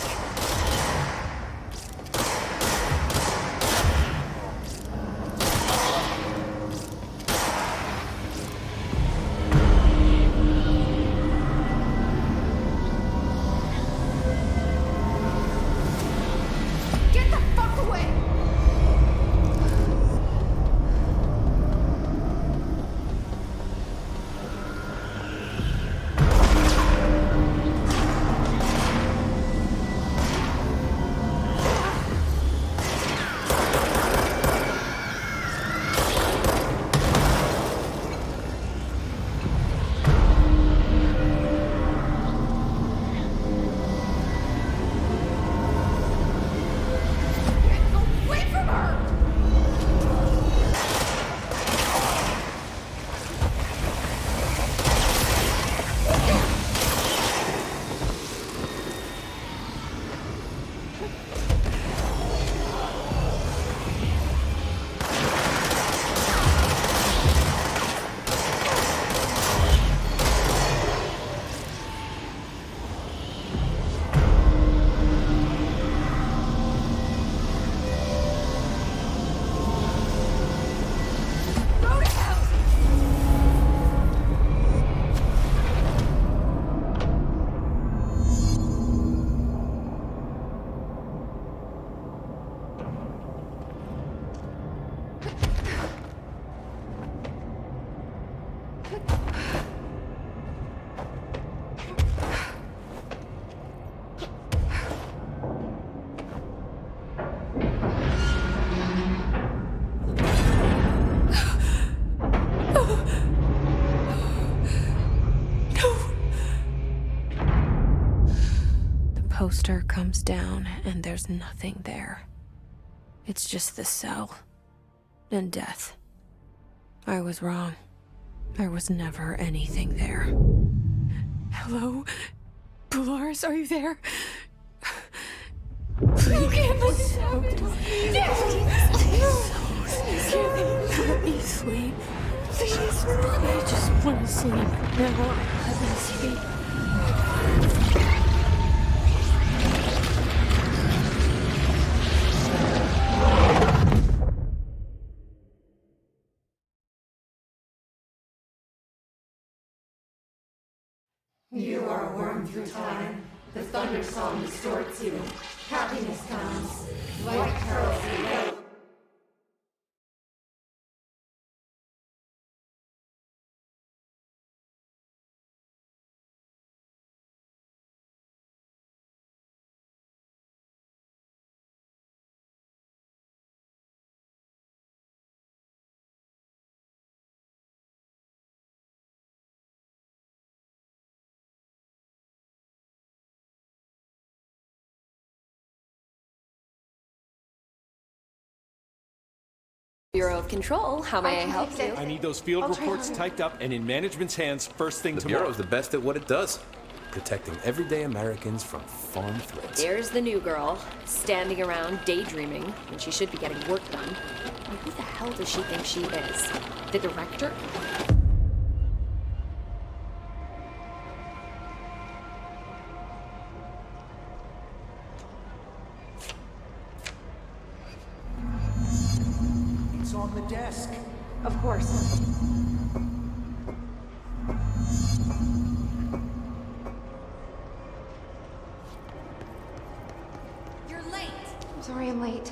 monster comes down and there's nothing there. It's just the cell. And death. I was wrong. There was never anything there. Hello? Polaris, are you there? You can't listen. Let me sleep. Please. I just want to sleep. Now, let me sleep. You are a worm through time. The thunder song distorts you. Happiness comes. White pearls float. Bureau of Control, how may I help you? I need those field reports typed up and in management's hands first thing tomorrow. The Bureau's the best at what it does. Protecting everyday Americans from foreign threats. There's the new girl, standing around daydreaming when she should be getting work done. And who the hell does she think she is? The director? It's on the desk. Of course. You're late. I'm sorry I'm late.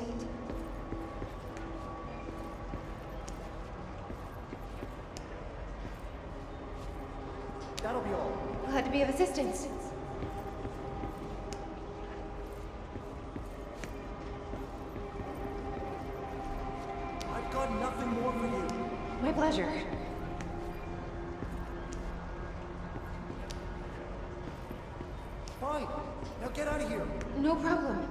That'll be all. Glad to be of assistance. I've got nothing more for you. My pleasure. Fine. Now get out of here. No problem.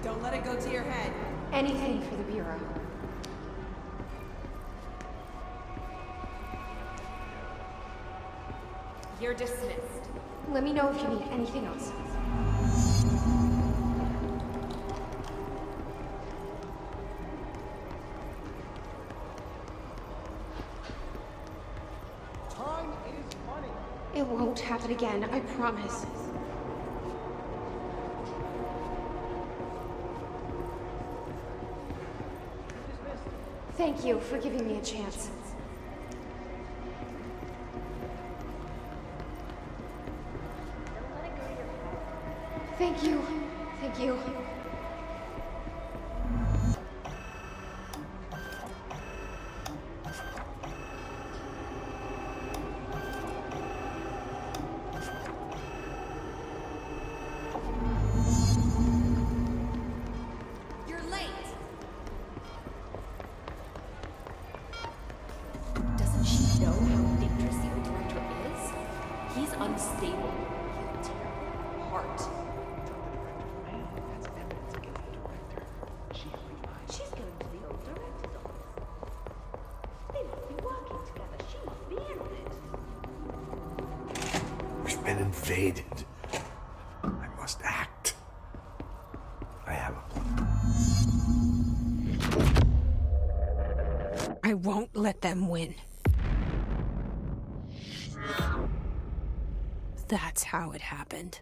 Don't let it go to your head. Anything for the Bureau. You're dismissed. Let me know if you need anything else. Time is money. It won't happen again, I promise. Thank you for giving me a chance. Thank you. Thank you. You're late. Doesn't she know how dangerous the old director is? He's unstable. He has a terrible heart. She's going to the old director's office. They must be working together. She must be in on it. We've been invaded. I must act. I have a plan. I won't let them win. That's how it happened.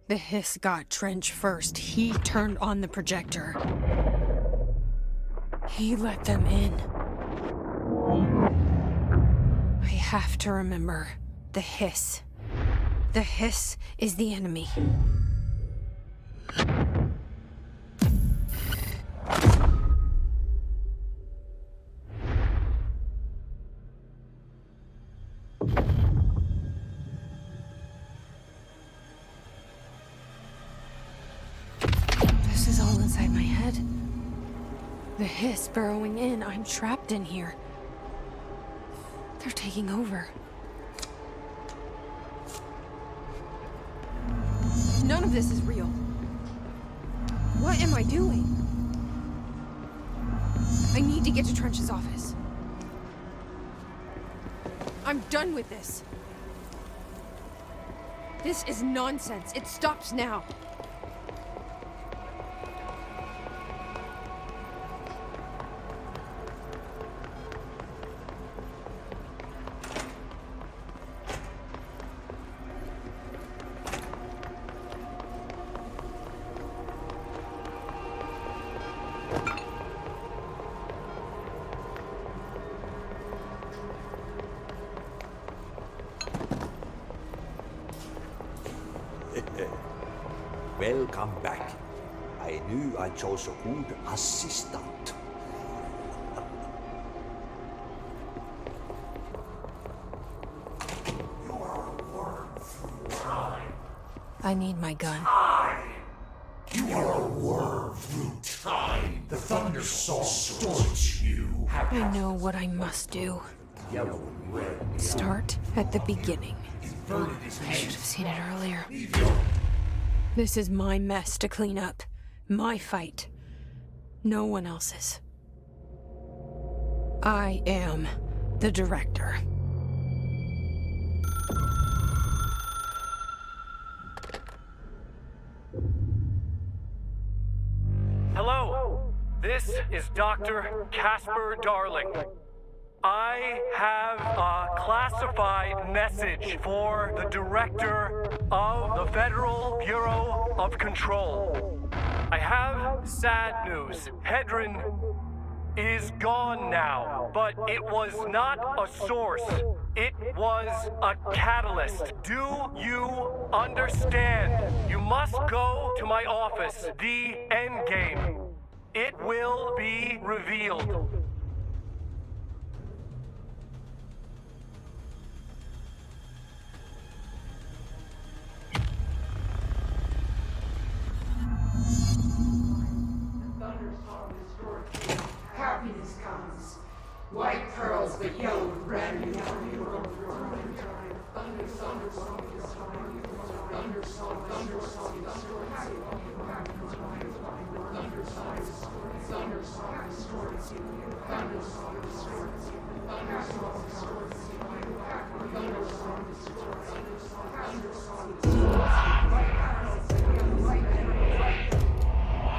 The hiss got Trench first. He turned on the projector. He let them in. I have to remember the hiss. The hiss is the enemy. This is all inside my head. The hiss burrowing in. I'm trapped in here. They're taking over. None of this is real. What am I doing? I need to get to Trench's office. I'm done with this. This is nonsense. It stops now. Welcome back. I knew I chose a good assistant. I need my gun. You are a worm through time. The thunder song distorts you. I know what I must do. Start at the beginning. I should have seen it earlier. This is my mess to clean up. My fight. No one else's. I am the director. Hello, this is Dr. Casper Darling. I have a classified message for the director of the Federal Bureau of Control. I have sad news. Hedron is gone now, but it was not a source. It was a catalyst. Do you understand? You must go to my office, the Endgame. It will be revealed. Happiness comes. White pearls, but yellow with red.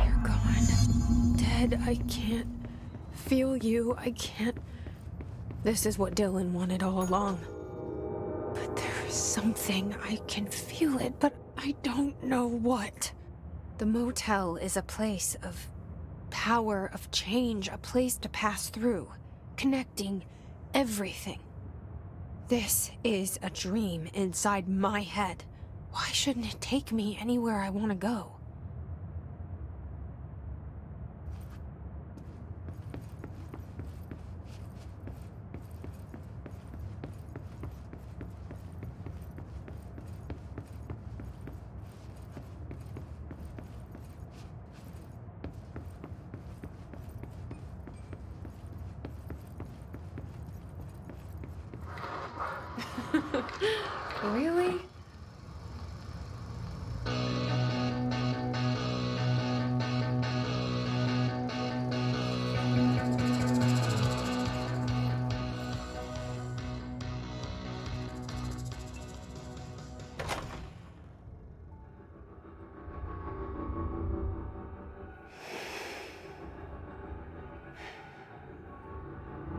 You're gone. Dead. I can't feel you. I can't. This is what Dylan wanted all along. But there is something. I can feel it, but I don't know what. The motel is a place of power, of change, a place to pass through, connecting everything. This is a dream inside my head. Why shouldn't it take me anywhere I want to go? Really?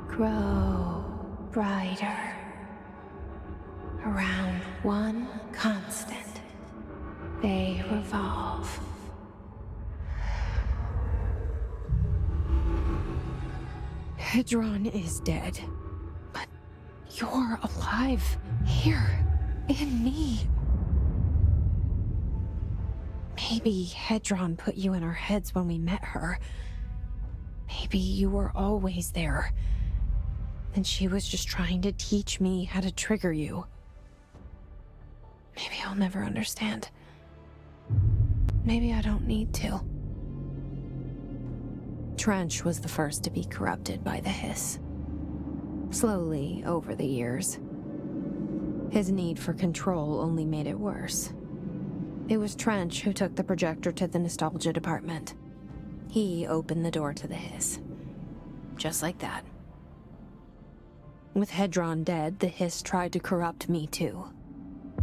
Grow brighter around one constant. They revolve. Hedron is dead, but you're alive here in me. Maybe Hedron put you in our heads when we met her. Maybe you were always there, and she was just trying to teach me how to trigger you. Maybe I'll never understand. Maybe I don't need to. Trench was the first to be corrupted by the hiss. Slowly, over the years. His need for control only made it worse. It was Trench who took the projector to the nostalgia department. He opened the door to the hiss. Just like that. With Hedron dead, the hiss tried to corrupt me too.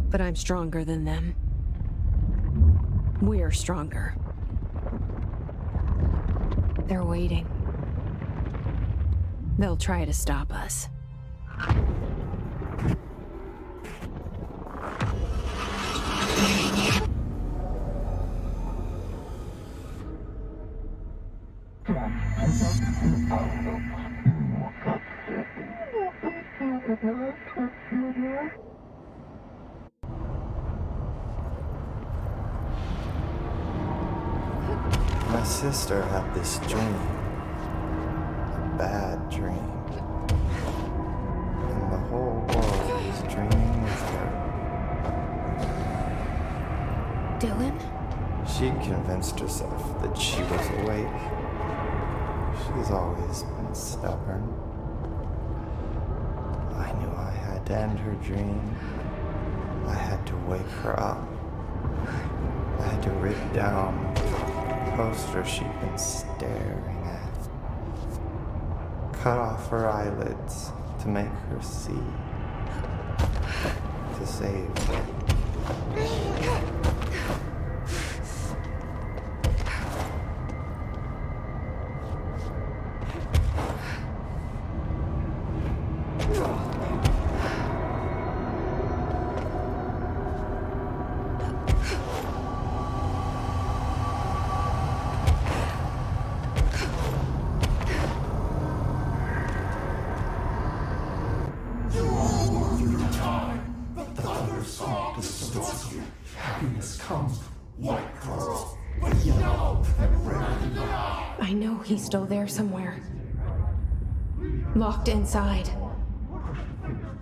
But I'm stronger than them. We're stronger. They're waiting. They'll try to stop us. My sister had this dream. A bad dream. And the whole world was dreaming with her. Dylan? She convinced herself that she was awake. She's always been stubborn. I knew I had to end her dream. I had to wake her up. I had to rip down the poster she'd been staring at. Cut off her eyelids to make her see. To save her. Happiness comes, white girl, but yellow and red. I know he's still there somewhere. Locked inside.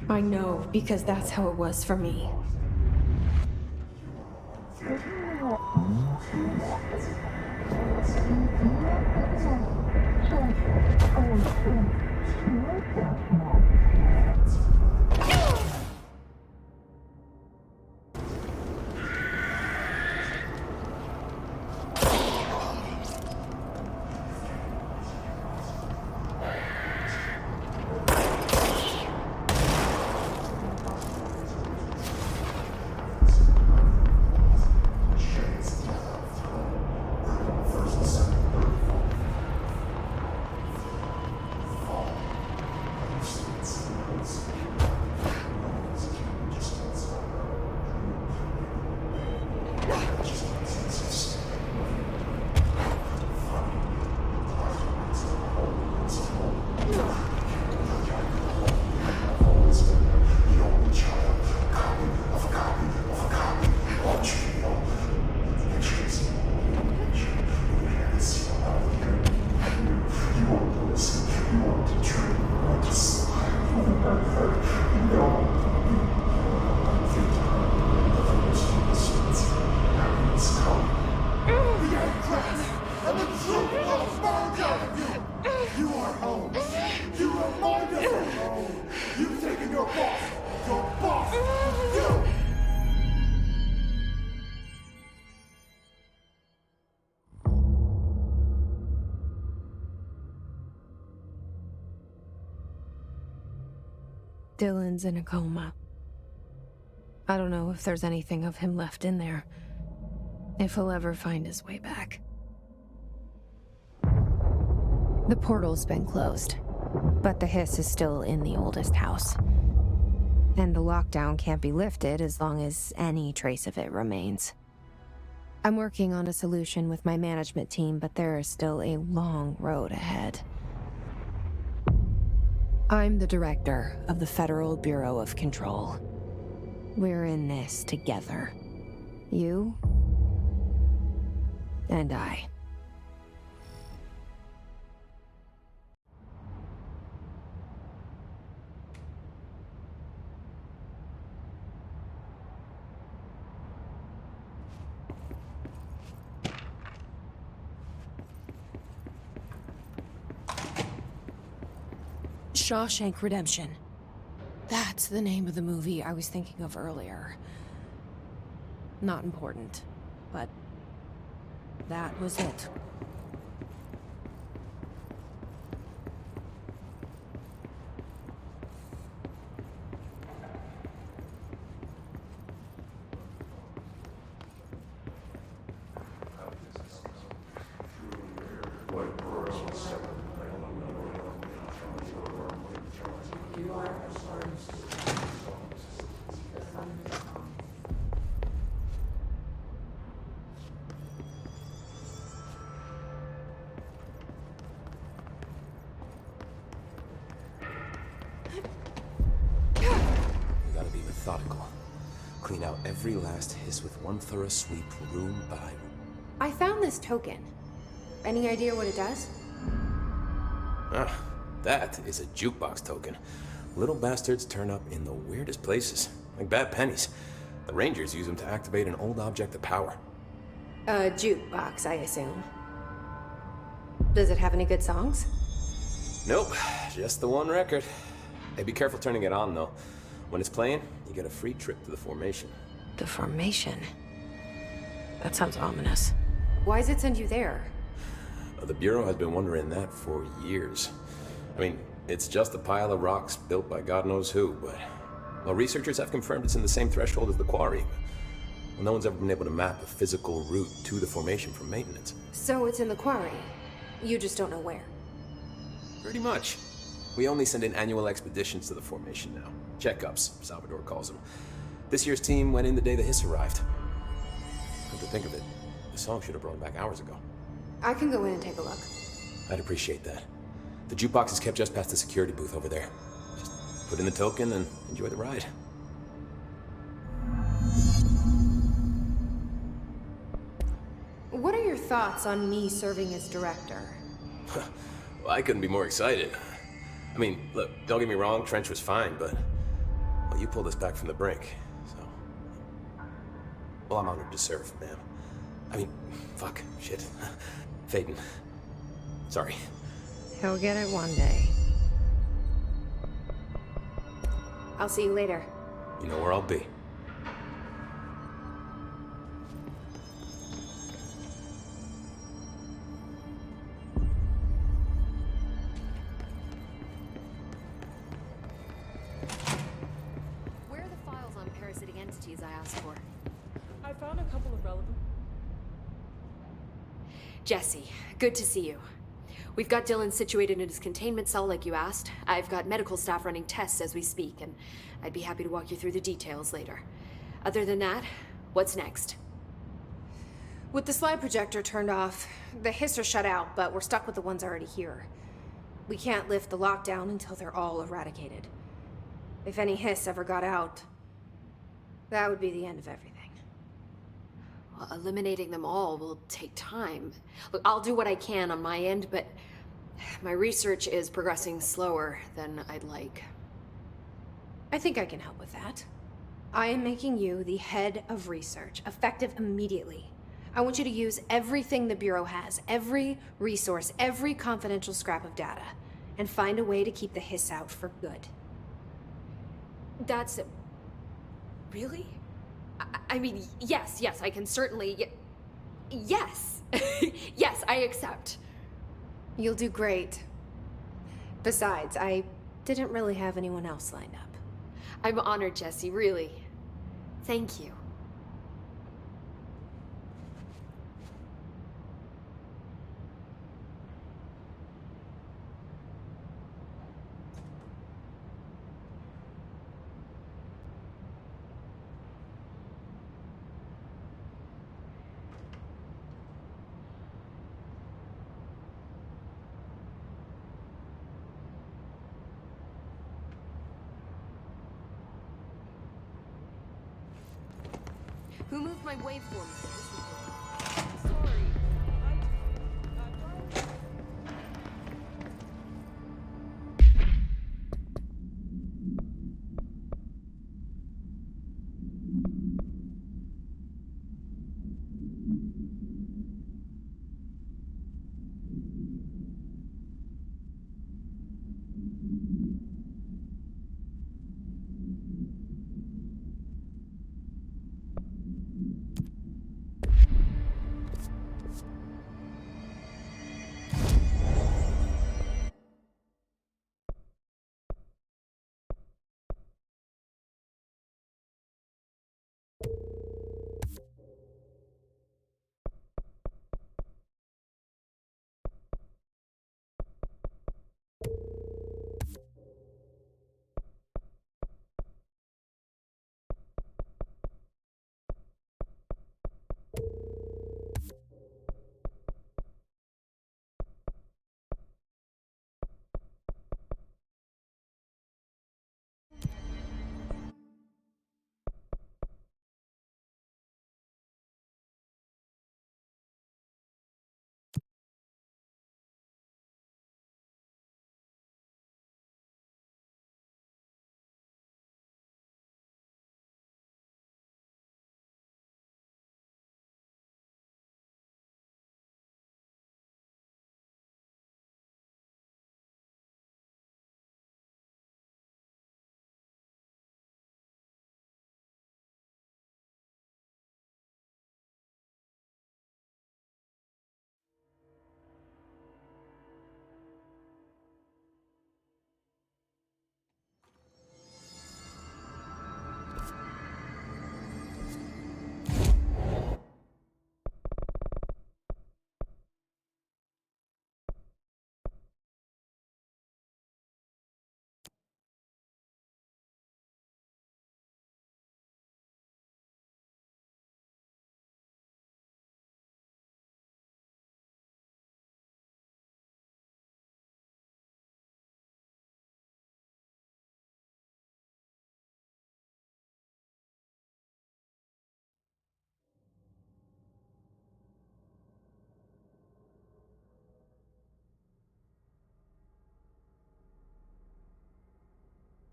I know, because that's how it was for me. Dylan's in a coma. I don't know if there's anything of him left in there. If he'll ever find his way back. The portal's been closed, but the hiss is still in the oldest house. And the lockdown can't be lifted as long as any trace of it remains. I'm working on a solution with my management team, but there is still a long road ahead. I'm the director of the Federal Bureau of Control. We're in this together. You and I. Shawshank Redemption. That's the name of the movie I was thinking of earlier. Not important, but that was it. We gotta be methodical. Clean out every last hiss with one thorough sweep, room by room. I found this token. Any idea what it does? Ah, that is a jukebox token. Little bastards turn up in the weirdest places, like bad pennies. The Rangers use them to activate an old object of power. A jukebox, I assume. Does it have any good songs? Nope, just the one record. Hey, be careful turning it on, though. When it's playing, you get a free trip to the formation. The formation? That sounds ominous. Why does it send you there? The Bureau has been wondering that for years. I mean, it's just a pile of rocks built by God knows who, but... Well, researchers have confirmed it's in the same threshold as the quarry. Well, no one's ever been able to map a physical route to the formation for maintenance. So it's in the quarry. You just don't know where. Pretty much. We only send in annual expeditions to the formation now. Checkups, Salvador calls them. This year's team went in the day the hiss arrived. Come to think of it, the song should have brought them back hours ago. I can go in and take a look. I'd appreciate that. The jukebox is kept just past the security booth over there. Just put in the token and enjoy the ride. What are your thoughts on me serving as director? Well, I couldn't be more excited. I mean, look, don't get me wrong, Trench was fine, but... Well, you pulled us back from the brink, so... Well, I'm honored to serve, ma'am. I mean, fuck, shit. Phaeton. Sorry. He'll get it one day. I'll see you later. You know where I'll be. Where are the files on parasitic entities I asked for? I found a couple of relevant. Jesse, good to see you. We've got Dylan situated in his containment cell like you asked. I've got medical staff running tests as we speak, and I'd be happy to walk you through the details later. Other than that, what's next? With the slide projector turned off, the hiss are shut out, but we're stuck with the ones already here. We can't lift the lockdown until they're all eradicated. If any hiss ever got out, that would be the end of everything. Well, eliminating them all will take time. Look, I'll do what I can on my end, but my research is progressing slower than I'd like. I think I can help with that. I am making you the head of research, effective immediately. I want you to use everything the Bureau has, every resource, every confidential scrap of data, and find a way to keep the hiss out for good. That's... Really? I mean, yes, I can certainly... Yes! Yes, I accept. You'll do great. Besides, I didn't really have anyone else lined up. I'm honored, Jesse, really. Thank you. Who moved my waveform?